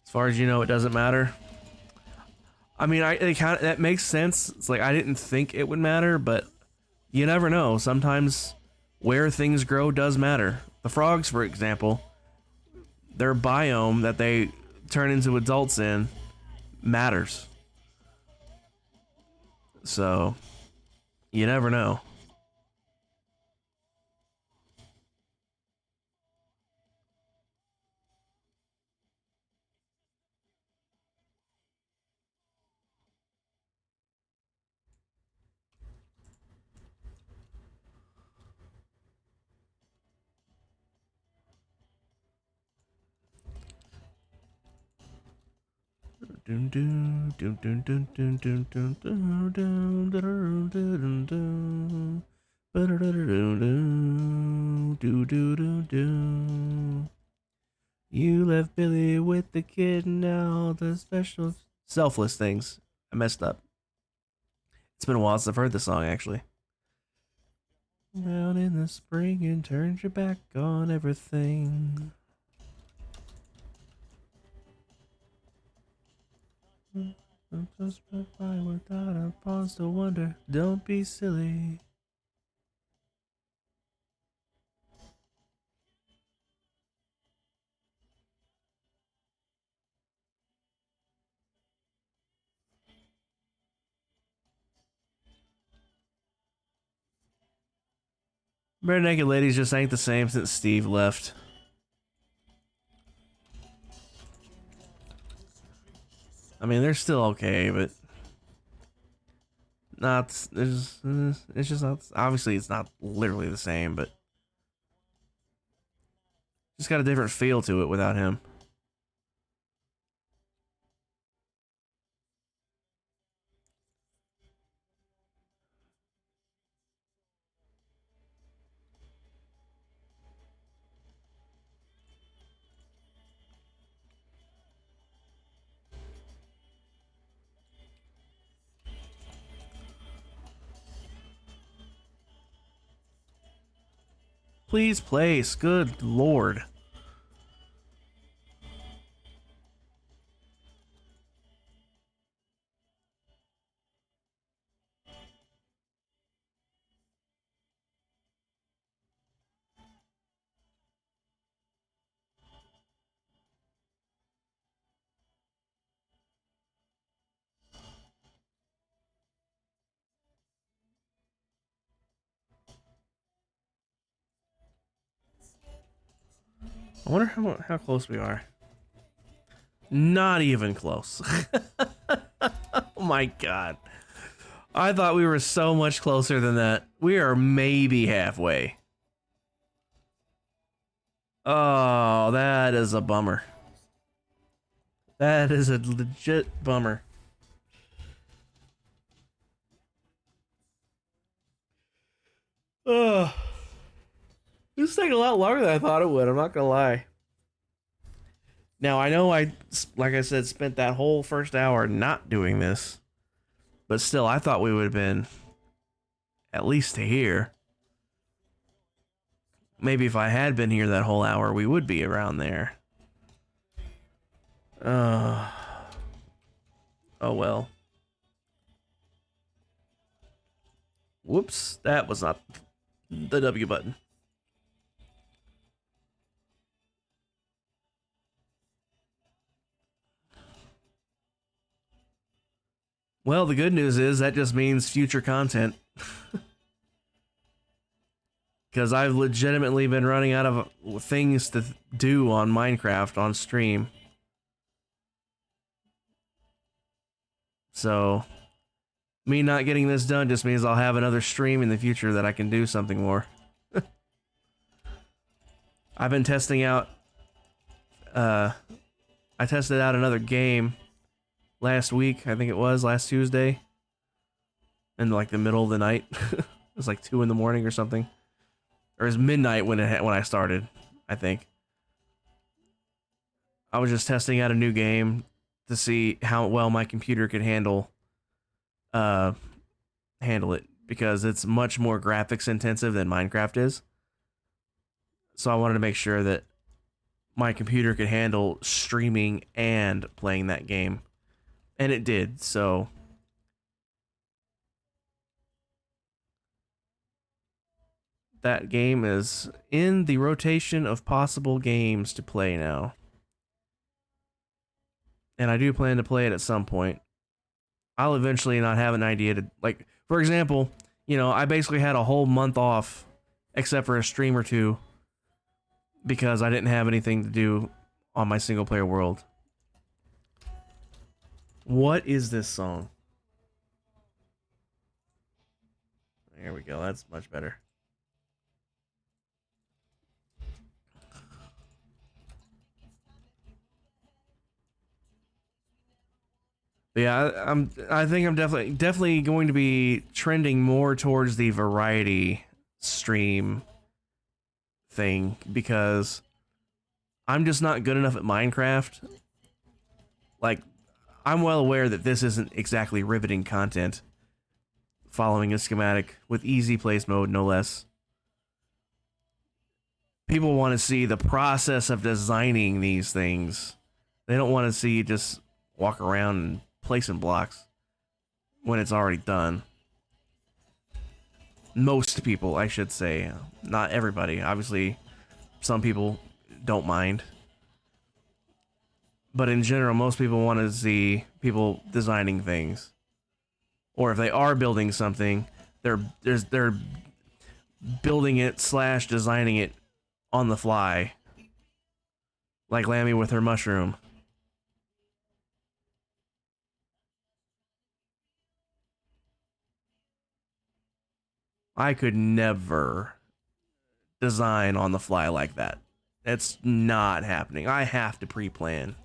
As far as you know, it doesn't matter. I mean, that makes sense. It's like I didn't think it would matter, but you never know. Sometimes where things grow does matter. The frogs, for example, their biome that they turn into adults in matters. So, you never know. You left Billy with the kid and all the special selfless things. I messed up. It's been a while since I've heard the song, actually. Out in the spring and turns your back on everything. Just by without a pause to wonder. Don't be silly. Bare Naked Ladies just ain't the same since Steve left. I mean, they're still okay, but not. It's just not. Obviously, it's not literally the same, but just got a different feel to it without him. Please place. Good lord. I wonder how close we are. Not even close. Oh my god. I thought we were so much closer than that. We are maybe halfway. Oh, that is a bummer. That is a legit bummer. Oh, this is taking a lot longer than I thought it would. I'm not gonna lie. Now I know like I said, spent that whole first hour not doing this, but still, I thought we would have been at least to here. Maybe if I had been here that whole hour, we would be around there. Oh well. Whoops, that was not the W button. Well, the good news is that just means future content. Because I've legitimately been running out of things to do on Minecraft on stream. So, me not getting this done just means I'll have another stream in the future that I can do something more. I've been testing out, I tested out another game last week, I think it was, last Tuesday. In like the middle of the night. It was like 2 in the morning or something. Or it was midnight when I started, I think. I was just testing out a new game to see how well my computer could handle it, because it's much more graphics intensive than Minecraft is. So I wanted to make sure that my computer could handle streaming and playing that game. And it did, so that game is in the rotation of possible games to play now. And I do plan to play it at some point. I'll eventually not have an idea to, like, for example, you know, I basically had a whole month off, except for a stream or two, because I didn't have anything to do on my single player world. What is this song? There we go, that's much better. But yeah, I think I'm definitely going to be trending more towards the variety stream thing, because I'm just not good enough at Minecraft. Like, I'm well aware that this isn't exactly riveting content, following a schematic with easy place mode, no less. People want to see the process of designing these things. They don't want to see just walk around and placing blocks when it's already done. Most people, I should say. Not everybody. Obviously, some people don't mind. But in general, most people want to see people designing things. Or if they are building something, they're building it / designing it on the fly. Like Lammy with her mushroom. I could never design on the fly like that. It's not happening. I have to pre-plan.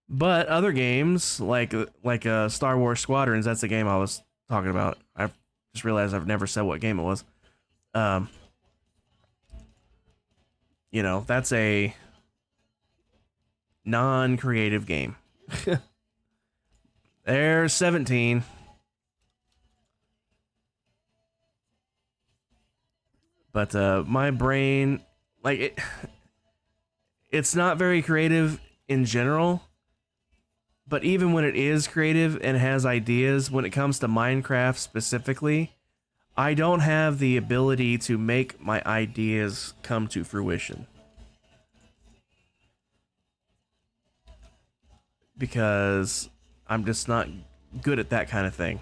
But other games, like Star Wars Squadrons, that's the game I was talking about. I just realized I've never said what game it was. You know, that's a non-creative game. There's 17. But my brain, like, it's not very creative in general. But even when it is creative and has ideas, when it comes to Minecraft specifically, I don't have the ability to make my ideas come to fruition. Because I'm just not good at that kind of thing.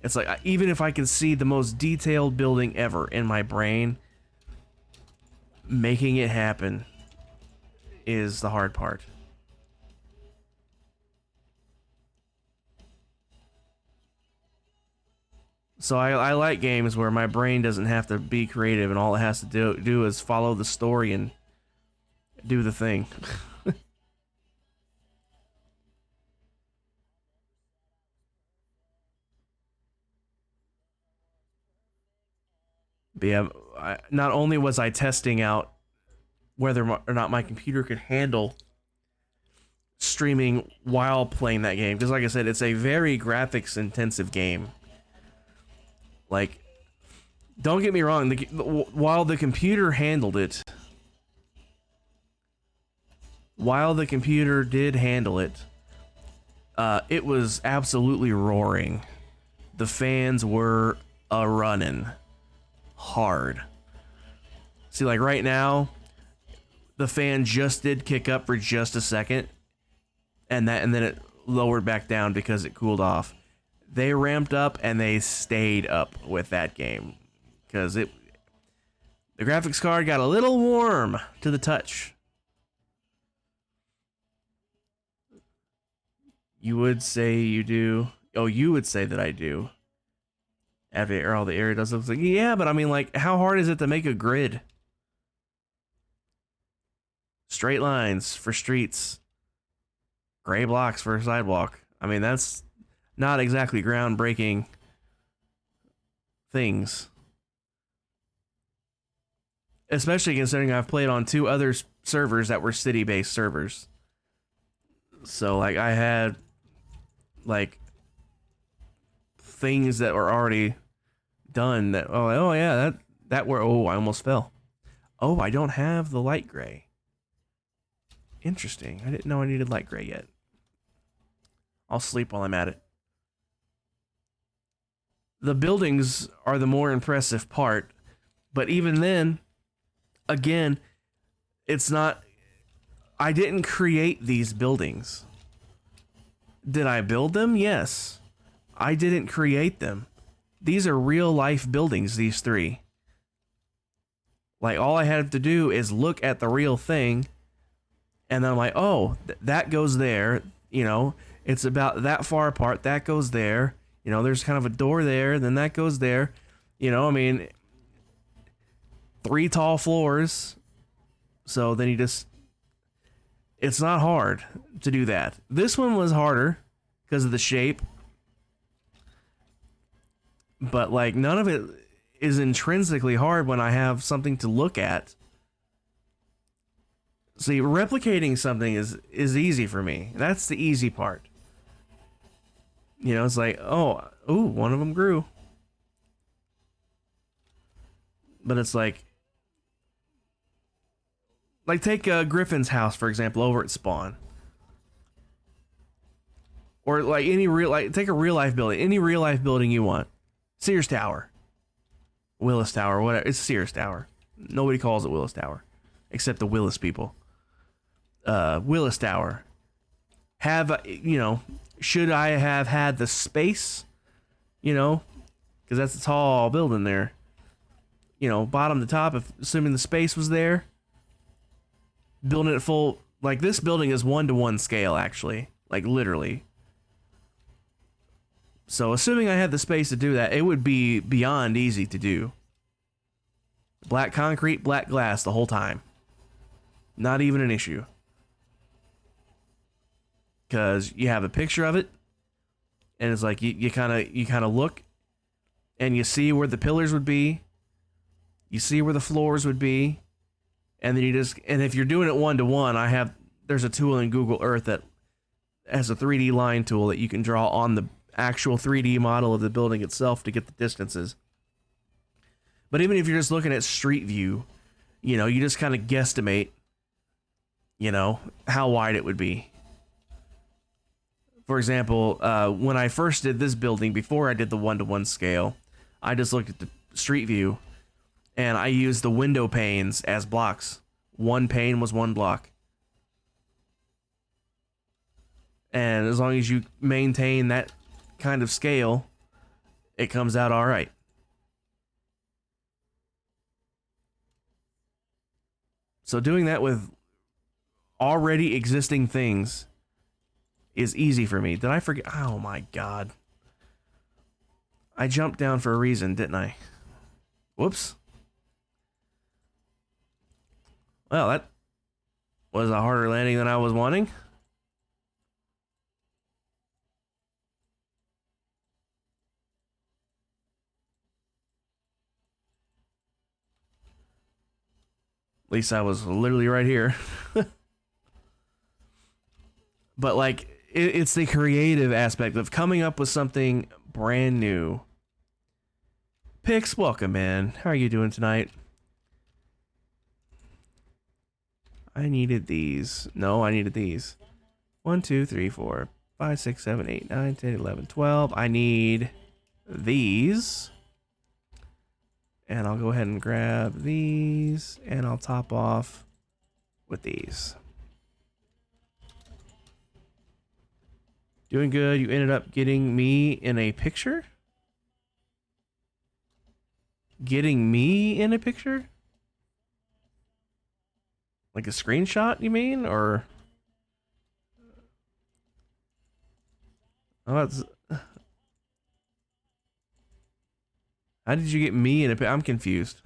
It's like, even if I can see the most detailed building ever in my brain, making it happen is the hard part. So I like games where my brain doesn't have to be creative and all it has to do is follow the story and do the thing. But yeah, not only was I testing out whether or not my computer could handle streaming while playing that game, because like I said, it's a very graphics intensive game. Like, don't get me wrong, while the computer handled it, while the computer did handle it, it was absolutely roaring. The fans were a-running hard. See, like right now, the fan just did kick up for just a second, and then it lowered back down because it cooled off. They ramped up and they stayed up with that game because the graphics card got a little warm to the touch. You would say you do. Oh, you would say that I do. After all the area does look like, yeah, but I mean, like, how hard is it to make a grid? Straight lines for streets, gray blocks for a sidewalk. I mean, that's not exactly groundbreaking things. Especially considering I've played on 2 other servers that were city-based servers. So, like, I had, like, things that were already done that, oh yeah, that were, oh, I almost fell. Oh, I don't have the light gray. Interesting. I didn't know I needed light gray yet. I'll sleep while I'm at it. The buildings are the more impressive part, but even then, again, it's not, I didn't create these buildings. Did I build them? Yes. I didn't create them. These are real life buildings, these 3. Like, all I had to do is look at the real thing, and then I'm like, oh, that goes there, you know, it's about that far apart, that goes there, you know, there's kind of a door there, then that goes there, you know, I mean, 3 tall floors, so then you just, it's not hard to do that. This one was harder because of the shape, but like, none of it is intrinsically hard when I have something to look at. See, replicating something is easy for me. That's the easy part. You know, it's like, oh, ooh, one of them grew. But it's like take Griffin's house, for example, over at Spawn. Or like take a real life building, any real life building you want. Sears Tower. Willis Tower, whatever. It's Sears Tower. Nobody calls it Willis Tower. Except the Willis people. Willis Tower. You know, should I have had the space? You know, because that's a tall building there. You know, bottom to top, assuming the space was there. Building it full, like this building is 1-to-1 scale, actually. Like, literally. So, assuming I had the space to do that, it would be beyond easy to do. Black concrete, black glass the whole time. Not even an issue. Because you have a picture of it, and it's like you kind of look, and you see where the pillars would be, you see where the floors would be, and then and if you're doing it 1-to-1, there's a tool in Google Earth that has a 3D line tool that you can draw on the actual 3D model of the building itself to get the distances. But even if you're just looking at street view, you know, you just kind of guesstimate, you know, how wide it would be. For example, when I first did this building, before I did the 1-to-1 scale, I just looked at the street view, and I used the window panes as blocks. One pane was 1 block. And as long as you maintain that kind of scale, it comes out all right. So doing that with already existing things is easy for me. Did I forget? Oh my god. I jumped down for a reason, didn't I? Whoops. Well, that was a harder landing than I was wanting. At least I was literally right here. But like, it's the creative aspect of coming up with something brand new. Pix, welcome in. How are you doing tonight? I needed these. No, I needed these. 1, 2, 3, 4, 5, 6, 7, 8, 9, 10, 11, 12. I need these. And I'll go ahead and grab these. And I'll top off with these. Doing good. You ended up getting me in a picture? Getting me in a picture? Like a screenshot, you mean? Or... Oh, that's... How did you get me in a picture? I'm confused.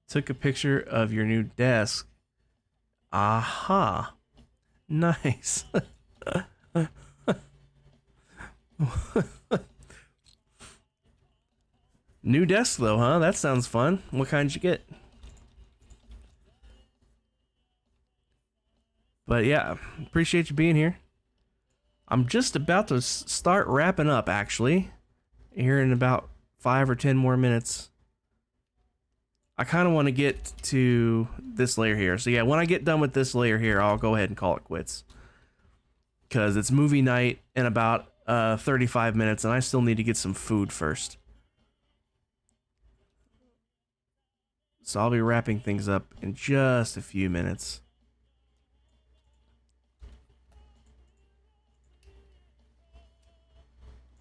Took a picture of your new desk. Aha. Nice. New desk though, huh? That sounds fun. What kind did you get? But yeah, appreciate you being here. I'm just about to start wrapping up actually. Here in about 5 or 10 more minutes. I kind of want to get to this layer here. So yeah, when I get done with this layer here, I'll go ahead and call it quits. Because it's movie night in about 35 minutes, and I still need to get some food first. So I'll be wrapping things up in just a few minutes.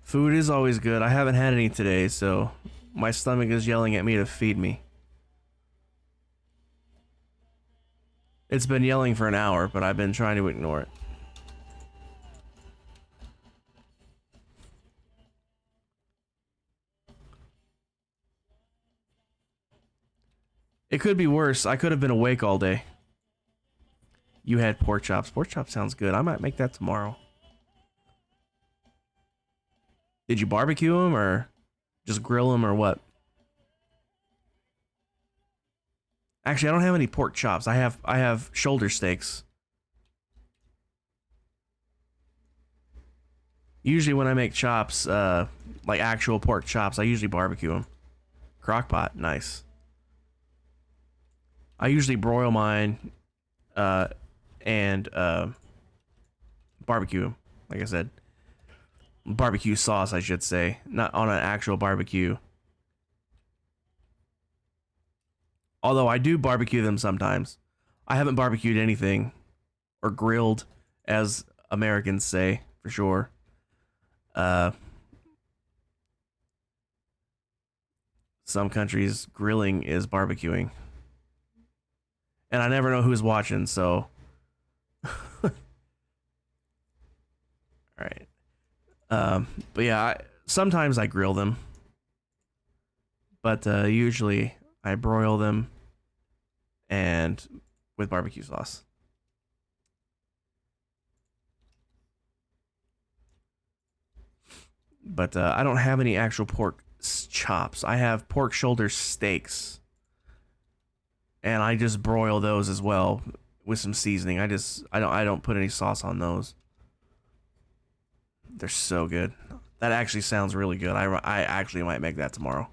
Food is always good. I haven't had any today, so my stomach is yelling at me to feed me. It's been yelling for an hour, but I've been trying to ignore it. It could be worse. I could have been awake all day. You had pork chops. Pork chop sounds good. I might make that tomorrow. Did you barbecue them or just grill them or what? Actually, I don't have any pork chops. I have shoulder steaks. Usually when I make chops, like actual pork chops, I usually barbecue them. Crockpot, nice. I usually broil mine and barbecue them, like I said. Barbecue sauce, I should say, not on an actual barbecue. Although I do barbecue them sometimes. I haven't barbecued anything, or grilled, as Americans say, for sure. Some countries, grilling is barbecuing. And I never know who's watching, so... Alright. But yeah, sometimes I grill them. But usually I broil them and with barbecue sauce. But I don't have any actual pork chops. I have pork shoulder steaks. And I just broil those as well with some seasoning. I don't put any sauce on those. They're so good. That actually sounds really good. I actually might make that tomorrow.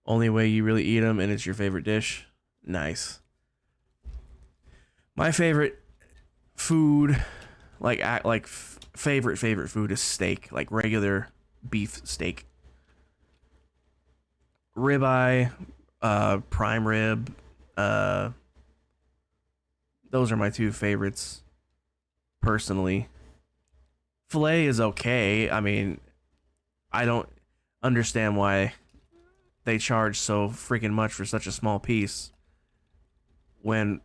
Only way you really eat them, and it's your favorite dish? Nice. My favorite food, favorite food is steak, like regular beef steak, ribeye, prime rib. Uh, those are my two favorites personally. Filet is okay. I mean, I don't understand why they charge so freaking much for such a small piece when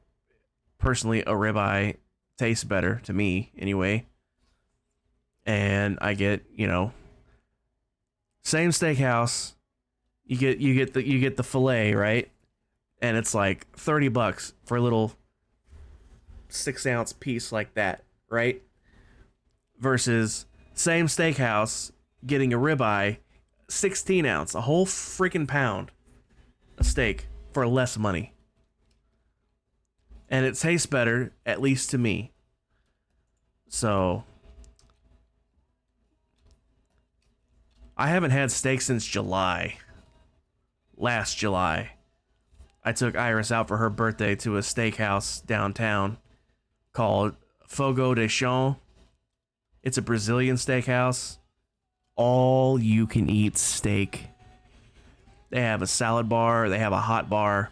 personally a ribeye tastes better to me anyway. And I get, same steakhouse, you get the filet, right? And it's like $30 for a little 6-ounce piece like that, right? Versus same steakhouse getting a ribeye, 16-ounce, a whole freaking pound of steak for less money. And it tastes better, at least to me. So I haven't had steak since July. Last July. I took Iris out for her birthday to a steakhouse downtown called Fogo de Chão. It's a Brazilian steakhouse. All you can eat steak. They have a salad bar, they have a hot bar,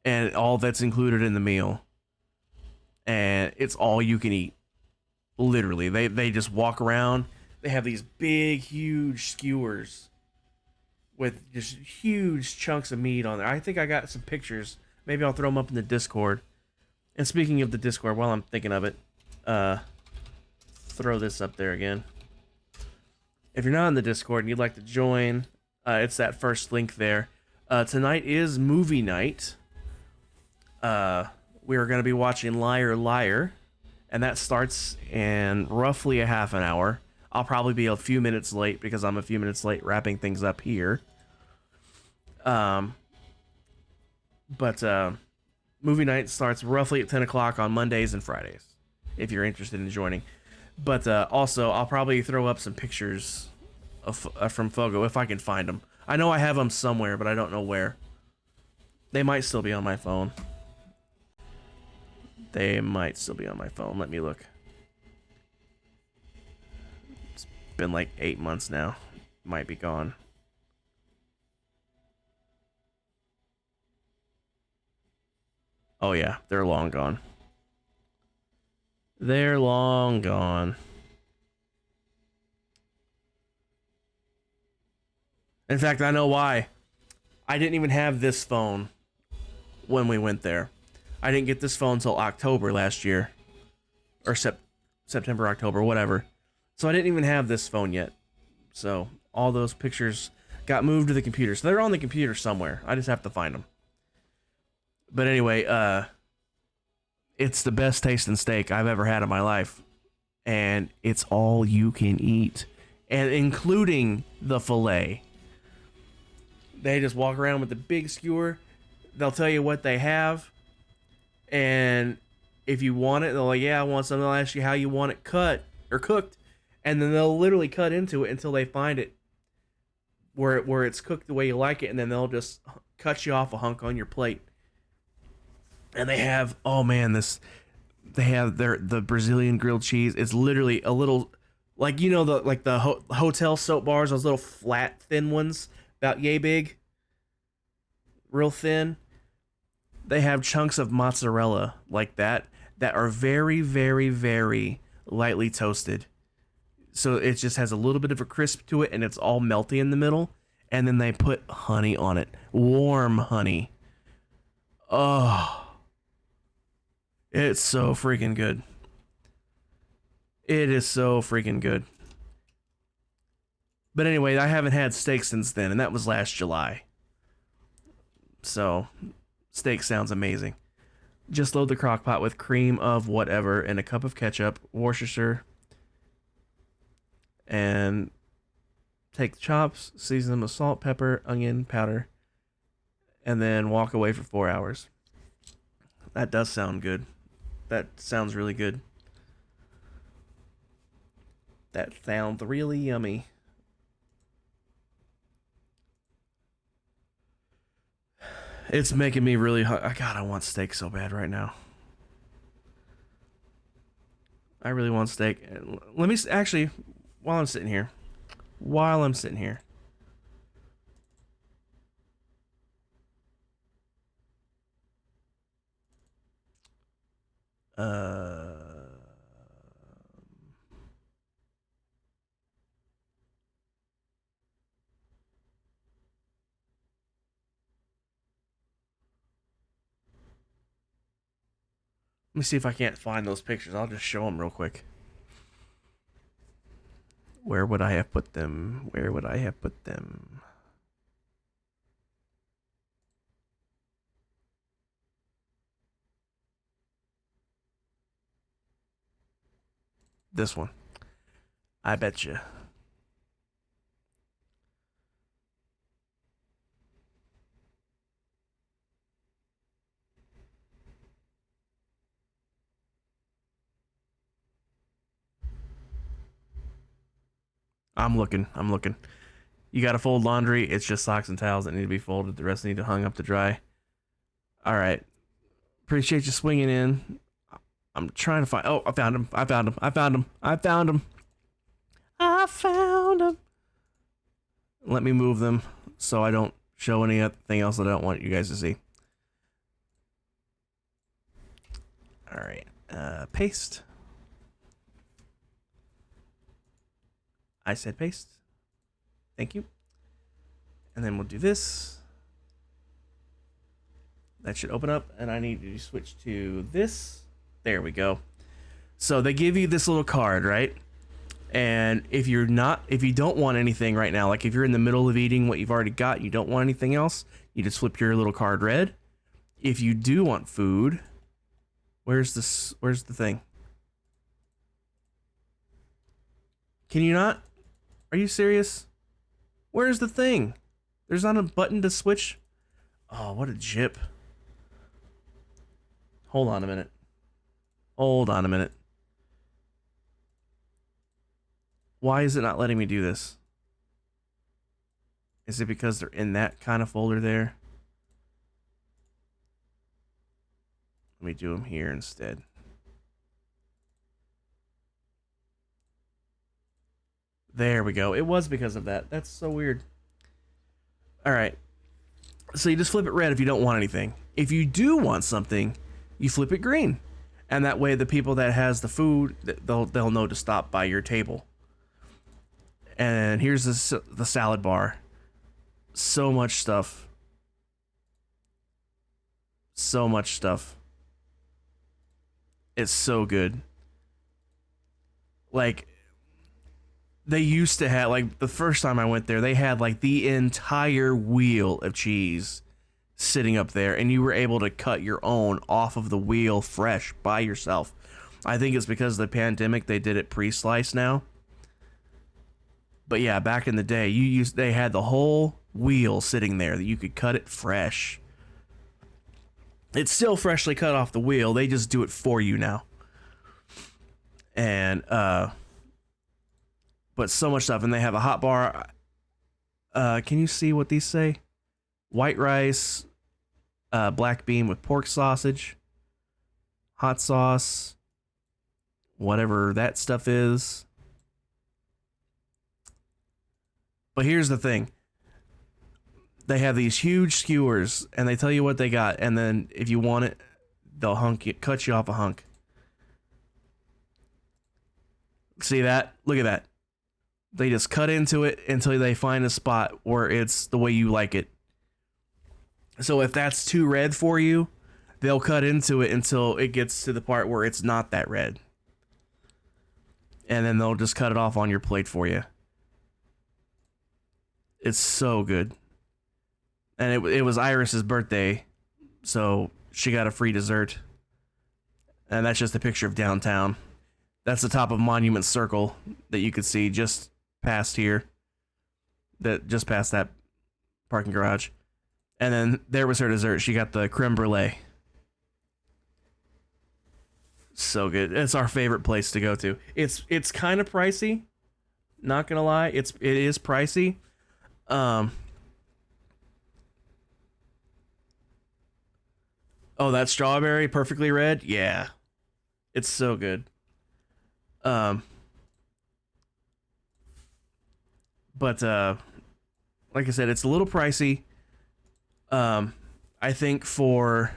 and all that's included in the meal. And it's all you can eat. Literally. They just walk around. They have these big, huge skewers with just huge chunks of meat on there. I think I got some pictures. Maybe I'll throw them up in the Discord. And speaking of the Discord, while I'm thinking of it, throw this up there again. If you're not in the Discord and you'd like to join, it's that first link there. Tonight is movie night. We are going to be watching Liar Liar, and that starts in roughly a half an hour. I'll probably be a few minutes late because I'm a few minutes late wrapping things up here. But movie night starts roughly at 10 o'clock on Mondays and Fridays, if you're interested in joining. But also, I'll probably throw up some pictures of from Fogo if I can find them. I know I have them somewhere, but I don't know where. They might still be on my phone. Let me look. It's been like 8 months now. Might be gone. Oh yeah, they're long gone. They're long gone. In fact, I know why. I didn't even have this phone when we went there. I didn't get this phone until October last year. Or September, October, whatever. So I didn't even have this phone yet. So all those pictures got moved to the computer. So they're on the computer somewhere. I just have to find them. But anyway, it's the best tasting steak I've ever had in my life. And it's all you can eat. And including the filet. They just walk around with the big skewer. They'll tell you what they have. And if you want it, they're like, yeah, I want something. They'll ask you how you want it cut or cooked. And then they'll literally cut into it until they find it where it's cooked the way you like it. And then they'll just cut you off a hunk on your plate. And they have, the Brazilian grilled cheese. It's literally a little, like, the hotel soap bars, those little flat, thin ones, about yay big, real thin. They have chunks of mozzarella like that are very, very, very lightly toasted. So it just has a little bit of a crisp to it, and it's all melty in the middle. And then they put honey on it, warm honey. Oh. It's so freaking good. It is so freaking good. But anyway, I haven't had steak since then, and that was last July. So, steak sounds amazing. Just load the crock pot with cream of whatever and a cup of ketchup, Worcestershire, and take the chops, season them with salt, pepper, onion powder, and then walk away for 4 hours. That does sound good. That sounds really good. That sounds really yummy. It's making me really God, I want steak so bad right now. I really want steak. Let me actually, while I'm sitting here, while I'm sitting here, let me see if I can't find those pictures. I'll just show them real quick. Where would I have put them? Where would I have put them? This one. I bet you. I'm looking. I'm looking. You got to fold laundry. It's just socks and towels that need to be folded. The rest need to hung up to dry. All right. Appreciate you swinging in. I'm trying to find. Oh, I found him. I found him. I found him. I found him. I found him. Let me move them so I don't show anything else that I don't want you guys to see. All right. Paste. I said paste. Thank you. And then we'll do this. That should open up, and I need to switch to this. There we go. So they give you this little card, right? And if you don't want anything right now, like if you're in the middle of eating what you've already got, you don't want anything else, you just flip your little card red. If you do want food, where's the thing? Can you not? Are you serious? Where's the thing? There's not a button to switch. Oh, what a jip. Hold on a minute. Hold on a minute. Why is it not letting me do this? Is it because they're in that kind of folder there? Let me do them here instead. There we go. It was because of that. That's so weird. All right. So you just flip it red if you don't want anything. If you do want something, you flip it green. And that way the people that has the food, they'll know to stop by your table. And here's the salad bar. So much stuff. So much stuff. It's so good. Like, they used to have, like, the first time I went there, they had, like, the entire wheel of cheese sitting up there, and you were able to cut your own off of the wheel fresh by yourself. I think it's because of the pandemic, they did it pre-sliced now. But yeah, back in the day, they had the whole wheel sitting there that you could cut it fresh. It's still freshly cut off the wheel. They just do it for you now. And but so much stuff, and they have a hot bar. Can you see what these say? White rice, black bean with pork sausage, hot sauce, whatever that stuff is. But here's the thing. They have these huge skewers, and they tell you what they got, and then if you want it, they'll cut you off a hunk. See that? Look at that. They just cut into it until they find a spot where it's the way you like it. So if that's too red for you, they'll cut into it until it gets to the part where it's not that red. And then they'll just cut it off on your plate for you. It's so good. And it was Iris's birthday, so she got a free dessert. And that's just a picture of downtown. That's the top of Monument Circle that you could see just past here. Just past that parking garage. And then there was her dessert. She got the creme brulee. So good. It's our favorite place to go to. It's kind of pricey. Not gonna lie, it is pricey. Oh, that strawberry perfectly red? Yeah. It's so good. Um, but like I said, it's a little pricey. I think for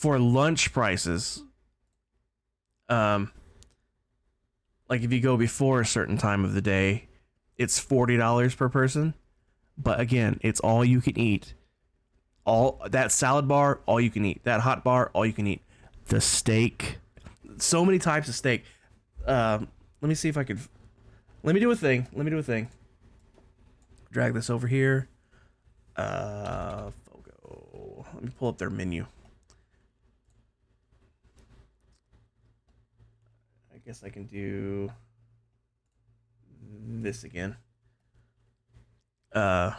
lunch prices, um, like if you go before a certain time of the day, it's $40 per person. But again, it's all you can eat. All that salad bar, all you can eat. That hot bar, all you can eat. The steak, so many types of steak. Let me see if I could. Let me do a thing. Drag this over here. Fogo. Let me pull up their menu. I guess I can do this again. I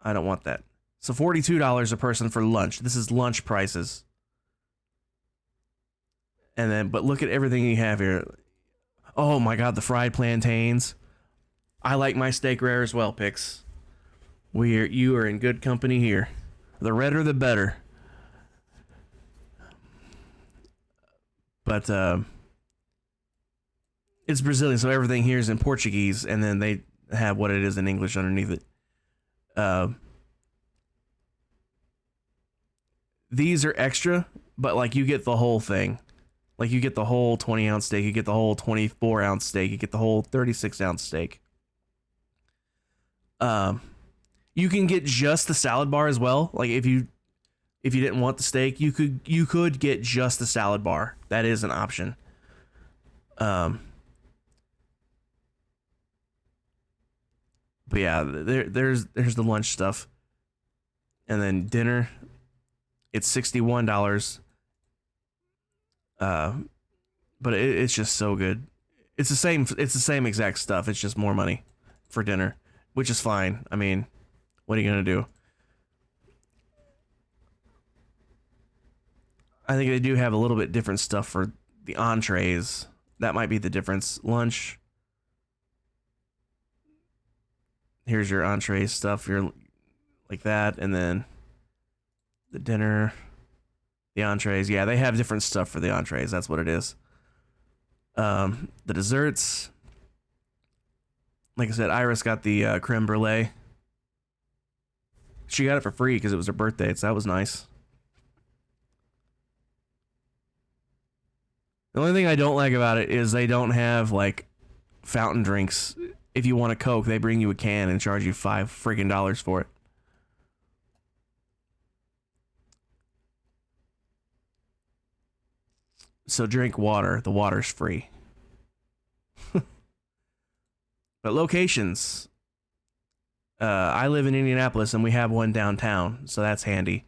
don't want that. So $42 a person for lunch. This is lunch prices. And then, but look at everything you have here. Oh my God, the fried plantains. I like my steak rare as well, Pix. You are in good company here. The redder, the better. But it's Brazilian, so everything here is in Portuguese, and then they have what it is in English underneath it. These are extra, but like you get the whole thing. Like you get the whole 20-ounce steak, you get the whole 24-ounce steak, you get the whole 36-ounce steak. You can get just the salad bar as well. Like if you didn't want the steak, you could get just the salad bar. That is an option. But yeah, there's the lunch stuff, and then dinner. It's $61. But it's just so good. It's the same exact stuff. It's just more money for dinner, which is fine. I mean, what are you gonna do? I think they do have a little bit different stuff for the entrees. That might be the difference. Lunch. Here's your entree stuff. You're like that, and then the dinner, the entrees. Yeah, they have different stuff for the entrees. That's what it is. The desserts. Like I said, Iris got the creme brulee. She got it for free because it was her birthday, so that was nice. The only thing I don't like about it is they don't have like fountain drinks. If you want a Coke, they bring you a can and charge you $5 friggin' for it. So drink water. The water's free. But locations. I live in Indianapolis and we have one downtown, so that's handy.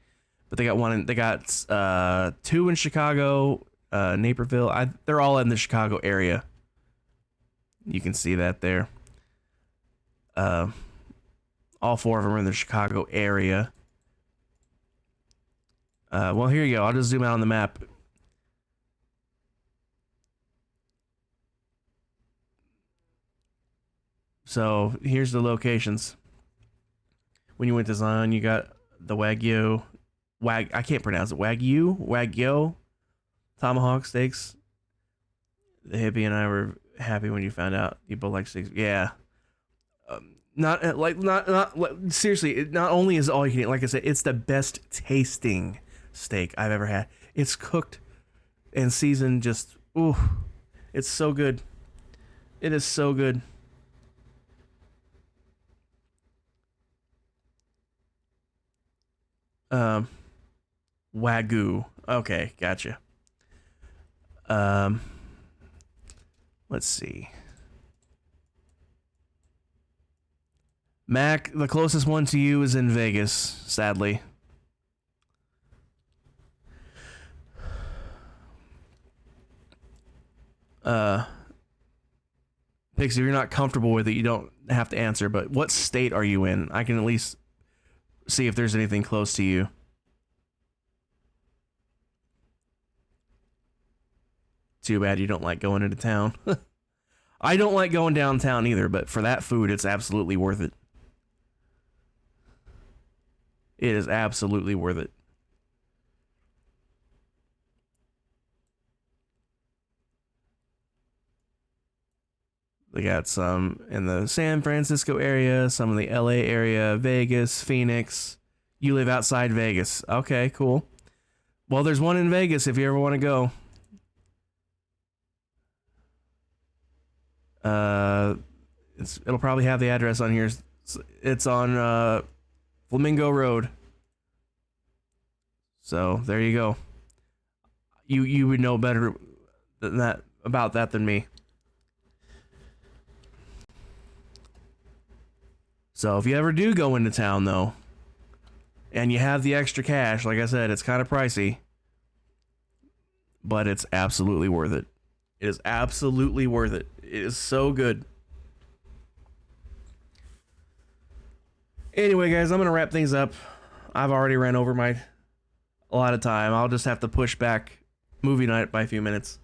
But they got two in Chicago, Naperville. They're all in the Chicago area. You can see that there. All four of them are in the Chicago area. Well, here you go. I'll just zoom out on the map. So here's the locations. When you went to Zion, you got the I can't pronounce it. Wagyu tomahawk steaks. The hippie and I were happy when you found out you both like steaks. Yeah. Not seriously. Not only is all you can eat, like I said, it's the best tasting steak I've ever had. It's cooked and seasoned. Just it's so good. It is so good. Wagyu. Okay, gotcha. Let's see. Mac, the closest one to you is in Vegas, sadly. Pixie, if you're not comfortable with it, you don't have to answer, but what state are you in? I can at least see if there's anything close to you. Too bad you don't like going into town. I don't like going downtown either, but for that food, it's absolutely worth it. It is absolutely worth it. They got some in the San Francisco area, some in the LA area, Vegas, Phoenix. You live outside Vegas. Okay, cool. Well, there's one in Vegas if you ever want to go. It'll probably have the address on here. It's on Flamingo Road. So there you go. You would know better than that about that than me. So if you ever do go into town though, and you have the extra cash, like I said, it's kind of pricey, but it's absolutely worth it. It is absolutely worth it. It is so good. Anyway, guys, I'm going to wrap things up. I've already ran over a lot of time. I'll just have to push back movie night by a few minutes,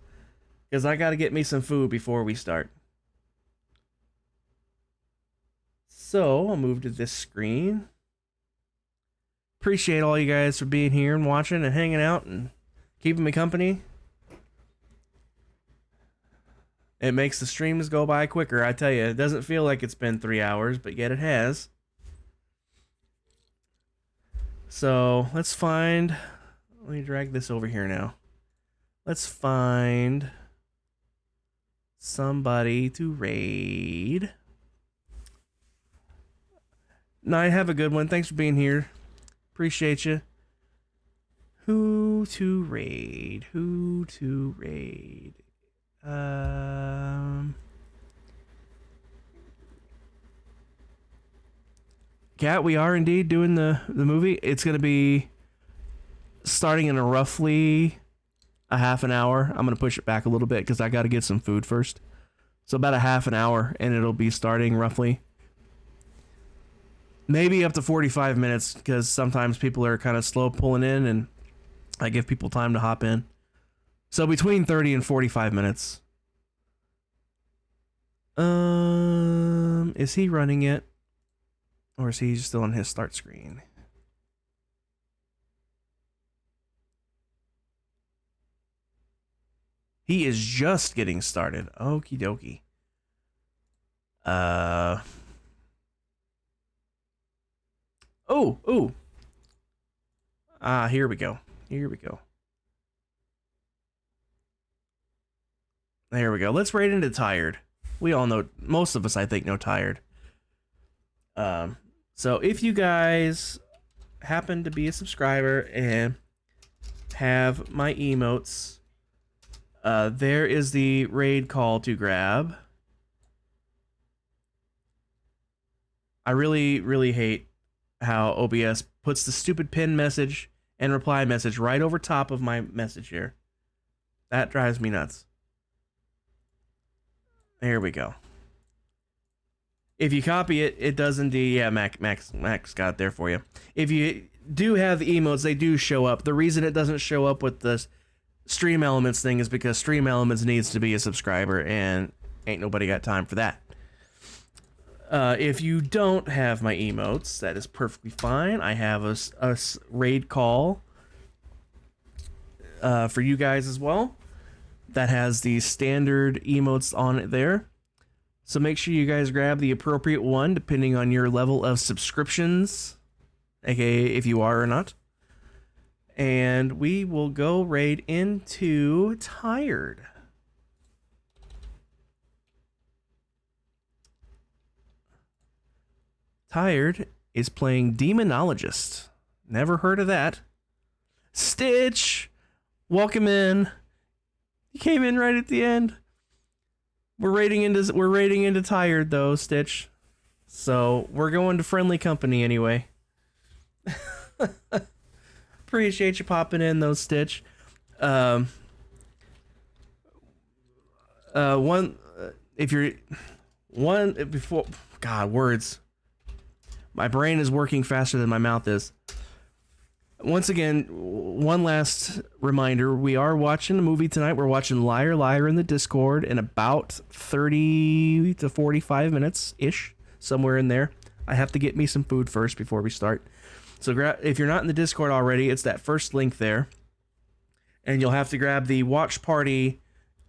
because I got to get me some food before we start. So I'll move to this screen. Appreciate all you guys for being here and watching and hanging out and keeping me company. It makes the streams go by quicker, I tell you. It doesn't feel like it's been 3 hours, but yet it has. So let's find... Let me drag this over here now. Let's find somebody to raid. Night, have a good one. Thanks for being here. Appreciate you. Who to raid? Who to raid? Cat, we are indeed doing the movie. It's going to be starting in a roughly a half an hour. I'm going to push it back a little bit because I got to get some food first. So about a half an hour, and it'll be starting roughly. Maybe up to 45 minutes, because sometimes people are kind of slow pulling in, and I give people time to hop in. So between 30 and 45 minutes. Is he running it? Or is he still on his start screen? He is just getting started. Okie dokie. Oh. Here we go. Here we go. There we go. Let's raid into Tired. We all know, most of us, I think, know Tired. So if you guys happen to be a subscriber and have my emotes, there is the raid call to grab. I really hate how OBS puts the stupid pin message and reply message right over top of my message here. That drives me nuts. There we go. If you copy it, it does indeed. Yeah, Max got it there for you. If you do have the emotes, they do show up. The reason it doesn't show up with the Stream Elements thing is because Stream Elements needs to be a subscriber, and ain't nobody got time for that. If you don't have my emotes, that is perfectly fine. I have a raid call for you guys as well that has the standard emotes on it there. So make sure you guys grab the appropriate one depending on your level of subscriptions, aka if you are or not. And we will go raid into Tired. Tired is playing Demonologist. Never heard of that. Stitch, welcome in. You came in right at the end. We're raiding into Tired though, Stitch. So we're going to friendly company anyway. Appreciate you popping in though, Stitch. Before God, words. My brain is working faster than my mouth is. Once again, one last reminder, we are watching a movie tonight. We're watching Liar Liar in the Discord in about 30 to 45 minutes ish, somewhere in there. I have to get me some food first before we start. So if you're not in the Discord already, it's that first link there. And you'll have to grab the watch party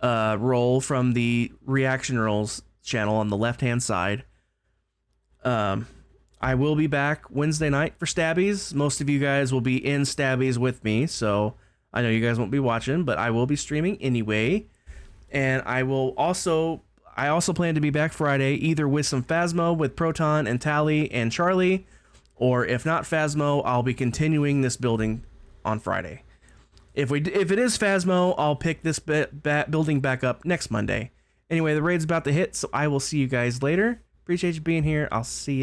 roll from the reaction rolls channel on the left-hand side. I will be back Wednesday night for Stabbies. Most of you guys will be in Stabbies with me, so I know you guys won't be watching, but I will be streaming anyway. And I also plan to be back Friday, either with some Phasmo with Proton and Tally and Charlie, or if not Phasmo, I'll be continuing this building on Friday. If it is Phasmo, I'll pick this building back up next Monday. Anyway, the raid's about to hit, so I will see you guys later. Appreciate you being here. I'll see you.